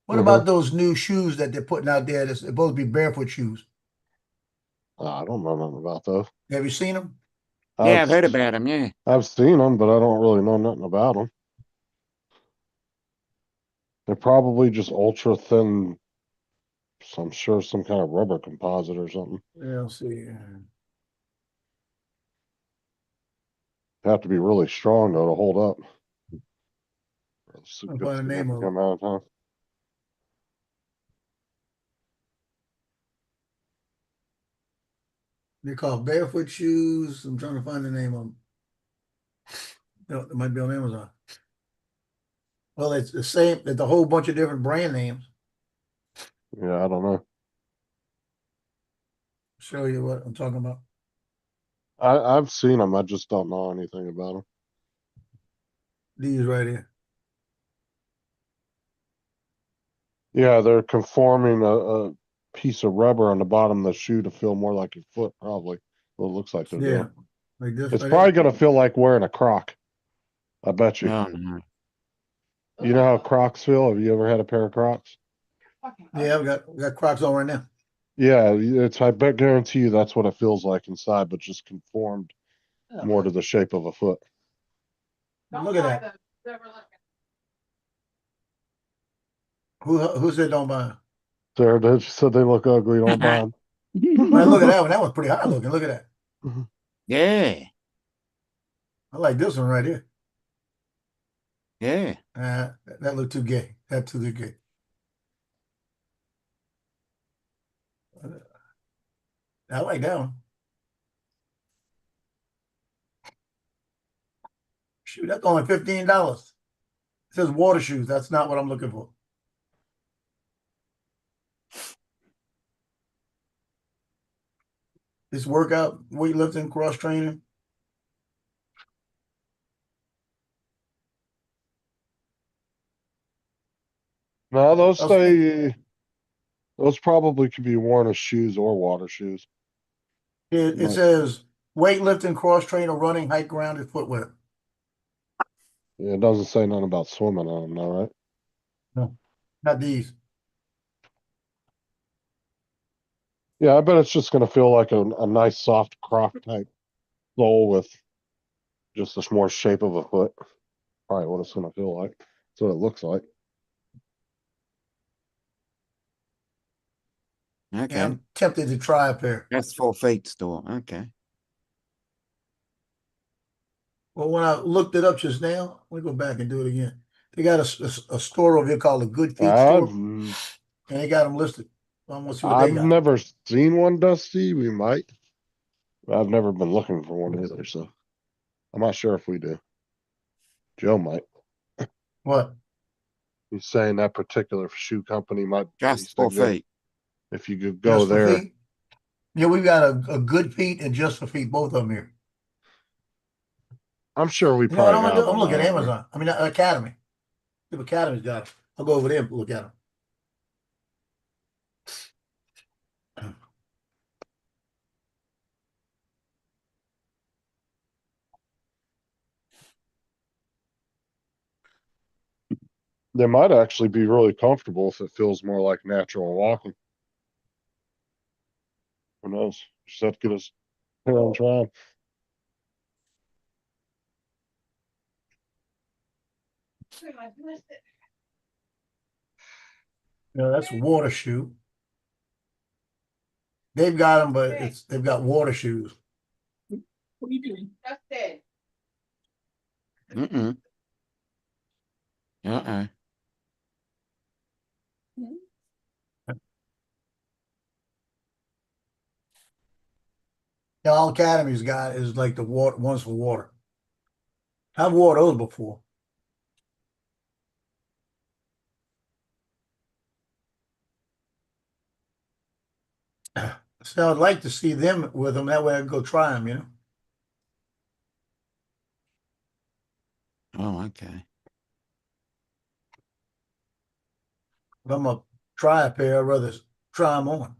What about those new shoes that they're putting out there? That's supposed to be barefoot shoes. I don't know nothing about those. Have you seen them? Yeah, I've heard about them. Yeah. I've seen them, but I don't really know nothing about them. They're probably just ultra thin. So I'm sure some kind of rubber composite or something. Yeah, I'll see. Have to be really strong though to hold up. I'll find the name of it. Come out of time. They're called barefoot shoes. I'm trying to find the name of them. No, it might be on Amazon. Well, it's the same. It's a whole bunch of different brand names. Yeah, I don't know. Show you what I'm talking about. I've seen them. I just don't know anything about them. These right here. Yeah, they're conforming a piece of rubber on the bottom of the shoe to feel more like your foot, probably. Well, it looks like they're Yeah, doing. like this. It's right probably here. gonna feel like wearing a Croc. I bet you. Oh, no. You know how Crocs feel? Have you ever had a pair of Crocs? Yeah, we got Crocs on right now. Yeah, it's, I bet guarantee you that's what it feels like inside, but just conformed more to the shape of a foot. Look at that. Who said don't buy 'em? There, they said they look ugly, don't buy 'em. Man, look at that one. That one's pretty high looking. Look at that. Yeah, I like this one right here. yeah. That look too gay. That too gay. I like that one. Shoot, that's only $15. It says water shoes. That's not what I'm looking for. This workout, weightlifting, cross training. No, those Those- stay. Those probably could be worn as shoes or water shoes. It Right. says weightlifting, cross trainer, running, hike, grounded footwear. Yeah, it doesn't say nothing about swimming on them, though, right? No, not these. Yeah, I bet it's just gonna feel like a nice soft Croc type sole with just a more shape of a foot. Probably what it's gonna feel like. That's what it looks like. Okay, Yeah, I'm tempted to try a pair. that's 4 feet store. Okay. Well, when I looked it up just now, let me go back and do it again. They got a store over here called a Good Feet store, and they got them listed. I want to see what I've they got. never seen one, Dusty. We might. But I've never been looking for one either, so I'm not sure if we do. Joe might. What? He's saying that particular shoe company might. Just he's 4 thinking feet. if you could go Just for there. feet? Yeah, we've got a Good Feet and Just for Feet, both of them here. I'm sure we You know what probably I'm gonna have do? I'm them looking at out there. Amazon. I mean, Academy. If Academy's got them, I'll go over there and look at them. They might actually be really comfortable if it feels more like natural walking. Who knows? Just have to get us here on try. You know, that's a water shoe. They've got them, but they've got water shoes. What are you doing? Mm-mm. Uh-uh. Yeah, all Academy's got is like the water ones for water. I've wore those before. So I'd like to see them with them. That way I can go try them, you know? Oh, okay. If I'm gonna try a pair, I'd rather try them on.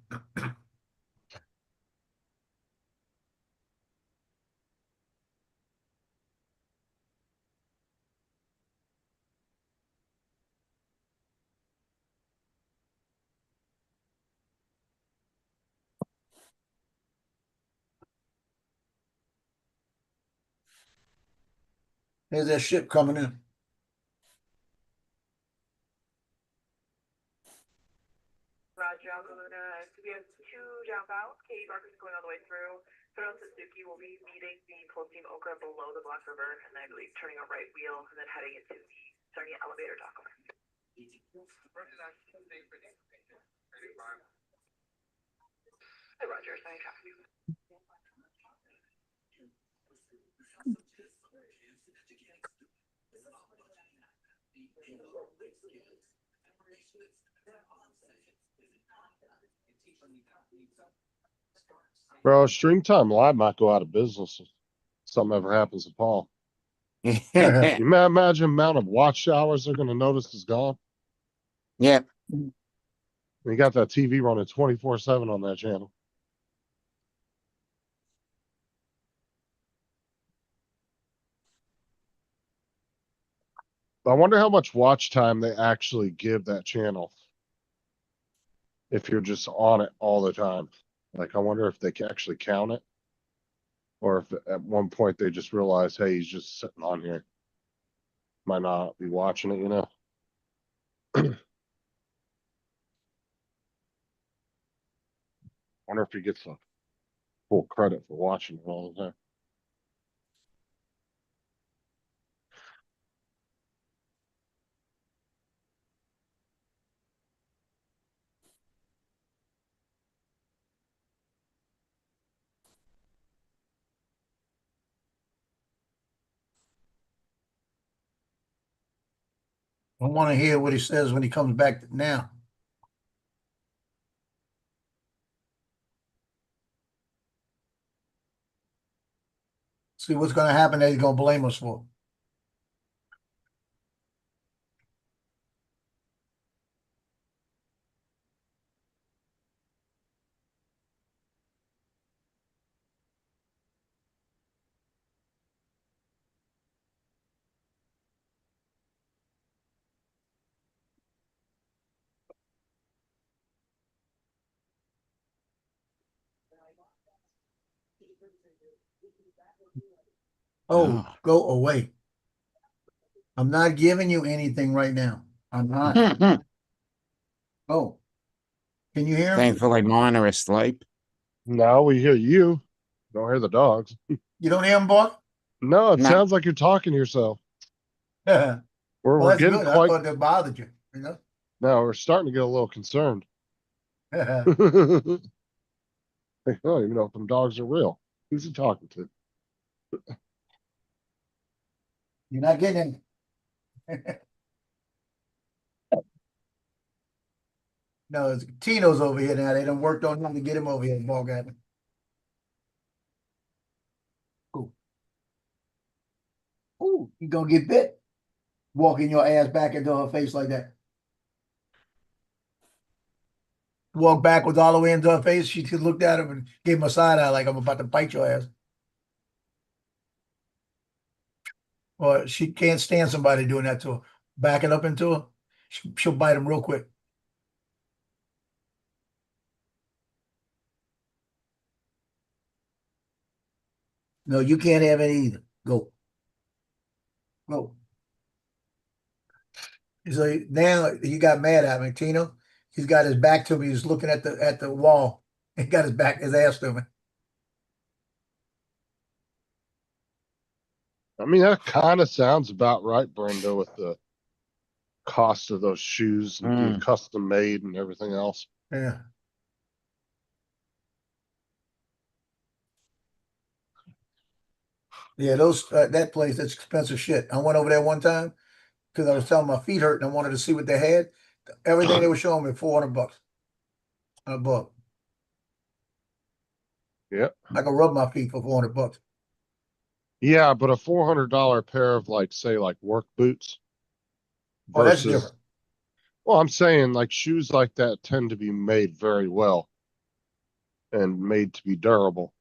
There's that ship coming in. Roger, I'm gonna, so we have 2 jump out. Katie Barker's going all the way through. Federal Suzuki will be meeting the Cold Steam Okra below the Black River, and then I believe turning a right wheel and then heading into the Sarnia elevator dock. Hi, Roger. Sorry, traffic. Bro, Stream Time Live might go out of business if something ever happens to Paul. You imagine the amount of watch hours they're gonna notice is gone. Yeah. You got that TV running 24/7 on that channel. I wonder how much watch time they actually give that channel. if you're just on it all the time. Like, I wonder if they can actually count it. Or if at one point they just realize, hey, he's just sitting on here. Might not be watching it, you know? Wonder if he gets the full credit for watching it all the time. I want to hear what he says when he comes back now. See what's going to happen that he's going to blame us for. Oh, go away. I'm not giving you anything right now. I'm not. Oh, can you hear him? Thankfully, mine are asleep. Now we hear you. Don't hear the dogs. You don't hear him bark? No, it No. sounds like you're talking to yourself. Yeah. We're, Well, we're that's getting good. I quite. thought that bothered you. You know? No, we're starting to get a little concerned. You're I don't even know if them dogs are real. Who's he talking to? not getting him. No, it's Tino's over here now. They done worked on him to get him over here and ball at me. Cool. Ooh, you gonna get bit. Walking your ass back into her face like that. Walk backwards all the way into her face. She just looked at him and gave him a side eye like I'm about to bite your ass. Or she can't stand somebody doing that to her. Backing up into her. She'll bite him real quick. No, you can't have it either. Go. Go. So now he got mad at me, Tino. He's got his back to me. He's looking at the wall. He got his ass to me. I mean, that kind of sounds about right, Brenda, with the cost of those shoes and being custom made and everything else. Yeah. Yeah, those that place, that's expensive shit. I went over there one time because I was telling my feet hurt and I wanted to see what they had. Everything they were showing me, $400 on a buck. Yep. I could rub my feet for $400. Yeah, but a $400 pair of say work boots Oh, that's versus, different. well, I'm saying like shoes like that tend to be made very well and made to be durable.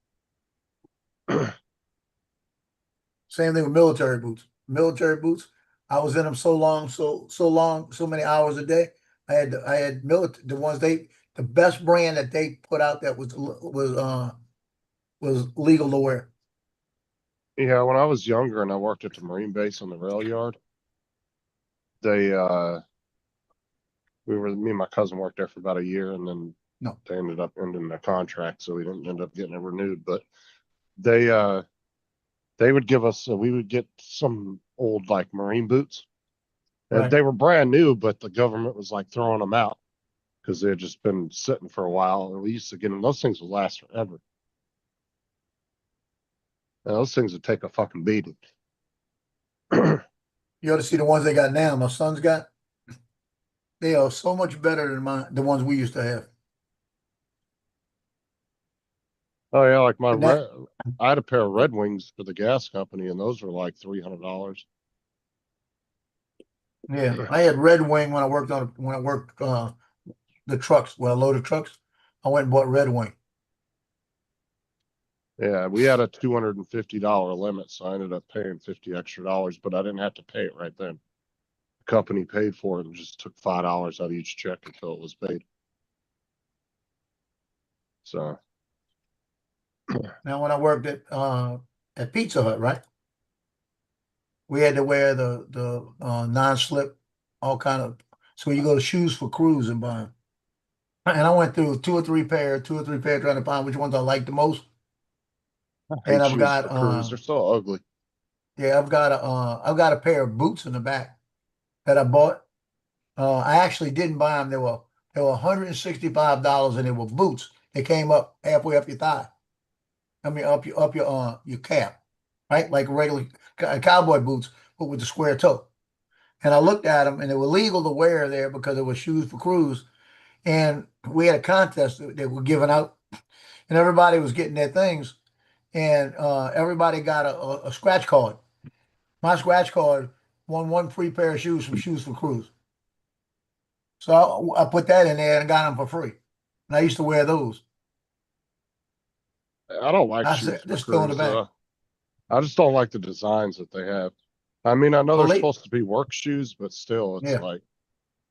Same thing with military boots. Military boots, I was in them so long, so many hours a day. I had the ones the best brand that they put out that was legal to wear. Yeah, when I was younger and I worked at the Marine base on the rail yard, me and my cousin worked there for about a year, and then they ended up ending the contract, so we didn't end up getting it renewed. But they would give us, we would get some old Marine boots, and Right. they were brand new, but the government was throwing them out because they had just been sitting for a while. And we used to get them; those things would last forever. And those things would take a fucking beating. You ought to see the ones they got now. My son's got. They are so much better than the ones we used to have. Oh yeah, And that- I had a pair of Red Wings for the gas company, and those were like $300. Yeah, I had Red Wing when I worked the trucks. When I loaded trucks, I went and bought Red Wing. Yeah, we had a $250 limit, so I ended up paying $50 extra, but I didn't have to pay it right then. The company paid for it and just took $5 out of each check until it was paid. So Now, when I worked at Pizza Hut, right? We had to wear the non-slip, all kind of. So you go to Shoes for Cruise and buy 'em. And I went through two or three pair, trying to find which ones I liked the most. I And hate I've shoes got for Cruise. They're so ugly. yeah, I've got a pair of boots in the back that I bought. I actually didn't buy them. They were $165 and they were boots. They came up halfway up your thigh. I mean up your calf, right? Like regular cowboy boots, but with the square toe. And I looked at them and they were legal to wear there because it was Shoes for Cruise. And we had a contest that they were giving out, and everybody was getting their things, and everybody got a scratch card. My scratch card won one free pair of shoes from Shoes for Cruise. So I put that in there and got them for free. And I used to wear those. I don't like I shoes said, for just throw in the Cruise. back. I just don't like the designs that they have. I mean, I know Well, they're supposed to be work shoes, but still, it's Yeah. like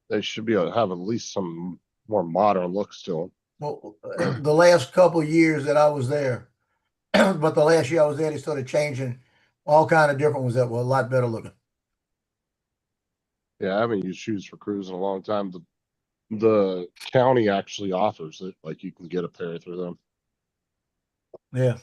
they should be able to have at least some more modern looks to them. Well, the last couple of years that I was there, but the last year I was there, they started changing all kind of different ones that were a lot better looking. Yeah, I haven't used Shoes for Cruise in a long time. The county actually offers it, like you can get a pair through them. Yeah.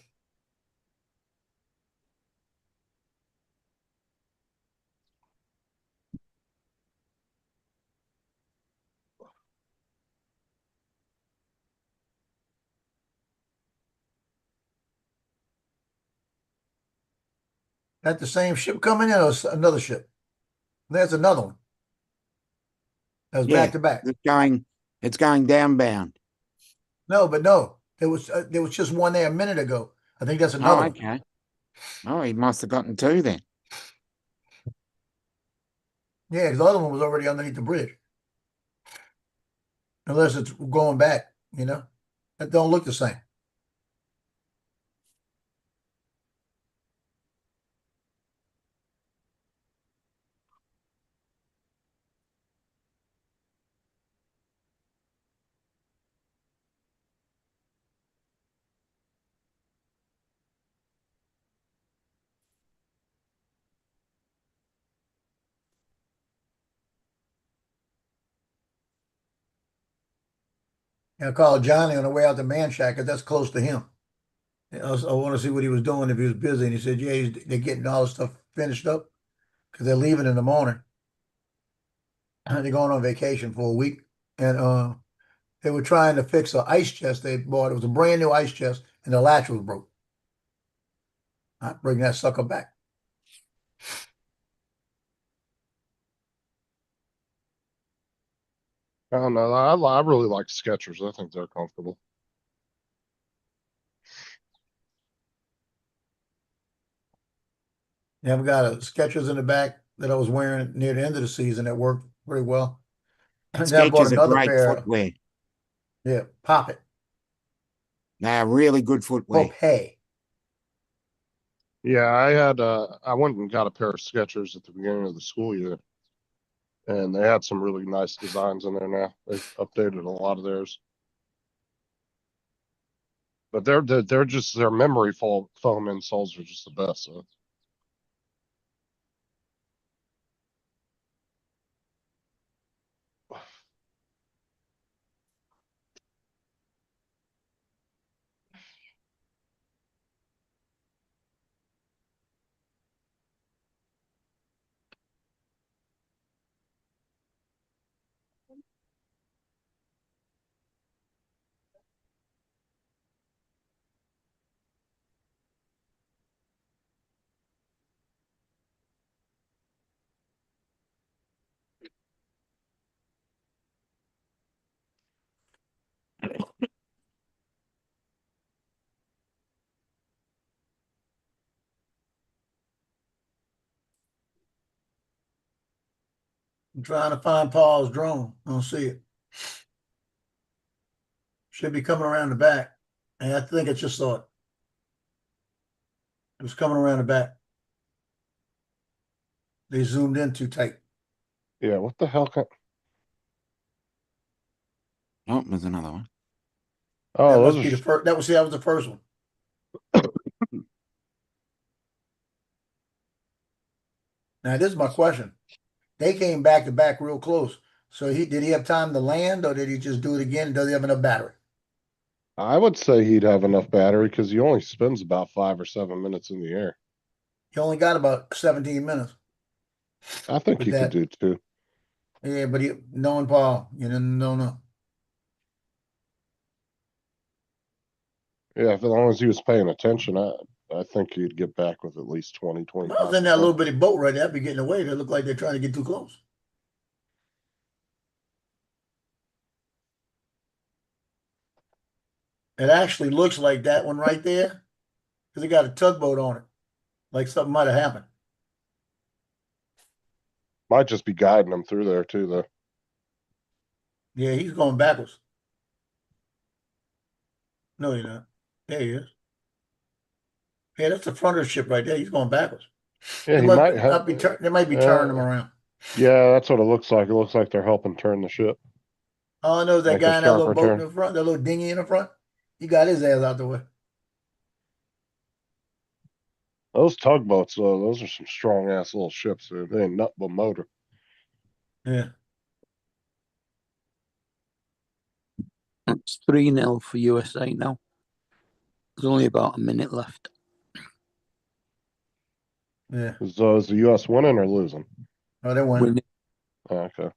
That the same ship coming in or another ship? There's another one. That was Yeah, back to back. it's going downbound. No, but no, there was just one there a minute ago. I think that's another Oh, one. okay. Oh, he must have gotten two then. Yeah, because the other one was already underneath the bridge. Unless it's going back, that don't look the same. I called Johnny on the way out to Man Shack because that's close to him. I want to see what he was doing if he was busy, and he said, "Yeah, they're getting all the stuff finished up because they're leaving in the morning. They're going on vacation for a week, and they were trying to fix an ice chest they bought. It was a brand new ice chest, and the latch was broke. I bring that sucker back." I don't know. I really like Skechers. I think they're comfortable. Yeah, I've got a Skechers in the back that I was wearing near the end of the season that worked pretty well. And then I bought Skechers are another great pair. footwear. Yeah, Pop It. They're really good footwear. Pop Hey. Yeah, I went and got a pair of Skechers at the beginning of the school year, and they had some really nice designs in there now. They've updated a lot of theirs. But they're just their memory foam insoles are just the best. So. I'm trying to find Paul's drone. I don't see it. Should be coming around the back. And I think I just saw it. It was coming around the back. They zoomed in too tight. Yeah, what the hell? Oh, there's another one. Oh, That those must are be the first. That was the first one. Now this is my question. They came back to back real close. So did he have time to land, or did he just do it again? Does he have enough battery? I would say he'd have enough battery because he only spends about 5 or 7 minutes in the air. He only got about 17 minutes. I think With he could that. do 2. Yeah, but knowing Paul, don't know. Yeah, as long as he was paying attention, I think he'd get back with at least 20, If I was in 25%. that little bitty boat right there, I'd be getting away. They look like they're trying to get too close. It actually looks like that one right there, because it got a tugboat on it. Like something might have happened. Might just be guiding him through there too, though. Yeah, he's going backwards. No, you're not. There he is. Yeah, that's the front of the ship right there. He's going backwards. Yeah, he might have. They might be turning him around. Yeah, that's what it looks like. It looks like they're helping turn the ship. Oh, no, that Make a guy in that little sharper boat turn. in the front, that little dinghy in the front. He got his ass out the way. Those tugboats, though, those are some strong ass little ships. They ain't nothing but motor. Yeah. It's 3-0 for USA now. There's only about a minute left. Yeah. So is the U.S. winning or losing? Oh, they won. Oh, okay.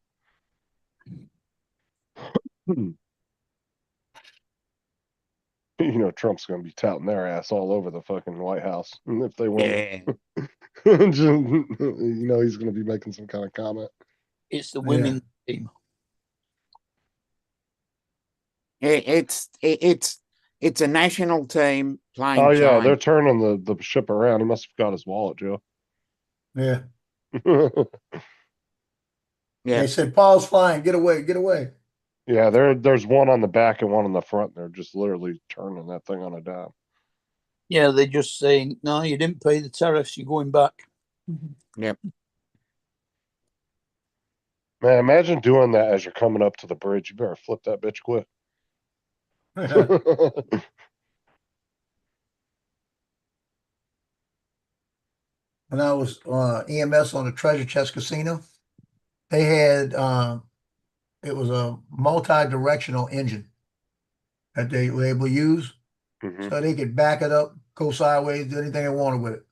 You know, Trump's going to be touting their ass all over the fucking White House if they win. Yeah. You know, he's going to be making some kind of comment. It's the women's team. It's a national team playing. Oh, yeah, China. they're turning the ship around. He must have got his wallet, Joe. Yeah. Yeah. They said, Paul's flying. Get away. Get away. Yeah, there's one on the back and one on the front. They're just literally turning that thing on a dime. Yeah, they're just saying, no, you didn't pay the tariffs. You're going back. Yep. Man, imagine doing that as you're coming up to the bridge. You better flip that bitch quick. When I was EMS on the Treasure Chest Casino, they had it was a multi-directional engine that they were able to use, so they could back it up, go sideways, do anything they wanted with it.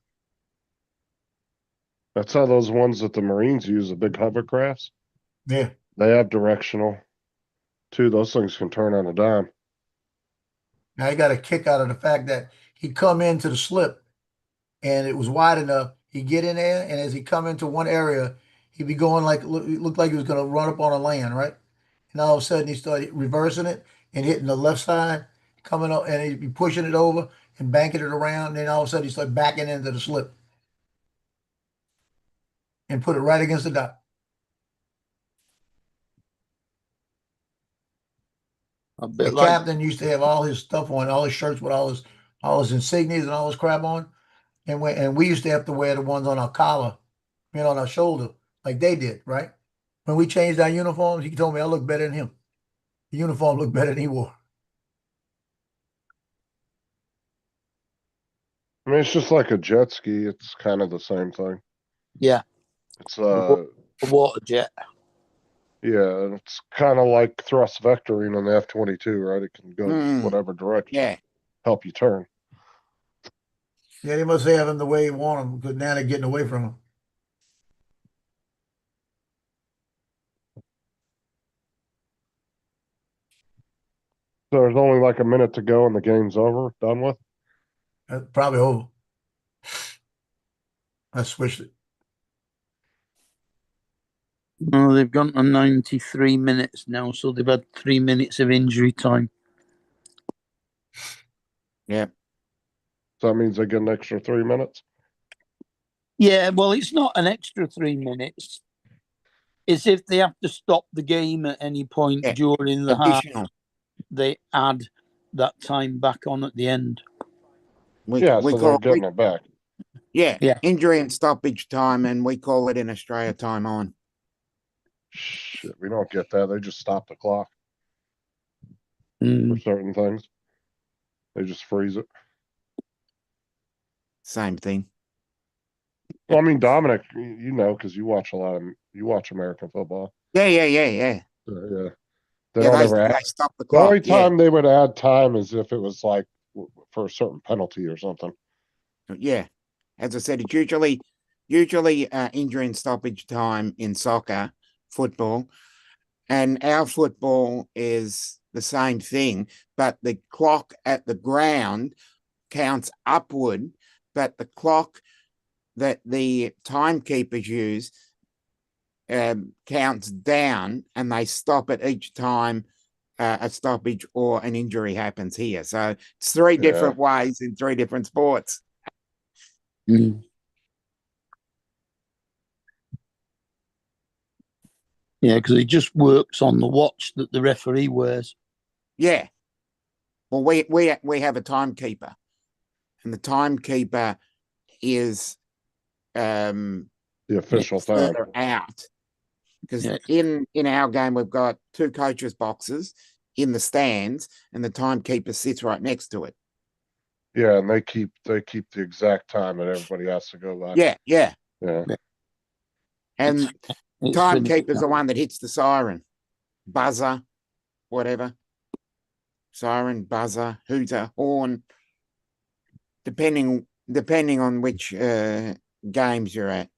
That's how those ones that the Marines use, the big hovercrafts. Yeah. They have directional too. Those things can turn on a dime. Now he got a kick out of the fact that he come into the slip and it was wide enough. He'd get in there, and as he come into one area, he'd be going like, it looked like he was going to run up on a land, right? And all of a sudden he started reversing it and hitting the left side, coming up, and he'd be pushing it over and banking it around. And then all of a sudden he started backing into the slip and put it right against the dock. The captain used to have all his stuff on, all his shirts with all his insignias and all his crap on. And we used to have to wear the ones on our collar, on our shoulder, like they did, right? When we changed our uniforms, he told me I looked better than him. The uniform looked better than he wore. I mean, it's just like a jet ski. It's kind of the same thing. Yeah. It's a water jet. Yeah, and it's kind of like thrust vectoring on the F-22, right? It can go whatever direction. Yeah. Help you turn. Yeah, they must have him the way he want him, because now they're getting away from him. So there's only like a minute to go and the game's over, done with? Probably over. I switched it. No, they've gone to 93 minutes now, so they've had 3 minutes of injury time. Yeah. So that means they get an extra 3 minutes? Yeah, well, it's not an extra 3 minutes. It's if they have to stop the game at any point during the half, they add that time back on at the end. We they're call getting it back. Yeah, injury and stoppage time, and we call it in Australia time on. Shit, we don't get that. They just stop the clock for certain things. They just freeze it. Same thing. Well, I mean, Dominic, you know, because you watch American football. Yeah. Yeah. They Yeah, don't ever they add. stop the The only clock. Yeah. time they would add time is if it was like for a certain penalty or something. Yeah. As I said, it's usually injury and stoppage time in soccer, football, and our football is the same thing, but the clock at the ground counts upward, but the clock that the timekeepers use counts down, and they stop at each time a stoppage or an injury happens here. So it's three different ways in three different sports. Mm. Yeah, because it just works on the watch that the referee wears. Yeah. Well, we have a timekeeper, and the timekeeper is the official time further out. Because in our game we've got two coaches' boxes in the stands, and the timekeeper sits right next to it. Yeah, and they keep the exact time that everybody has to go by. Yeah. And It's timekeeper's the one that hits the siren, buzzer, whatever. Siren, buzzer, hooter, horn, depending on which games you're at.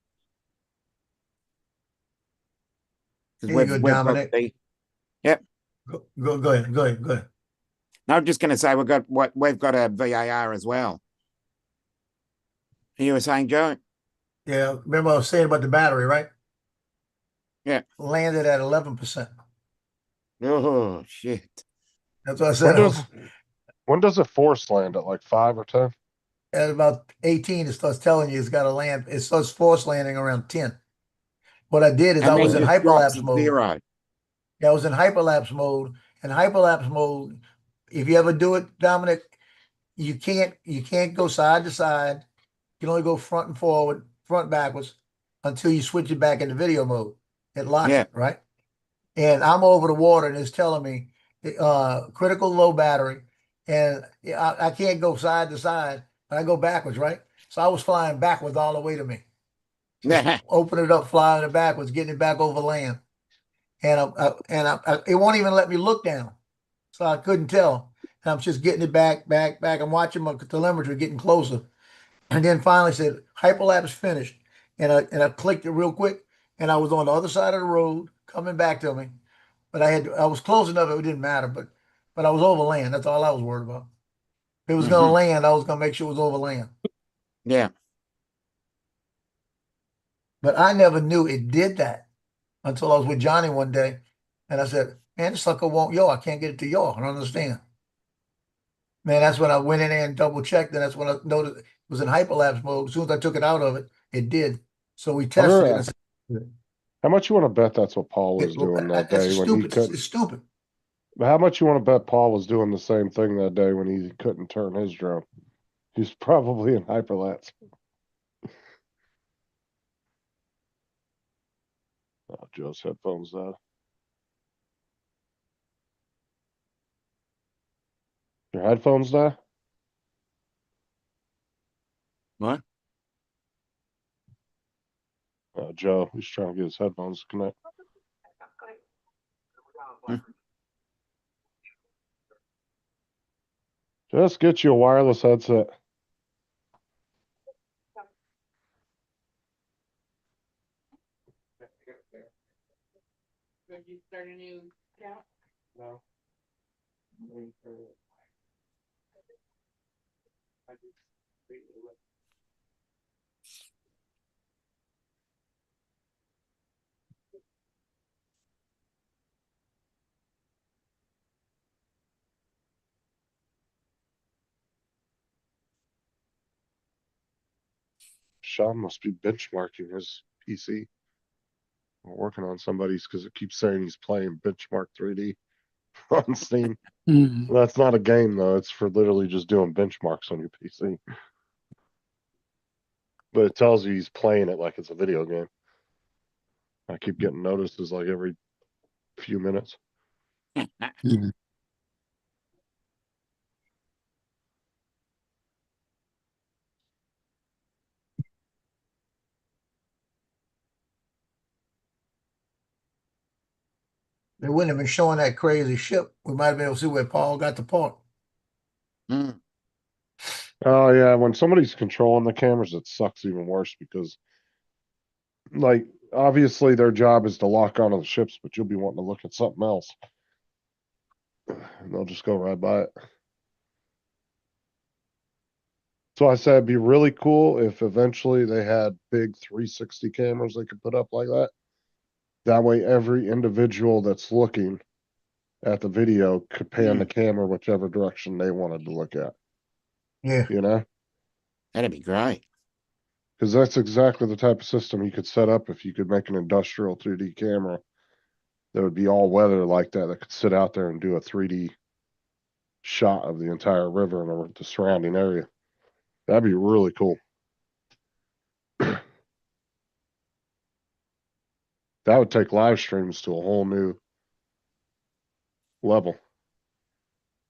Here you go, Dominic. Yep. Go ahead. No, I'm just going to say we've got a VAR as well. You were saying, Joe? Yeah, remember I was saying about the battery, right? Yeah. Landed at 11%. Oh shit! That's what I said. When does it force land at like 5 or 10? At about 18, it starts telling you it's got to land. It starts force landing around 10. What I did is I was in hyperlapse mode. Zero. Yeah, I was in hyperlapse mode. And hyperlapse mode, if you ever do it, Dominic, you can't go side to side. You can only go front and forward, front and backwards until you switch it back into video mode. It locks it, right? And I'm over the water and it's telling me critical low battery. And I can't go side to side. I go backwards, right? So I was flying backwards all the way to me. Open it up, flying it backwards, getting it back over land. And it won't even let me look down. So I couldn't tell. And I'm just getting it back. I'm watching my telemetry getting closer. And then finally said, hyperlapse finished. And I clicked it real quick. And I was on the other side of the road coming back to me. But I was close enough, it didn't matter. But I was over land. That's all I was worried about. If it was going to land, I was going to make sure it was over land. Yeah. But I never knew it did that until I was with Johnny one day. And I said, man, this sucker won't yaw. I can't get it to yaw. I don't understand. Man, that's when I went in there and double checked. And that's when I noticed it was in hyperlapse mode. As soon as I took it out of it, it did. So we tested it. How much you want to bet that's what Paul was doing that day when he couldn't? It's stupid. How much you want to bet Paul was doing the same thing that day when he couldn't turn his drone? He's probably in hyperlapse. Oh, Joe's headphones died. Your headphones die? What? Joe, he's trying to get his headphones to connect. Just get you a wireless headset. Did you start a new account? No. Sean must be benchmarking his PC. We're working on somebody's because it keeps saying he's playing Benchmark 3D on Steam. Well, that's not a game though. It's for literally just doing benchmarks on your PC. But it tells you he's playing it like it's a video game. I keep getting notices like every few minutes. They wouldn't have been showing that crazy ship. We might have been able to see where Paul got the part. Mm. Oh yeah, when somebody's controlling the cameras, it sucks even worse because, like, obviously their job is to lock onto the ships, but you'll be wanting to look at something else, and they'll just go right by it. So I said it'd be really cool if eventually they had big 360 cameras they could put up like that. That way, every individual that's looking at the video could pan the camera whichever direction they wanted to look at. Yeah. You know? That'd be great. Because that's exactly the type of system you could set up if you could make an industrial 3D camera that would be all weather like that, that could sit out there and do a 3D shot of the entire river and the surrounding area. That'd be really cool. That would take live streams to a whole new level.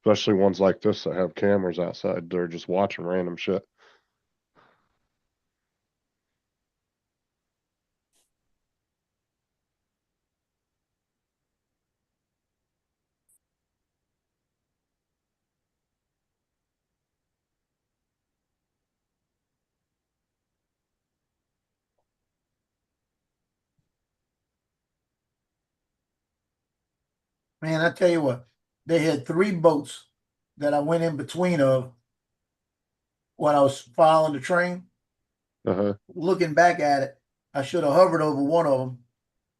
Especially ones like this that have cameras outside. They're just watching random shit. Man, I tell you what, they had 3 boats that I went in between of when I was following the train. Uh-huh. Looking back at it, I should have hovered over one of them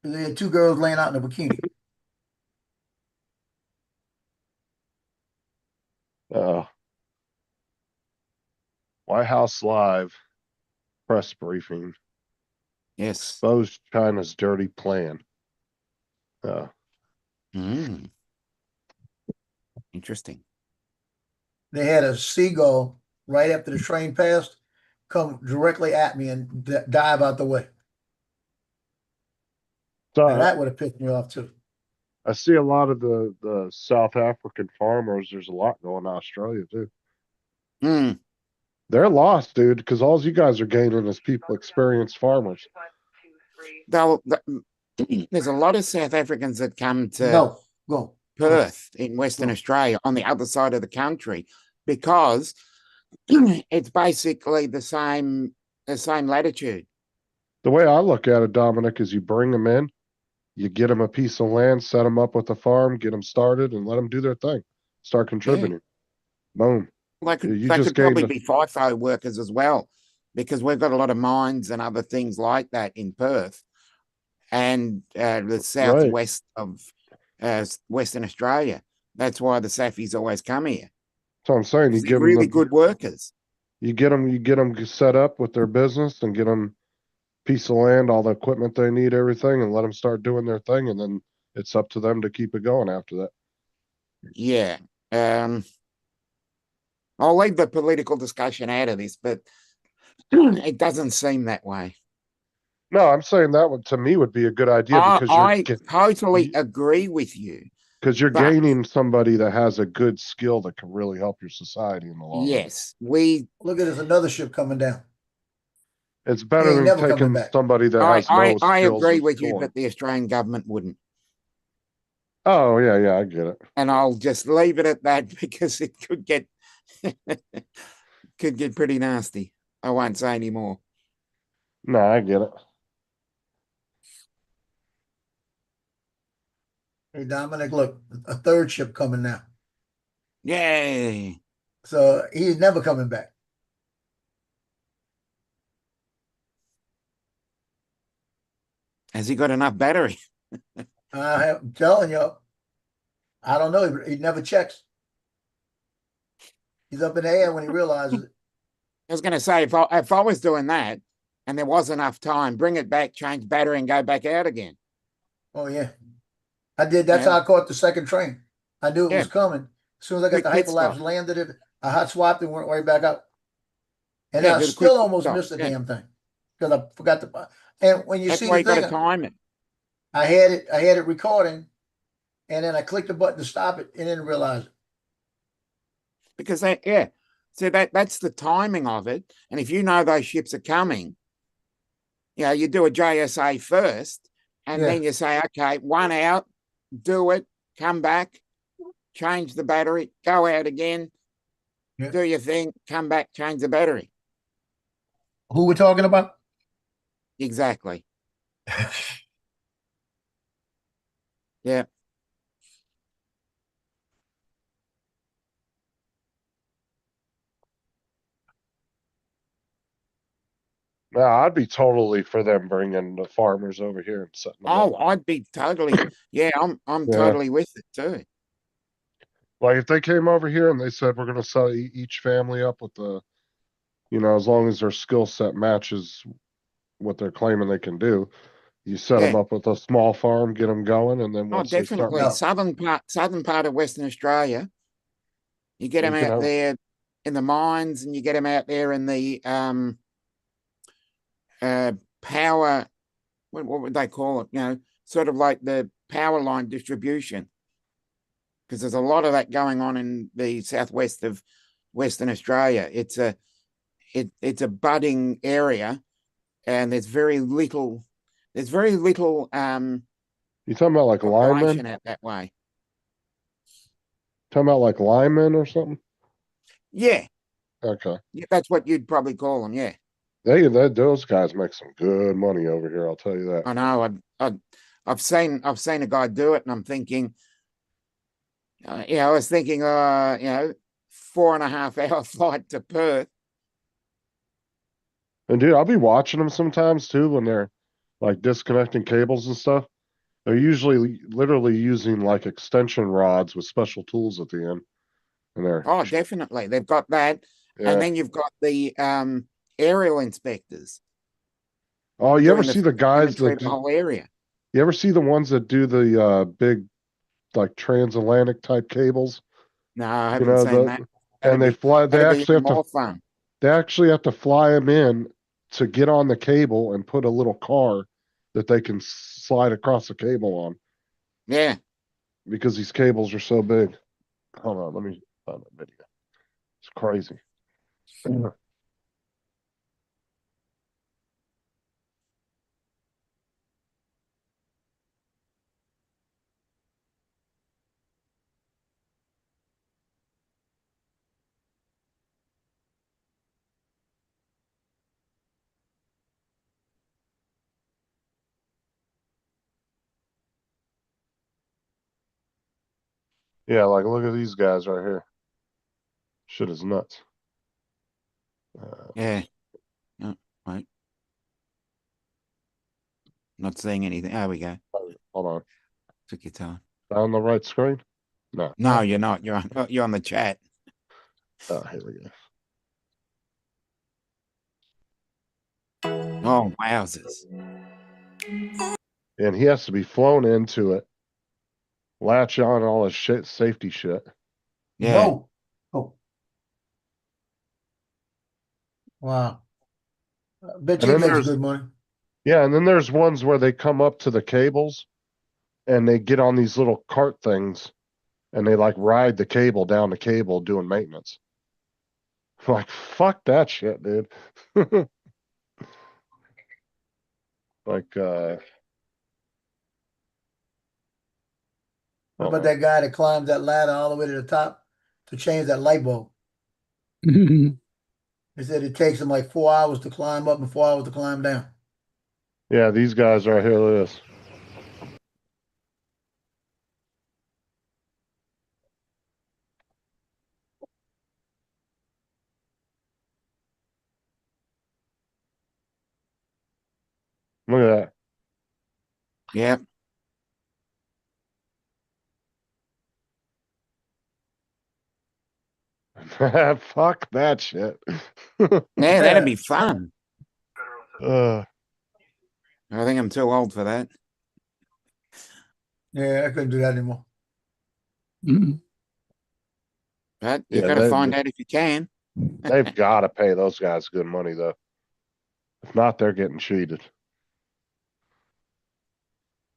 because they had 2 girls laying out in a bikini. White House Live press briefing. Yes. Exposed China's dirty plan. Interesting. They had a seagull right after the train passed come directly at me and dive out the way. So And that would have pissed me off too. I see a lot of the South African farmers. There's a lot going on in Australia too. They're lost, dude, because all you guys are gaining is people, experienced farmers. There's a lot of South Africans that come to Perth in Western Australia on the other side of the country because it's basically the same latitude. The way I look at it, Dominic, is you bring them in, you get them a piece of land, set them up with a farm, get them started, and let them do their thing. Start contributing. Boom. They could probably be FIFO workers as well, because we've got a lot of mines and other things like that in Perth and the southwest of Western Australia. That's why the Safis always come here. So I'm saying you give really them good workers. You get them set up with their business and get them a piece of land, all the equipment they need, everything, and let them start doing their thing, and then it's up to them to keep it going after that. Yeah. I'll leave the political discussion out of this, but it doesn't seem that way. No, I'm saying that to me would be a good idea because I totally agree with you. Because you're gaining somebody that has a good skill that can really help your society in the long run. Yes, we look at there's another ship coming down. It's better than taking somebody that has no skills. I agree with you, but the Australian government wouldn't. Oh yeah, I get it. And I'll just leave it at that because it could get pretty nasty. I won't say any more. No, I get it. Hey, Dominic, look, a 3rd ship coming now. Yay. So he's never coming back. Has he got enough battery? I'm telling you, I don't know. He never checks. He's up in the air when he realizes it. I was going to say, if I was doing that and there was enough time, bring it back, change battery, and go back out again. Oh, yeah. I did. That's how I caught the 2nd train. I knew it was coming. As soon as I got the hyperlapse, landed it, I hot swapped and went right back up. And I still almost missed the damn thing because I forgot to. And when you see the thing, time it. I had it recording, and then I clicked the button to stop it, and didn't realize it. Because so that's the timing of it. And if you know those ships are coming, you do a JSA first, and then you say, okay, one out, do it, come back, change the battery, go out again, Yeah. do your thing, come back, change the battery. Who we're talking about? Exactly. Yeah. No, I'd be totally for them bringing the farmers over here and setting them Oh, up. I'd be totally, yeah, I'm Yeah. totally with it too. Like if they came over here and they said we're gonna set each family up with the, as long as their skill set matches what they're claiming they can do, you set them Yeah. up with a small farm, get them going, and then Oh, once they start, definitely. Southern part of Western Australia. You get them You can out have- there in the mines, and you get them out there in the power. What would they call it? Sort of like the power line distribution, because there's a lot of that going on in the southwest of Western Australia. It's a budding area, and there's very little. There's very little you talking about like population linemen? out that way. Talking about like linemen or something? Yeah, Okay. yeah, that's what you'd probably call them. Yeah. Those guys make some good money over here. I'll tell you that. I know. I've seen a guy do it, and I'm thinking, I was thinking, 4.5 hour flight to Perth. And dude, I'll be watching them sometimes too when they're like disconnecting cables and stuff. They're usually literally using like extension rods with special tools at the end. And they're Oh, definitely, they've got that, yeah. and then you've got the aerial inspectors. Oh, you ever doing see the guys inventory of that the whole area? you ever see the ones that do the big like transatlantic type cables? No, I haven't seen that. And they fly. They That'd be actually have even more to. fun. They actually have to fly them in to get on the cable and put a little car that they can slide across the cable on. Yeah. Because these cables are so big. Hold on, let me find that video. It's crazy. Yeah, like look at these guys right here. Shit is nuts. Yeah. Oh, right. Not seeing anything. There we go. Hold on. Took your time. On the right screen? No. No, you're not. You're on the chat. Oh, here we go. Oh, wowzers. And he has to be flown into it, latch on all his shit, safety shit. Yeah. No. Oh. Wow. I bet And you then makes there's- good money. Yeah, and then there's ones where they come up to the cables and they get on these little cart things and they like ride the cable down the cable doing maintenance. Like, fuck that shit, dude. Like, How hold about on. that guy that climbs that ladder all the way to the top to change that light bulb? Mhm. He said it takes him like 4 hours to climb up and 4 hours to climb down. Yeah, these guys right here, look at this. Look at Yep. that. Fuck that shit. Yeah, that'd be fun. Uh, I think I'm too old for that. Yeah, I couldn't do that anymore. Mhm. But you Yeah, got to they- find out if you can. they've got to pay those guys good money, though. If not, they're getting cheated.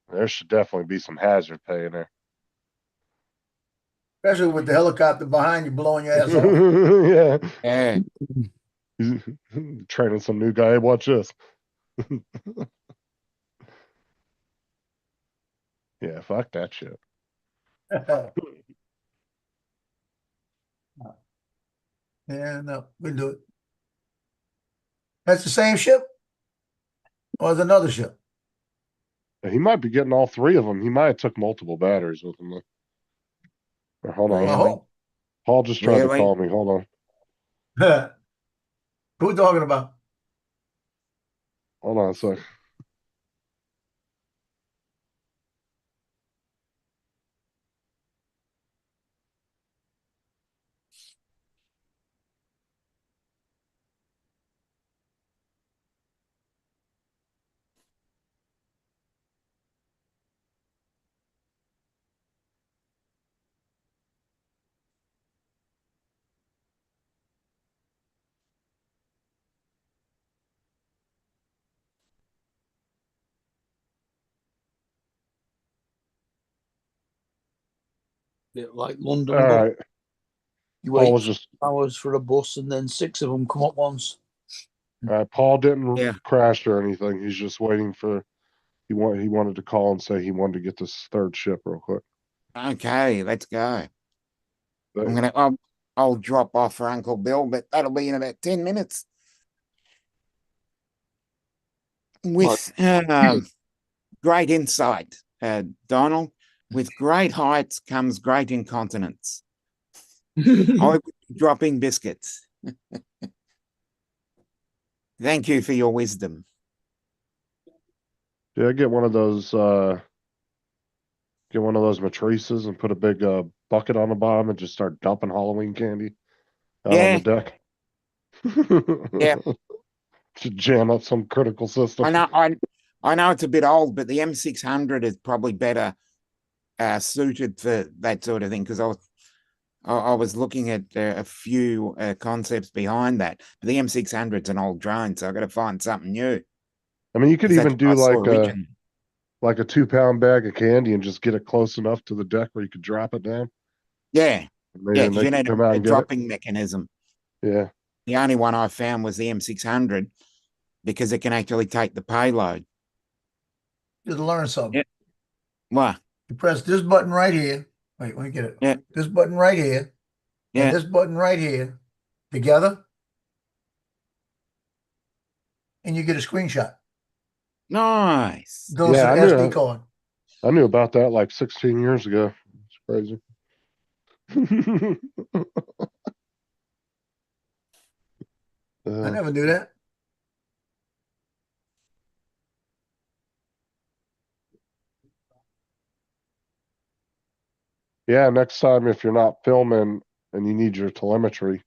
There should definitely be some hazard pay in there. Especially with the helicopter behind you blowing your ass off. Yeah. Yeah. Training some new guy. Hey, watch this. Yeah, fuck that shit. Yeah, no, we do it. That's the same ship? Or is it another ship? He might be getting all three of them. He might have took multiple batteries with him. Hold on. Really? Paul just tried to Really? call me. Hold on. Who we talking about? Hold on a sec. Bit like London. All bus. right. You Paul wait was just. hours for a bus, and then 6 of them come at once. All right. Paul didn't Yeah. crash or anything. He's just waiting for. He wanted to call and say he wanted to get this third ship real quick. Okay, let's go. But- I'll drop off for Uncle Bill, but that'll be in about 10 minutes. With great insight, Donald. With great heights comes great incontinence. I would be dropping biscuits. Thank you for your wisdom. Yeah, get one of those. Get one of those matrices and put a big bucket on the bottom and just start dumping Halloween candy out on the deck. Yeah. To jam up some critical system. I know it's a bit old, but the M600 is probably better suited for that sort of thing, because I was looking at a few concepts behind that. But the M600 is an old drone, so I've got to find something new. I mean, you could 'Cause even that's do what I saw like a originally. 2-pound bag of candy and just get it close enough to the deck where you could drop it down. Yeah, Maybe yeah, they because you could need come out a and get it. dropping mechanism. Yeah. The only one I found was the M600 because it can actually take the payload. Just learn something. Yeah. What? You press this button right here. Wait, let me get it. Yeah. This button right here. Yeah. And this button right here together. And you get a screenshot. Nice. Goes to the SD card. I knew about that like 16 years ago. It's crazy. I never knew that. Yeah, next time if you're not filming and you need your telemetry,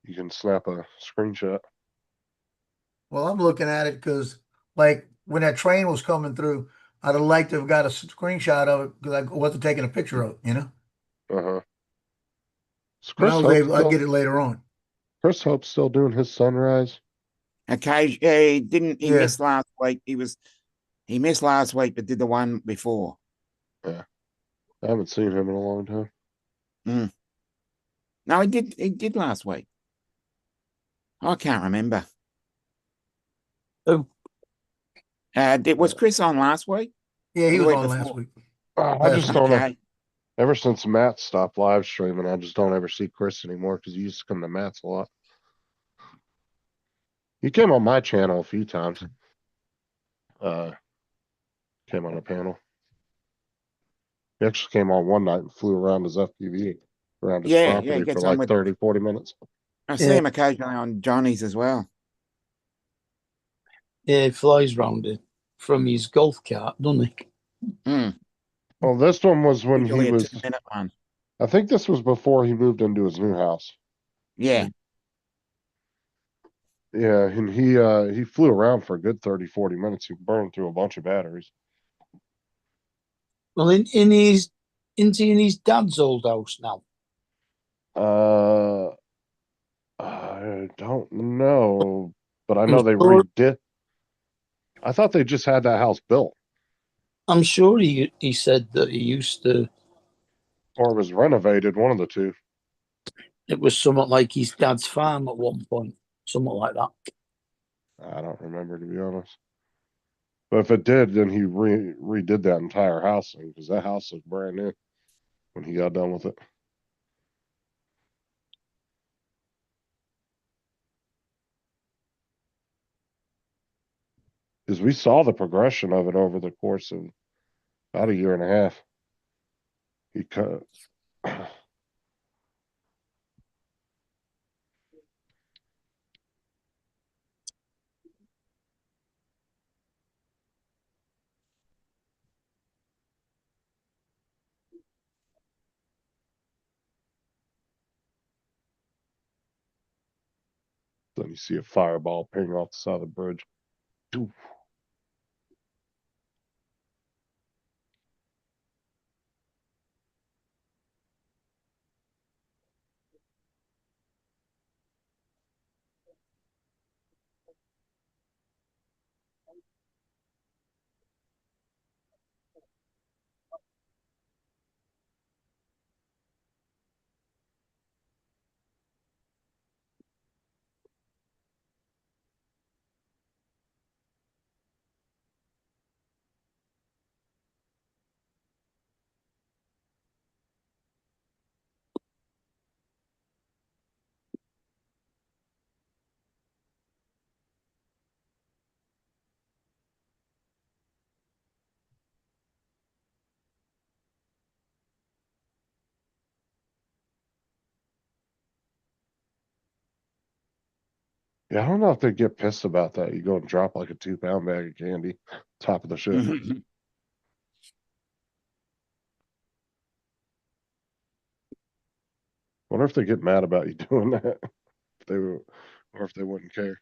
you can snap a screenshot. Well, I'm looking at it because, like, when that train was coming through, I'd have liked to have got a screenshot of it because I wasn't taking a picture of it, you know? Uh-huh. But I was able, I get it later on. Chris Hope's still doing his sunrise. Okay, he missed last week. He missed last week, but did the one before. Yeah. I haven't seen him in a long time. No, he did last week. I can't remember. Oh. Was Chris on last week? Yeah, he Or the was week on before? last week. I just don't know. Okay. Ever since Matt stopped live streaming, I just don't ever see Chris anymore because he used to come to Matt's a lot. He came on my channel a few times. Came on a panel. He actually came on one night and flew around his FPV around his Yeah, property he for gets on like with 30, 40 minutes. I see him occasionally on Johnny's as well. Yeah, he flies round it from his golf cart, doesn't he? Well, this one was when Usually he a was. 2-minute one. I think this was before he moved into his new house. Yeah. Yeah, and he flew around for a good 30, 40 minutes. He burned through a bunch of batteries. Well, in his dad's old house now. I don't know, but I know they redid. I thought they just had that house built. I'm sure he said that he used to. Or it was renovated, one of the two. It was somewhat like his dad's farm at one point, something like that. I don't remember, to be honest. But if it did, then he redid that entire house because that house looked brand new when he got done with it. Because we saw the progression of it over the course of about a year and a half. He cut. Then you see a fireball ping off the side of the bridge. Doof. Yeah, I don't know if they get pissed about that. You go and drop like a 2-pound bag of candy, top of the ship. Wonder if they get mad about you doing that. If they were, or if they wouldn't care.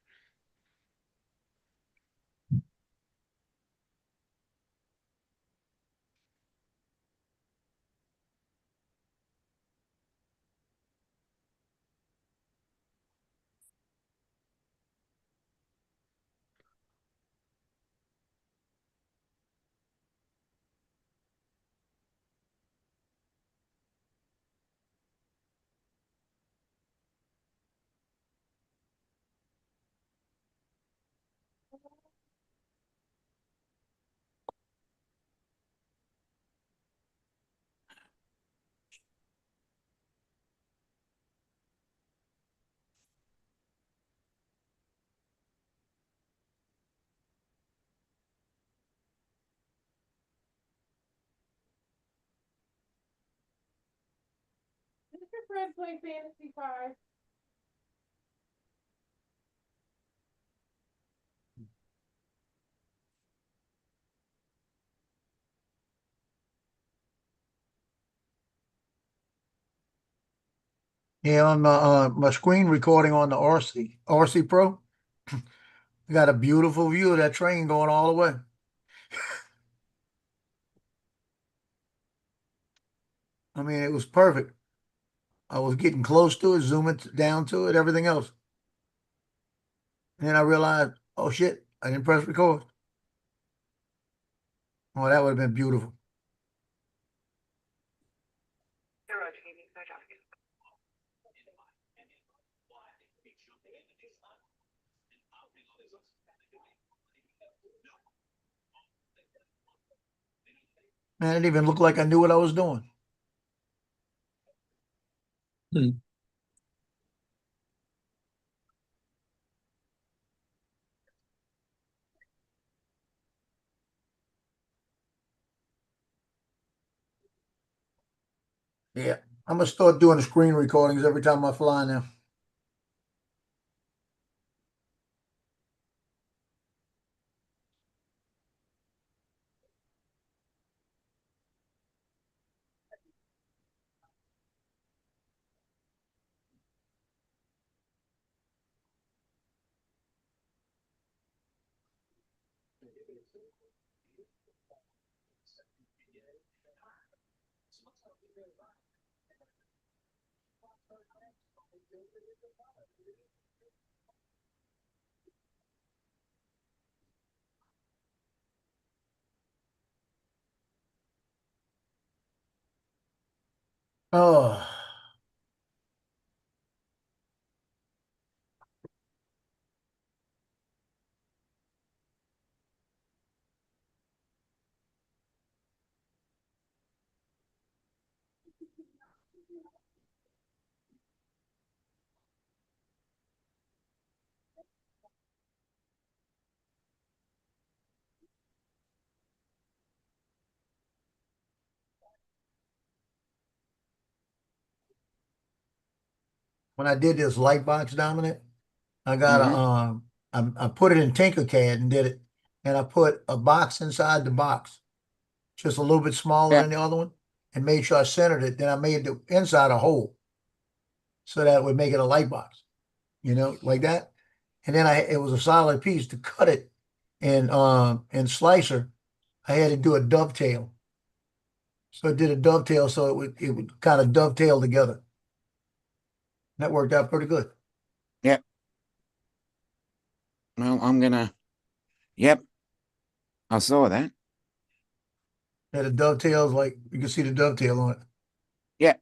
Did your friend play Fantasy 5? Yeah, on my screen recording on the RC Pro. We got a beautiful view of that train going all the way. I mean, it was perfect. I was getting close to it, zooming down to it, everything else. And then I realized, oh shit, I didn't press record. Oh, that would have been beautiful. Man, it didn't even look like I knew what I was doing. Yeah, I'm gonna start doing the screen recordings every time I fly now. Oh, When I did this light box dominant, I got a I put it in Tinkercad and did it, and I put a box inside the box, just a little bit smaller Yeah. than the other one, and made sure I centered it. Then I made the inside a hole, so that would make it a light box, like that. And then it was a solid piece to cut it in slicer. I had to do a dovetail. So I did a dovetail so it would kind of dovetail together. That worked out pretty good. Yep. Well, I'm gonna. Yep. I saw that. Yeah, the dovetails, like you can see the dovetail on it. Yeah.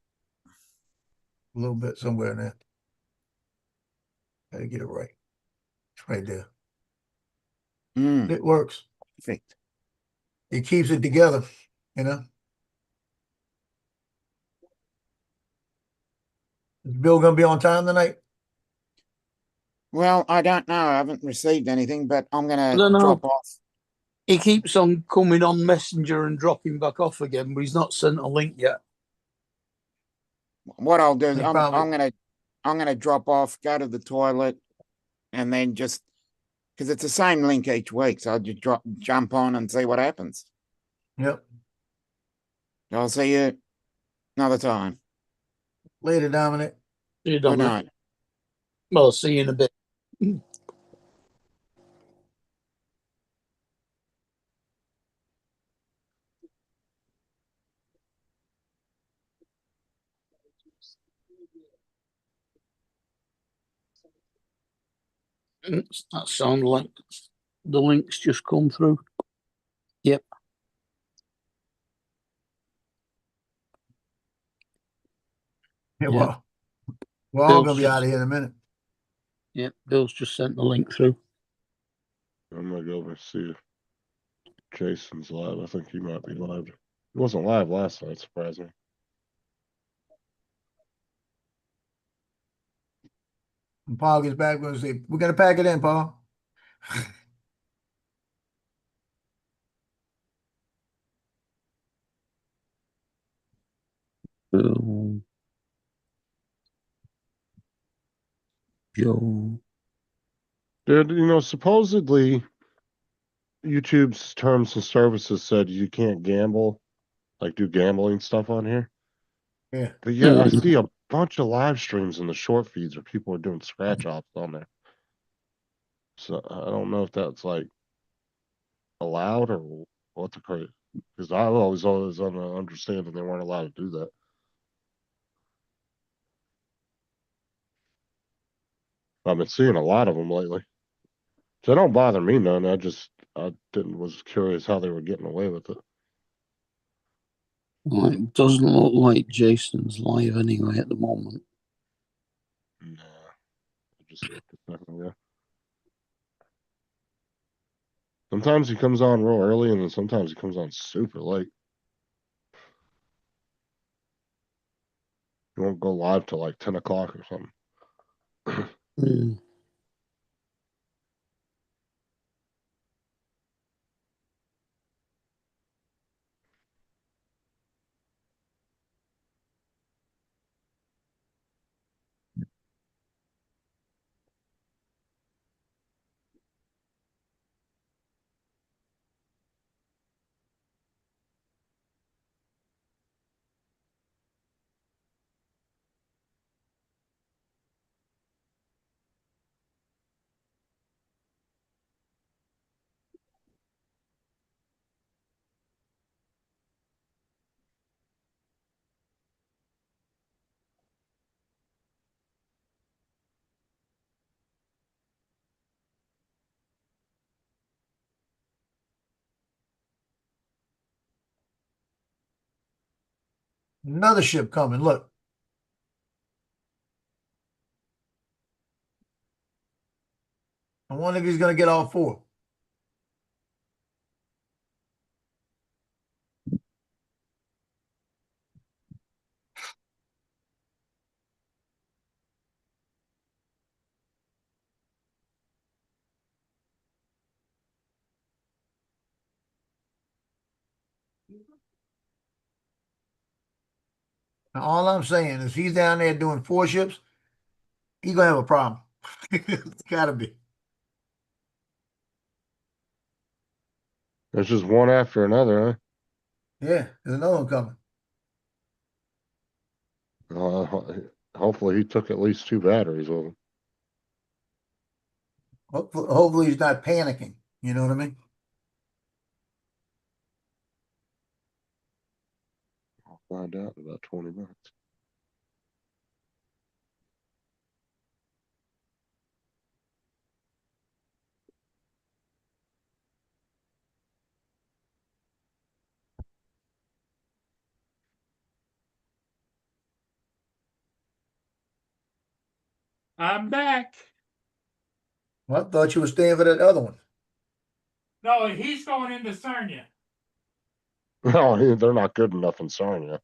A little bit somewhere in there. Gotta get it right. It's right there. Mm, It works. perfect. It keeps it together, you know. Is Bill gonna be on time tonight? Well, I don't know. I haven't received anything, but I'm I gonna don't know. drop off. He keeps on coming on Messenger and dropping back off again, but he's not sent a link yet. What I'll do is He I'm probably- gonna drop off, go to the toilet, and then just because it's the same link each week, so I'll just jump on and see what happens. Yep. I'll see you another time. Later, Dominic. See you, Good Dominic. night. Well, I'll see you in a bit. That sounds like the links just come through. Yep. Yeah, Yeah. well, we're all gonna be out of here in a minute. Yep. Bill's just sent the link through. I'm gonna go over and see if Jason's live. I think he might be live. He wasn't live last night, surprised me. When Paul gets back, we're gonna say, we're gonna pack it in, Paul. Bill. Joe. Dude, supposedly YouTube's terms and services said you can't gamble, like do gambling stuff on here. Yeah. But yeah, I see a bunch of live streams in the short feeds where people are doing scratch offs on there. So I don't know if that's like allowed or what the crazy. Because I always on the understanding they weren't allowed to do that. I've been seeing a lot of them lately. So it don't bother me none. Was curious how they were getting away with it. Well, it doesn't look like Jason's live anyway at the moment. Nah, I just looked a second ago. Sometimes he comes on real early, and then sometimes he comes on super late. He won't go live till like 10 o'clock or something. Mm. Another ship coming. Look. I wonder if he's gonna get all four. Now, all I'm saying is he's down there doing 4 ships, he's gonna have a problem. It's gotta be. There's just one after another, Yeah, there's another one coming. huh? Hopefully he took at least 2 batteries with him. Hopefully he's not panicking. You know what I mean? I'll find out in about 20 minutes. I'm back. Well, I thought you were staying for that other one. No, he's going into Sarnia. No, they're not good enough in Sarnia.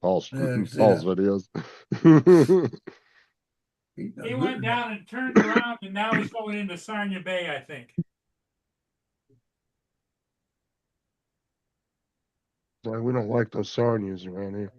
Paul's Yeah, I can see Paul's that. videos. He went down and turned around, and now he's going into Sarnia Bay, I think. Like, we don't like those Sarnias around here.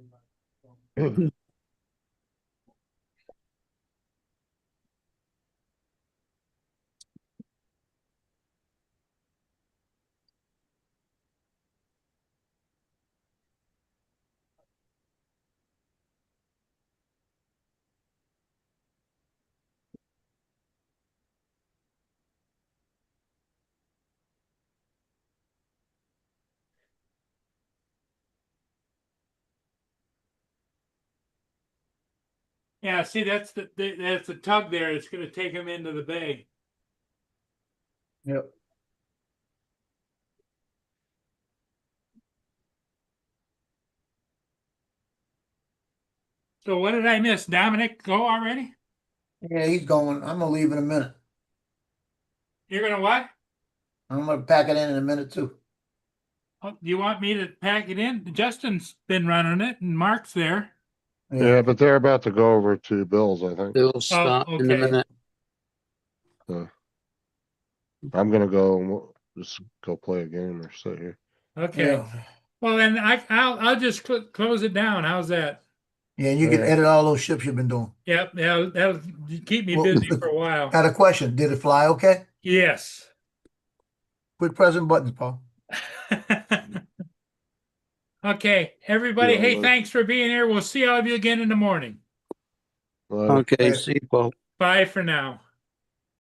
Yeah, see, that's the tug there. It's going to take him into the bay. Yep. So what did I miss? Dominic go already? Yeah, he's going. I'm gonna leave in a minute. You're going to what? I'm gonna pack it in a minute too. Oh, you want me to pack it in? Justin's been running it, and Mark's there. Yeah, but they're about to go over to Bill's, I think. They'll start in a okay. minute. So I'm gonna go and just go play a game or sit here. Okay. Yeah. Well, then I'll just close it down. How's that? Yeah, and you can Yeah. edit all those ships you've been doing. Yep. That'll keep me Well, busy for a while. Got a question. Did it fly okay? Yes. Quit pressing buttons, Paul. Okay, everybody. Yeah, Hey, well. thanks for being here. We'll see all of you again in the morning. Well, Okay, Yeah. see you, Paul. Bye for now.